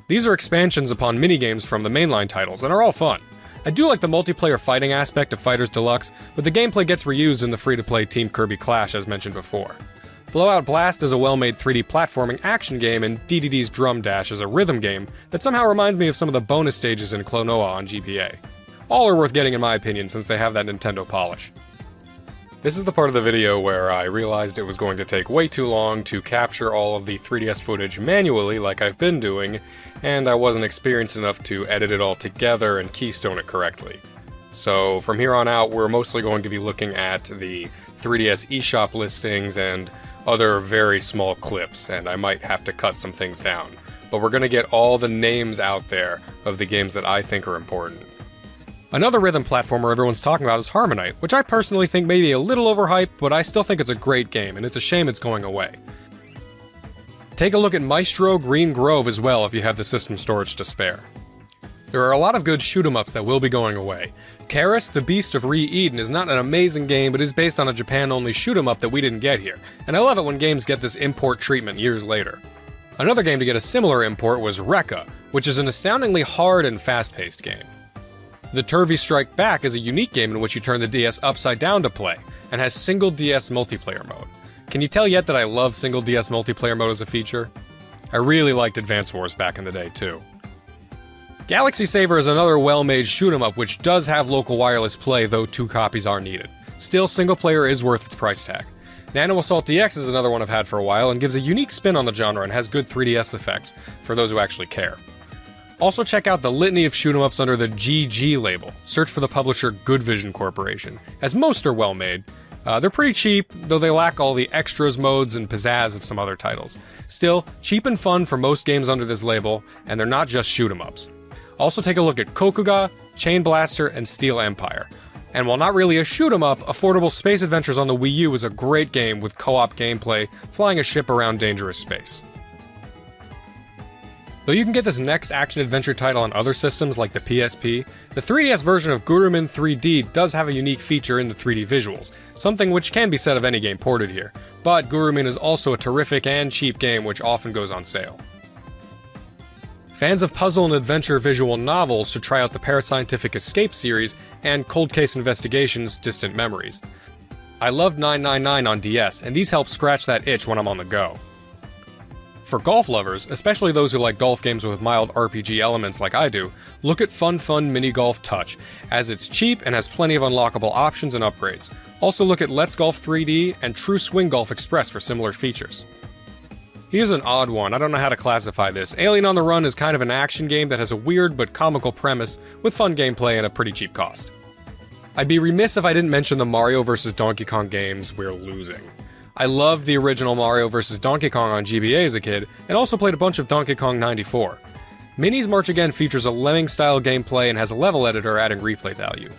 These are expansions upon minigames from the mainline titles, and are all fun. I do like the multiplayer fighting aspect of Fighters Deluxe, but the gameplay gets reused in the free-to-play Team Kirby Clash as mentioned before. Blowout Blast is a well-made 3D platforming action game, and DDD's Drum Dash is a rhythm game that somehow reminds me of some of the bonus stages in Klonoa on GBA. All are worth getting in my opinion since they have that Nintendo polish. This is the part of the video where I realized it was going to take way too long to capture all of the 3DS footage manually like I've been doing, and I wasn't experienced enough to edit it all together and keystone it correctly. So from here on out, we're mostly going to be looking at the 3DS eShop listings and other very small clips, and I might have to cut some things down. But we're going to get all the names out there of the games that I think are important. Another rhythm platformer everyone's talking about is Harmonite, which I personally think may be a little overhyped, but I still think it's a great game, and it's a shame it's going away. Take a look at Maestro Green Grove as well if you have the system storage to spare. There are a lot of good shoot-'em-ups that will be going away. Karis, the Beast of Re-Eden is not an amazing game, but is based on a Japan-only shoot-'em-up that we didn't get here, and I love it when games get this import treatment years later. Another game to get a similar import was Rekka, which is an astoundingly hard and fast-paced game. The Turvy Strike Back is a unique game in which you turn the DS upside down to play, and has single DS multiplayer mode. Can you tell yet that I love single DS multiplayer mode as a feature? I really liked Advance Wars back in the day too. Galaxy Saver is another well-made shoot-'em-up which does have local wireless play, though 2 copies are needed. Still, single player is worth its price tag. Nano Assault DX is another one I've had for a while and gives a unique spin on the genre and has good 3DS effects for those who actually care. Also check out the litany of shoot-'em-ups under the GG label. Search for the publisher Good Vision Corporation, as most are well-made. They're pretty cheap, though they lack all the extras, modes, and pizzazz of some other titles. Still, cheap and fun for most games under this label, and they're not just shoot-'em-ups. Also take a look at Kokuga, Chain Blaster, and Steel Empire. And while not really a shoot-'em-up, Affordable Space Adventures on the Wii U is a great game with co-op gameplay, flying a ship around dangerous space. Though you can get this next action-adventure title on other systems like the PSP, the 3DS version of Gurumin 3D does have a unique feature in the 3D visuals, something which can be said of any game ported here, but Gurumin is also a terrific and cheap game which often goes on sale. Fans of puzzle and adventure visual novels should try out the Parascientific Escape series and Cold Case Investigations Distant Memories. I loved 999 on DS, and these help scratch that itch when I'm on the go. For golf lovers, especially those who like golf games with mild RPG elements like I do, look at Fun Mini Golf Touch, as it's cheap and has plenty of unlockable options and upgrades. Also look at Let's Golf 3D and True Swing Golf Express for similar features. Here's an odd one, I don't know how to classify this. Alien on the Run is kind of an action game that has a weird but comical premise with fun gameplay and a pretty cheap cost. I'd be remiss if I didn't mention the Mario vs. Donkey Kong games we're losing. I loved the original Mario vs. Donkey Kong on GBA as a kid, and also played a bunch of Donkey Kong 94. Minis March Again features a Lemming-style gameplay and has a level editor adding replay value.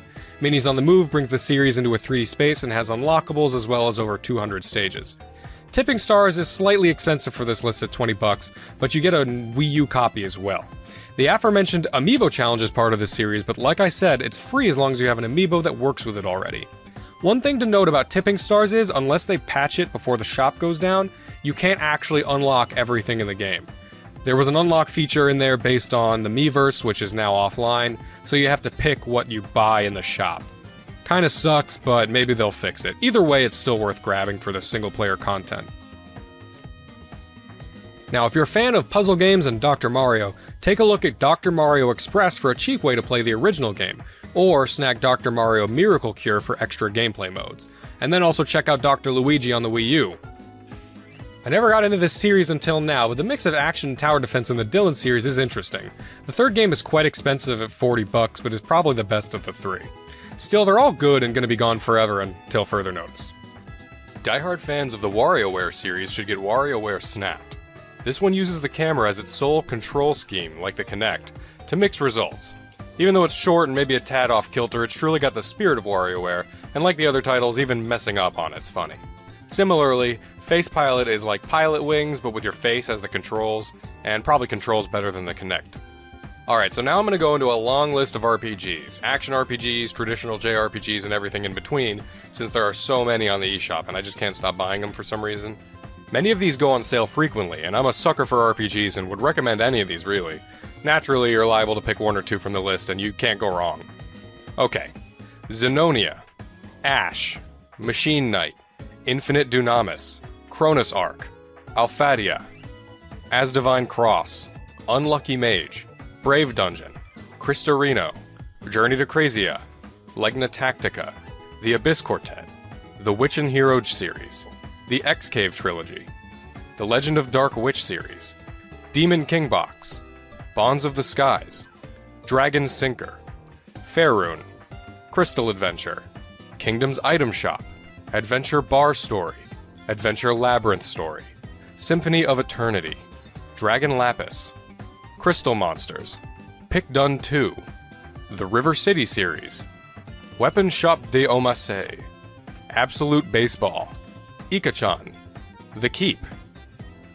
Minis on the Move brings the series into a 3D space and has unlockables as well as over 200 stages. Tipping Stars is slightly expensive for this list at $20, but you get a Wii U copy as well. The aforementioned Amiibo Challenge is part of this series, but like I said, it's free as long as you have an amiibo that works with it already. One thing to note about Tipping Stars is, unless they patch it before the shop goes down, you can't actually unlock everything in the game. There was an unlock feature in there based on the Miiverse, which is now offline, so you have to pick what you buy in the shop. Kinda sucks, but maybe they'll fix it. Either way, it's still worth grabbing for the single-player content. Now, if you're a fan of puzzle games and Dr. Mario, take a look at Dr. Mario Express for a cheap way to play the original game, or snag Dr. Mario Miracle Cure for extra gameplay modes. And then also check out Dr. Luigi on the Wii U. I never got into this series until now, but the mix of action and tower defense in the Dylan series is interesting. The third game is quite expensive at $40, but is probably the best of the three. Still, they're all good and going to be gone forever until further notice. Die-hard fans of the WarioWare series should get WarioWare Snapped. This one uses the camera as its sole control scheme, like the Kinect, to mix results. Even though it's short and maybe a tad off-kilter, it's truly got the spirit of WarioWare, and like the other titles, even messing up on it's funny. Similarly, Face Pilot is like Pilot Wings, but with your face as the controls, and probably controls better than the Kinect. Alright, so now I'm going to go into a long list of RPGs. Action RPGs, traditional JRPGs, and everything in between, since there are so many on the eShop, and I just can't stop buying them for some reason. Many of these go on sale frequently, and I'm a sucker for RPGs and would recommend any of these, really. Naturally, you're liable to pick one or two from the list, and you can't go wrong. Okay. Xenonia, Ash, Machine Knight, Infinite Dunamis, Cronus Arc, Alphadia, As Divine Cross, Unlucky Mage, Brave Dungeon, Cristorino, Journey to Crazia, Legna Tactica, The Abyss Quartet, The Witch and Hero series, The X-Cave Trilogy, The Legend of Dark Witch series, Demon King Box, Bonds of the Skies, Dragon Sinker, Faerun, Crystal Adventure, Kingdom's Item Shop, Adventure Bar Story, Adventure Labyrinth Story, Symphony of Eternity, Dragon Lapis, Crystal Monsters, Pick Done 2, the River City series, Weapon Shop de Omasei, Absolute Baseball, Ika-chan, The Keep,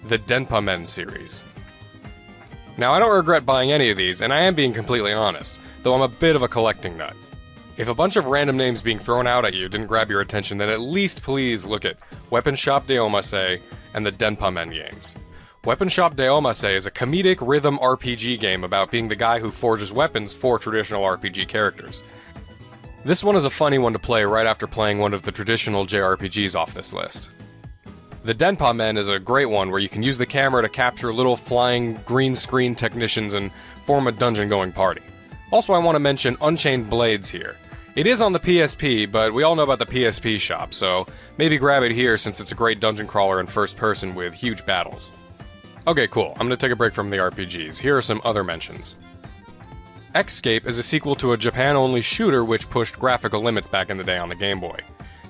the Denpa Men series. Now, I don't regret buying any of these, and I am being completely honest, though I'm a bit of a collecting nut. If a bunch of random names being thrown out at you didn't grab your attention, then at least please look at Weapon Shop de Omasei and the Denpa Men games. Weapon Shop de Omasei is a comedic rhythm RPG game about being the guy who forges weapons for traditional RPG characters. This one is a funny one to play right after playing one of the traditional JRPGs off this list. The Denpa Men is a great one where you can use the camera to capture little flying green screen technicians and form a dungeon-going party. Also, I want to mention Unchained Blades here. It is on the PSP, but we all know about the PSP shop, so maybe grab it here since it's a great dungeon crawler in first person with huge battles. Okay, cool. I'm gonna take a break from the RPGs. Here are some other mentions. Xscape is a sequel to a Japan-only shooter which pushed graphical limits back in the day on the Game Boy.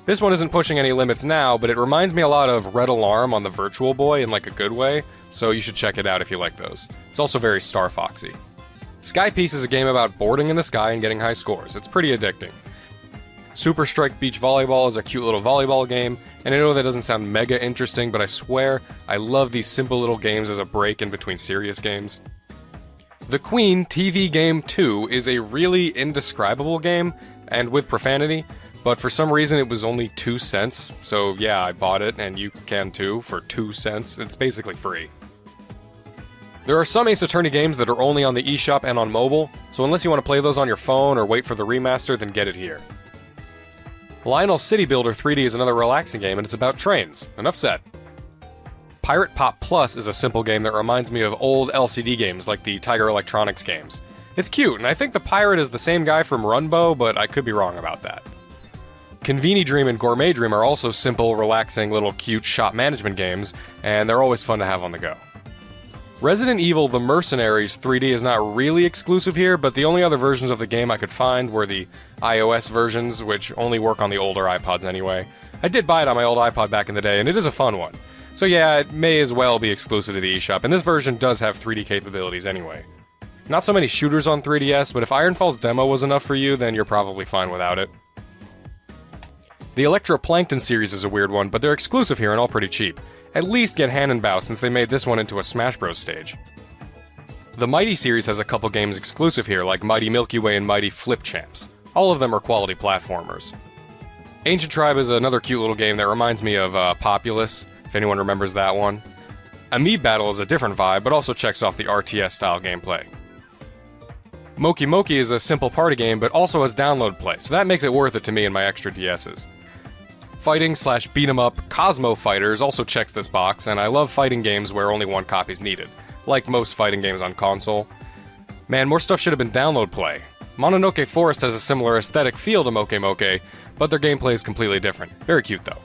This one isn't pushing any limits now, but it reminds me a lot of Red Alarm on the Virtual Boy in like a good way, so you should check it out if you like those. It's also very Star Foxy. Sky Piece is a game about boarding in the sky and getting high scores. It's pretty addicting. Super Strike Beach Volleyball is a cute little volleyball game, and I know that doesn't sound mega interesting, but I swear I love these simple little games as a break in between serious games. The Queen TV Game 2 is a really indescribable game, and with profanity, but for some reason it was only 2 cents, so yeah, I bought it, and you can too, for 2 cents. It's basically free. There are some Ace Attorney games that are only on the eShop and on mobile, so unless you want to play those on your phone or wait for the remaster, then get it here. Lionel City Builder 3D is another relaxing game, and it's about trains. Enough said. Pirate Pop Plus is a simple game that reminds me of old LCD games like the Tiger Electronics games. It's cute, and I think the pirate is the same guy from Runbow, but I could be wrong about that. Conveni Dream and Gourmet Dream are also simple, relaxing, little cute shop management games, and they're always fun to have on the go. Resident Evil The Mercenaries 3D is not really exclusive here, but the only other versions of the game I could find were the iOS versions, which only work on the older iPods anyway. I did buy it on my old iPod back in the day, and it is a fun one. So yeah, it may as well be exclusive to the eShop, and this version does have 3D capabilities anyway. Not so many shooters on 3DS, but if Ironfall's demo was enough for you, then you're probably fine without it. The Electroplankton series is a weird one, but they're exclusive here and all pretty cheap. At least get Hannenbau since they made this one into a Smash Bros. Stage. The Mighty series has a couple games exclusive here, like Mighty Milky Way and Mighty Flip Champs. All of them are quality platformers. Ancient Tribe is another cute little game that reminds me of Populous, if anyone remembers that one. Amiibo Battle is a different vibe, but also checks off the RTS-style gameplay. Moki Moki is a simple party game, but also has download play, so that makes it worth it to me and my extra DSs. Fighting/beat-em-up Cosmo Fighters also checks this box, and I love fighting games where only one copy is needed, like most fighting games on console. Man, more stuff should have been download play. Mononoke Forest has a similar aesthetic feel to Moke Moke, but their gameplay is completely different. Very cute though.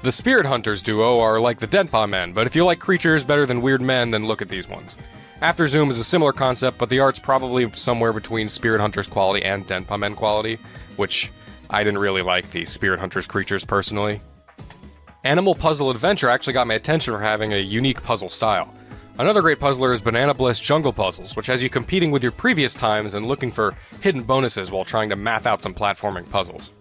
The Spirit Hunters duo are like the Denpa Men, but if you like creatures better than weird men, then look at these ones. After Zoom is a similar concept, but the art's probably somewhere between Spirit Hunters quality and Denpa Men quality, which I didn't really like the Spirit Hunters creatures personally. Animal Puzzle Adventure actually got my attention for having a unique puzzle style. Another great puzzler is Banana Bliss Jungle Puzzles, which has you competing with your previous times and looking for hidden bonuses while trying to math out some platforming puzzles.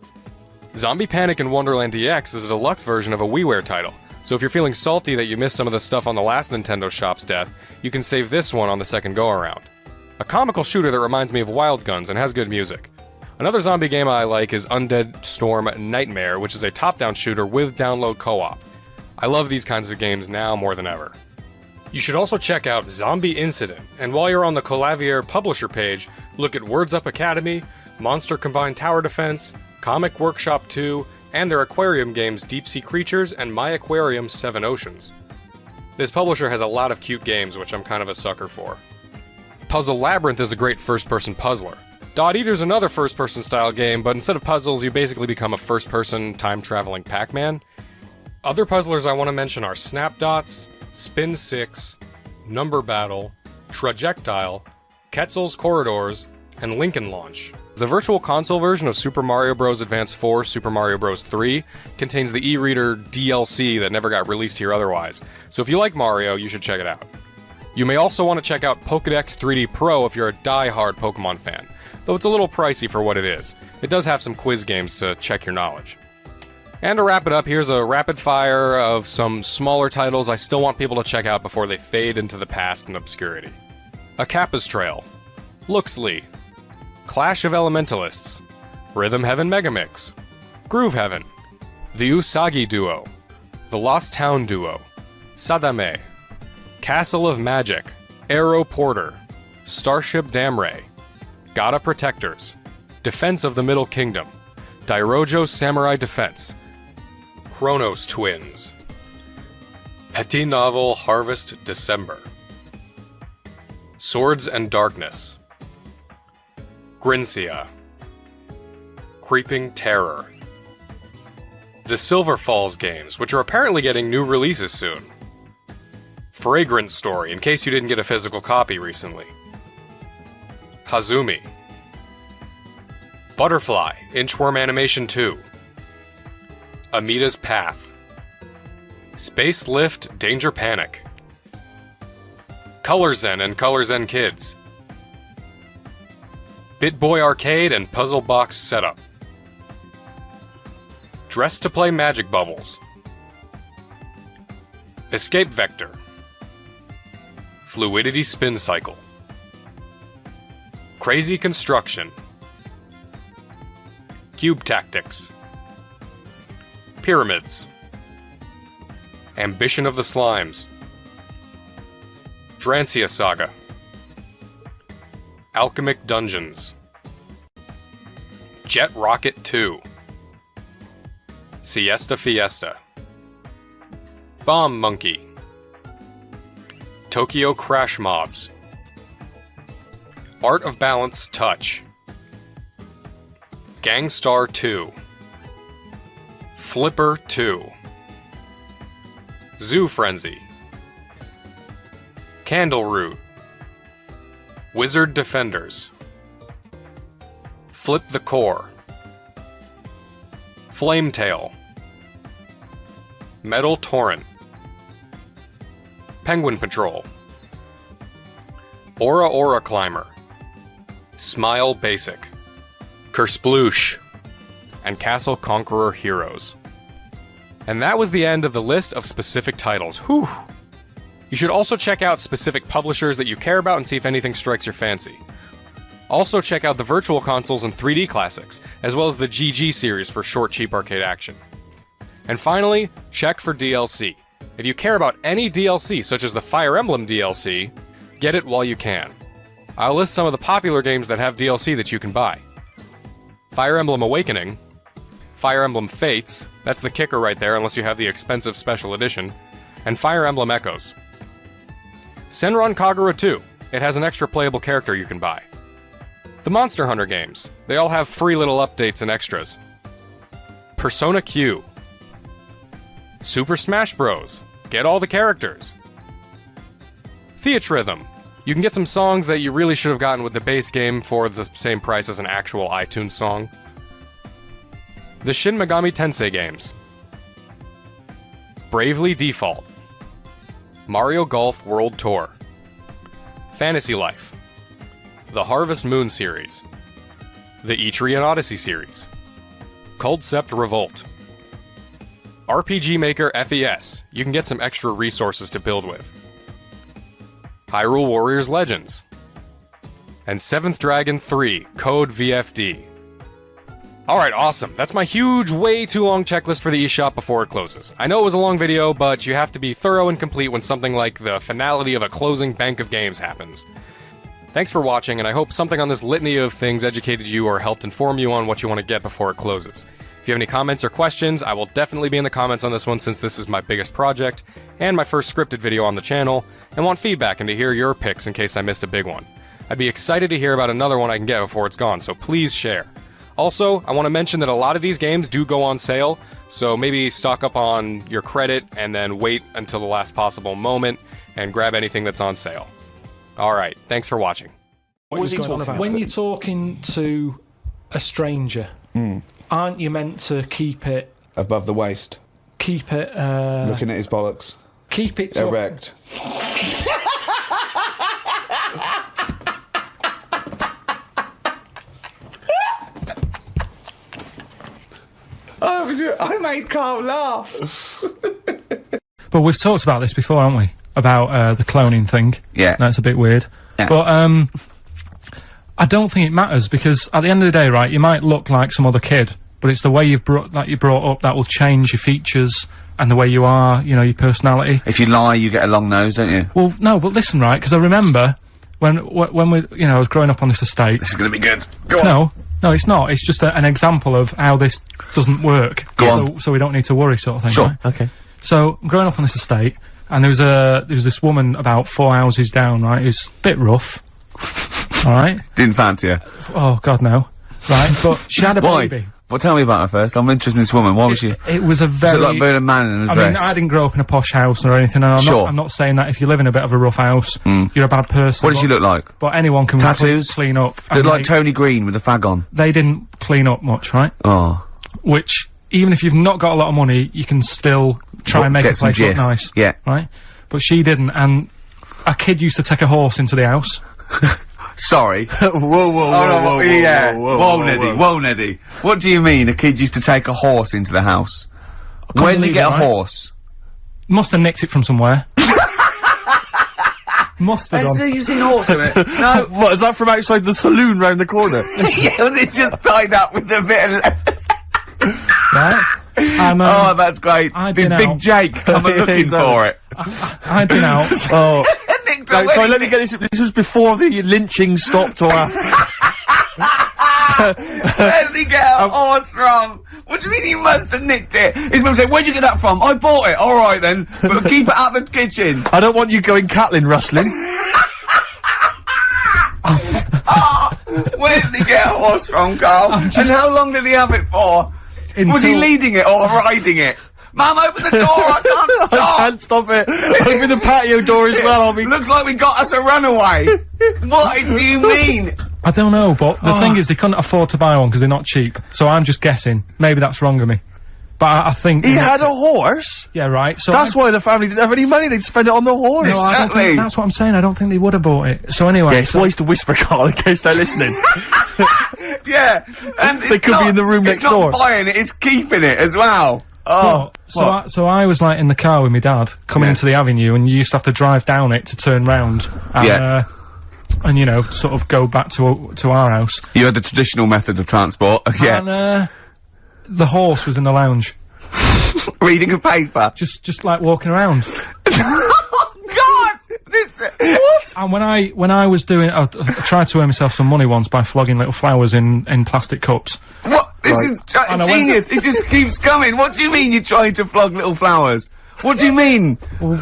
Zombie Panic in Wonderland DX is a deluxe version of a WiiWare title, so if you're feeling salty that you missed some of the stuff on the last Nintendo shop's death, you can save this one on the second go-around. A comical shooter that reminds me of Wild Guns and has good music. Another zombie game I like is Undead Storm Nightmare, which is a top-down shooter with download co-op. I love these kinds of games now more than ever. You should also check out Zombie Incident, and while you're on the Colavier publisher page, look at Words Up Academy, Monster Combined Tower Defense, Comic Workshop 2, and their aquarium games Deep Sea Creatures and My Aquarium 7 Oceans. This publisher has a lot of cute games, which I'm kind of a sucker for. Puzzle Labyrinth is a great first-person puzzler. Dot Eater's another first-person style game, but instead of puzzles, you basically become a first-person, time-traveling Pac-Man. Other puzzlers I want to mention are Snapdots, Spin 6, Number Battle, Trajectile, Quetzal's Corridors, and Lincoln Launch. The Virtual Console version of Super Mario Bros. Advance 4, Super Mario Bros. 3 contains the e-reader DLC that never got released here otherwise, so if you like Mario, you should check it out. You may also want to check out Pokédex 3D Pro if you're a die-hard Pokemon fan, though it's a little pricey for what it is. It does have some quiz games to check your knowledge. And to wrap it up, here's a rapid fire of some smaller titles I still want people to check out before they fade into the past and obscurity. A Kappa's Trail, Luxley, Clash of Elementalists, Rhythm Heaven Megamix, Groove Heaven, The Usagi Duo, The Lost Town Duo, Sadame, Castle of Magic, Arrow Porter, Starship Damray, Gata Protectors, Defense of the Middle Kingdom, Dairojo Samurai Defense, Chronos Twins, Petit Novel Harvest December, Swords and Darkness, Grinsia, Creeping Terror, the Silver Falls games, which are apparently getting new releases soon, Fragrant Story, in case you didn't get a physical copy recently, Hazumi, Butterfly, Inchworm Animation 2, Amita's Path, Space Lift Danger Panic, Color Zen and Color Zen Kids, BitBoy Arcade and Puzzle Box Setup, Dress to Play Magic Bubbles, Escape Vector, Fluidity Spin Cycle, Crazy Construction, Cube Tactics, Pyramids, Ambition of the Slimes, Drancia Saga, Alchemic Dungeons, Jet Rocket 2, Siesta Fiesta, Bomb Monkey, Tokyo Crash Mobs, Art of Balance Touch, Gangstar 2, Flipper 2, Zoo Frenzy, Candle Root, Wizard Defenders, Flip the Core, Flametail, Metal Torrent, Penguin Patrol, Aura Aura Climber, Smile Basic, Kersploosh, and Castle Conqueror Heroes. And that was the end of the list of specific titles. Whew! You should also check out specific publishers that you care about and see if anything strikes your fancy. Also check out the Virtual Consoles and 3D Classics, as well as the GG series for short, cheap arcade action. And finally, check for DLC. If you care about any DLC, such as the Fire Emblem DLC, get it while you can. I'll list some of the popular games that have DLC that you can buy. Fire Emblem Awakening, Fire Emblem Fates, that's the kicker right there unless you have the expensive special edition, and Fire Emblem Echoes. Senran Kagura 2, it has an extra playable character you can buy. The Monster Hunter games, they all have free little updates and extras. Persona Q, Super Smash Bros, get all the characters. Theatrhythm, you can get some songs that you really should have gotten with the base game for the same price as an actual iTunes song. The Shin Megami Tensei games, Bravely Default, Mario Golf World Tour, Fantasy Life, the Harvest Moon series, the Etrian Odyssey series, Concept Revolt, RPG Maker FES, you can get some extra resources to build with, Hyrule Warriors Legends, and 7th Dragon 3 Code VFD. Alright, awesome. That's my huge, way too long checklist for the eShop before it closes. I know it was a long video, but you have to be thorough and complete when something like the finality of a closing bank of games happens. Thanks for watching, and I hope something on this litany of things educated you or helped inform you on what you want to get before it closes. If you have any comments or questions, I will definitely be in the comments on this one since this is my biggest project, and my first scripted video on the channel, and want feedback and to hear your picks in case I missed a big one. I'd be excited to hear about another one I can get before it's gone, so please share. Also, I want to mention that a lot of these games do go on sale, so maybe stock up on your credit and then wait until the last possible moment and grab anything that's on sale. Alright, thanks for watching. What was he talking about? When you're talking to a stranger, aren't you meant to keep it above the waist? Keep it. Looking at his bollocks. Keep it erect. I made Carl laugh. But we've talked about this before, haven't we? About the cloning thing. Yeah. That's a bit weird. Yeah. But I don't think it matters, because at the end of the day, right, you might look like some other kid, but it's the way you're brought up that will change your features and the way you are, you know, your personality. If you lie, you get a long nose, don't you? Well, no, but listen, right, because I remember when we, you know, I was growing up on this estate. This is gonna be good. Go on. No, it's not. It's just an example of how this doesn't work. Go on. So we don't need to worry, sort of thing. Sure. Right? Okay. So I'm growing up on this estate, and there was this woman about 4 houses down, right? Who's a bit rough. All right. Didn't fancy her. Oh God, no. Right, but she had a baby. Well, tell me about her first. I'm interested in this woman. Why was she? It was a very. Was it like being a man in a dress? I mean, I didn't grow up in a posh house or anything, and I'm not saying that if you live in a bit of a rough house, you're a bad person. What did she look like? But anyone can tattoos, clean up. Looked like Tony Green with a fag on. They didn't clean up much, right? Oh. Which, even if you've not got a lot of money, you can still try and make a place look nice. Yeah. Right? But she didn't, and a kid used to take a horse into the house. Sorry. Whoa, Neddy. What do you mean a kid used to take a horse into the house? Where did he get a horse? Must have nicked it from somewhere. Must have done. So you've seen a horse in it? No. What, is that from outside the saloon round the corner? Yeah, was it just tied up with a bit of right? Oh, that's great. Big Jake coming looking for it. I'd been out. Oh. No, sorry, let me get this. This was before the lynching stopped or after. Where did he get a horse from? What do you mean he must have nicked it? His mum said, where'd you get that from? I bought it. All right then, but keep it out the kitchen. I don't want you going Catlin rustling. Where did he get a horse from, Carl? And how long did he have it for? Was he leading it or riding it? Mum, open the door, I can't stop! I can't stop it. Open the patio door as well, I'll be— Looks like we got us a runaway. What do you mean? I don't know, but the thing is, they couldn't afford to buy one because they're not cheap. So I'm just guessing. Maybe that's wrong of me. But I think— He had a horse? Yeah, right. So that's why the family didn't have any money, they'd spend it on the horse. No, I don't think, that's what I'm saying, I don't think they would have bought it. So anyway— Yeah, it's wise to whisper, Carl, in case they're listening. Yeah, and they could be in the room next door. It's not buying it, it's keeping it as well. Oh, so I was like in the car with my dad coming into the avenue, and you used to have to drive down it to turn round. And, and you know, sort of go back to our house. You had the traditional method of transport. Yeah. And the horse was in the lounge. Reading a paper. Just like walking around. Oh God! What? And when I was doing, I tried to earn myself some money once by flogging little flowers in plastic cups. What? This is genius. It just keeps coming. What do you mean you're trying to flog little flowers? What do you mean? Wait.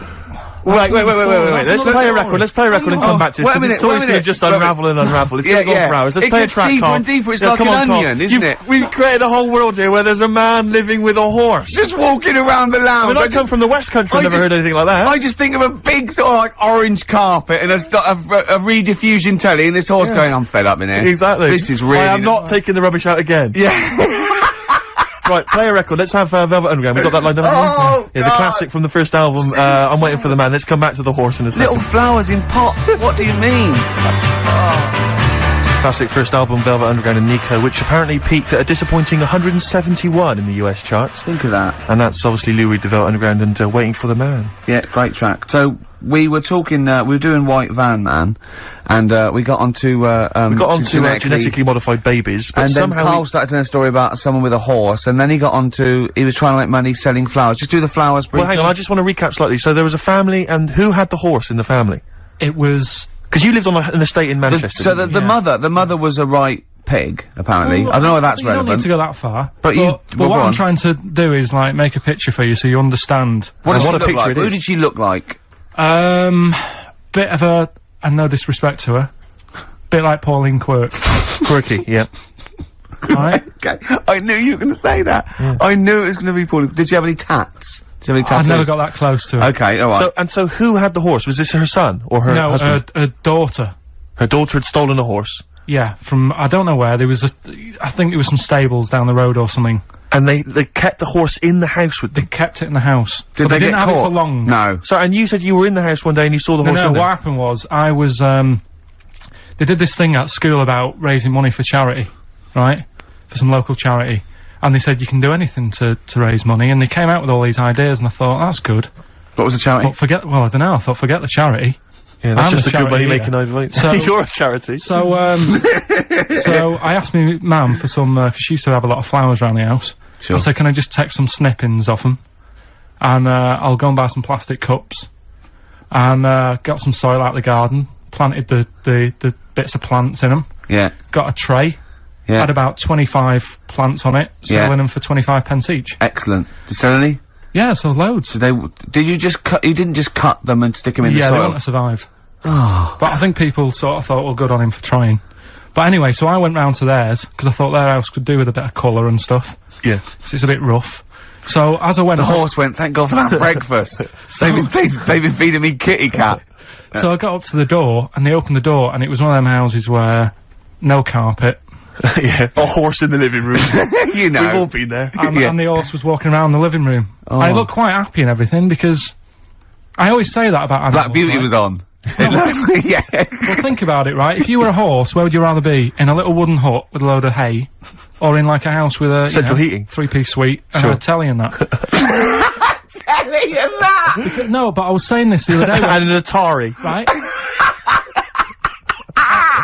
Let's play a record. Let's play a record and come back to this. This story's going to just unravel and unravel. It's going to go on for hours. Let's play a track, deeper and deeper. It's like an onion, isn't it? We've created a whole world here where there's a man living with a horse. Just walking around the lounge. I mean, I come from the West Country. I've never heard anything like that. I just think of a big sort of like orange carpet and a rediffusion telly and this horse going, I'm fed up in here. Exactly. This is really— I am not taking the rubbish out again. Yeah. Right, play a record. Let's have Velvet Underground. We've got that lined up. Yeah, the classic from the first album. I'm Waiting for the Man. Let's come back to the horse in a second. Little flowers in pots. What do you mean? Classic first album, Velvet Underground and Nico, which apparently peaked at a disappointing 171 in the US charts. Think of that. And that's obviously Lou Reed, the Velvet Underground, and Waiting for the Man. Yeah, great track. So, we were talking, we were doing White Van Man, and we got onto genetically modified babies, but and somehow then Carl started telling a story about someone with a horse, and then he got onto, he was trying to make money selling flowers. Just do the flowers briefly. Well, hang on, I just want to recap slightly. So there was a family, and who had the horse in the family? It was— because you lived on an estate in Manchester. So the mother was a right pig, apparently. Well, I don't know why that's relevant. You don't need to go that far. But what I'm trying to do is, like, make a picture for you so you understand what a picture it is. Who did she look like? Bit of a— and no disrespect to her, bit like Pauline Quirk. Quirky, yeah. Right? Okay. I knew you were going to say that. Yeah. I knew it was going to be Pauline. Did she have any tats? I've never got that close to her. Okay, alright. So who had the horse? Was this her son or her husband? No, her daughter. Her daughter had stolen a horse. Yeah, from, I don't know where, I think it was some stables down the road or something. And they kept the horse in the house with them? They kept it in the house. Did they didn't get have it caught? for long. No. So, and you said you were in the house one day and you saw the horse in No, there? what happened was, I was, they did this thing at school about raising money for charity, right? For some local charity. And they said you can do anything to raise money, and they came out with all these ideas, and I thought, that's good. What was the charity? Well, I don't know, I thought, forget the charity. Yeah, that's just a good money charity making idea. So, you're a charity. So, so I asked me mum for some, 'cause she used to have a lot of flowers around the house. Sure. I said, can I just take some snippings off them? And, I'll go and buy some plastic cups. And, got some soil out of the garden, planted the bits of plants in them. Yeah. Got a tray. Yeah. Had about 25 plants on it, selling them for 25 pence each. Excellent. Did you sell any? Yeah, so loads. Did you just cut, you didn't just cut them and stick them in the soil? Yeah, they wouldn't have survived. Oh. But I think people sort of thought, well, good on him for trying. But anyway, so I went round to theirs, because I thought their house could do with a bit of colour and stuff. Yeah. 'Cause it's a bit rough. So, as I went The horse went, thank God for that breakfast. They've been feeding me kitty cat. So I got up to the door, and they opened the door, and it was one of them houses where no carpet. Yeah, a horse in the living room. You know. We've all been there. And the horse was walking around the living room. Oh. I looked quite happy and everything, because I always say that about animals. Black Beauty right? was on. Yeah. Well, think about it, right? If you were a horse, where would you rather be? In a little wooden hut with a load of hay, or in like a house with a central heating, 3-piece suite, and a telly and that? Telly and that. No, but I was saying this the other day. And an Atari, right?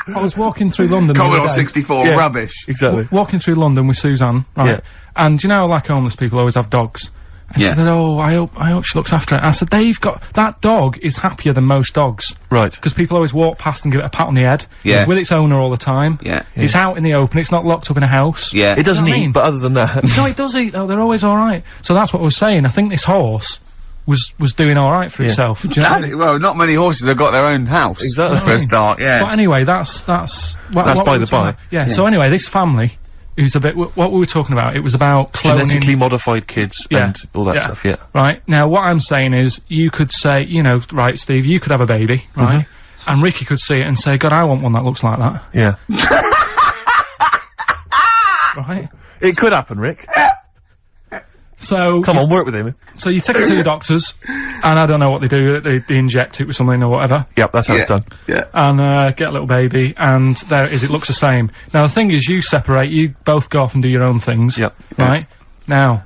I was walking through London. Commodore 64, rubbish. Exactly. Walking through London with Suzanne, right? Yeah. And you know, like homeless people always have dogs. And she said, oh, I hope she looks after it. I said, that dog is happier than most dogs. Right. Because people always walk past and give it a pat on the head. Yeah. It's with its owner all the time. Yeah. It's out in the open, it's not locked up in a house. Yeah. It doesn't eat, but other than that. No, it does eat though, they're always alright. So that's what I was saying, I think this horse was doing alright for itself. Do you know what I mean? Well, not many horses have got their own house. Exactly. For a start, yeah. But anyway, that's by the by. Yeah, so anyway, this family, who's a bit, what we were talking about, it was about cloning. Genetically modified kids and all that stuff, yeah. Right, now what I'm saying is, you could say, you know, right, Steve, you could have a baby, right? And Ricky could see it and say, God, I want one that looks like that. Yeah. Right? It could happen, Rick. So come on, work with him. So you take it to the doctors, and I don't know what they do. They inject it with something or whatever. Yep, that's how it's done. Yeah. And get a little baby, and there it is. It looks the same. Now the thing is, you separate. You both go off and do your own things. Yep. Right. Now,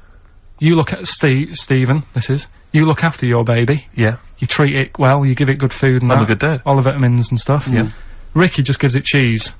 you look at Stephen. You look after your baby. Yeah. You treat it well. You give it good food and I'm a good dad. all the vitamins and stuff. Yeah. Ricky just gives it cheese.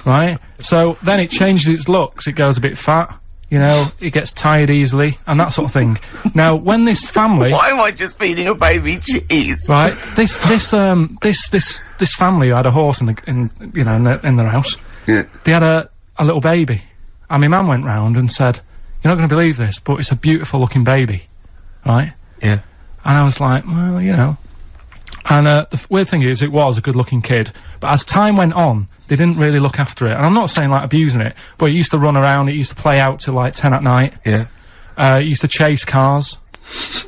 Right. So then it changes its looks. It goes a bit fat. You know, it gets tired easily, and that sort of thing. Now, when this family... Why am I just feeding a baby cheese? Right, this family had a horse in their house. Yeah. They had a little baby. And my mum went round and said, you're not going to believe this, but it's a beautiful looking baby. Right? Yeah. And I was like, well, you know. And the weird thing is, it was a good looking kid, but as time went on, they didn't really look after it. And I'm not saying like abusing it, but it used to run around, it used to play out till like 10 at night. Yeah. It used to chase cars.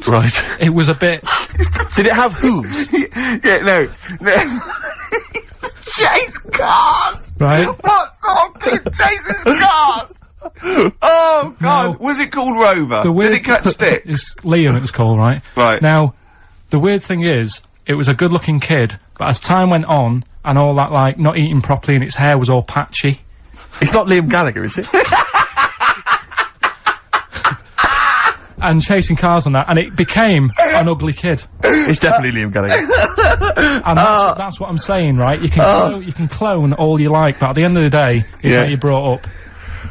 Right. It was a bit... Did it have hooves? Yeah, no. Chase cars! Right. What sort of kid chases cars? Oh, God. Was it called Rover? Did it catch sticks? It's Liam, it was called, right? Right. Now, the weird thing is, it was a good looking kid, but as time went on, and all that, like, not eating properly and its hair was all patchy. It's not Liam Gallagher, is it? And chasing cars and that, and it became an ugly kid. It's definitely Liam Gallagher. And that's what I'm saying, right? You can clone all you like, but at the end of the day, it's how you brought up.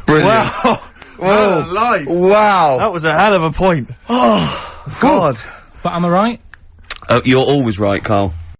Brilliant. Wow. Whoa. Life. Wow. That was a hell of a point. Oh, God. But am I right? You're always right, Carl.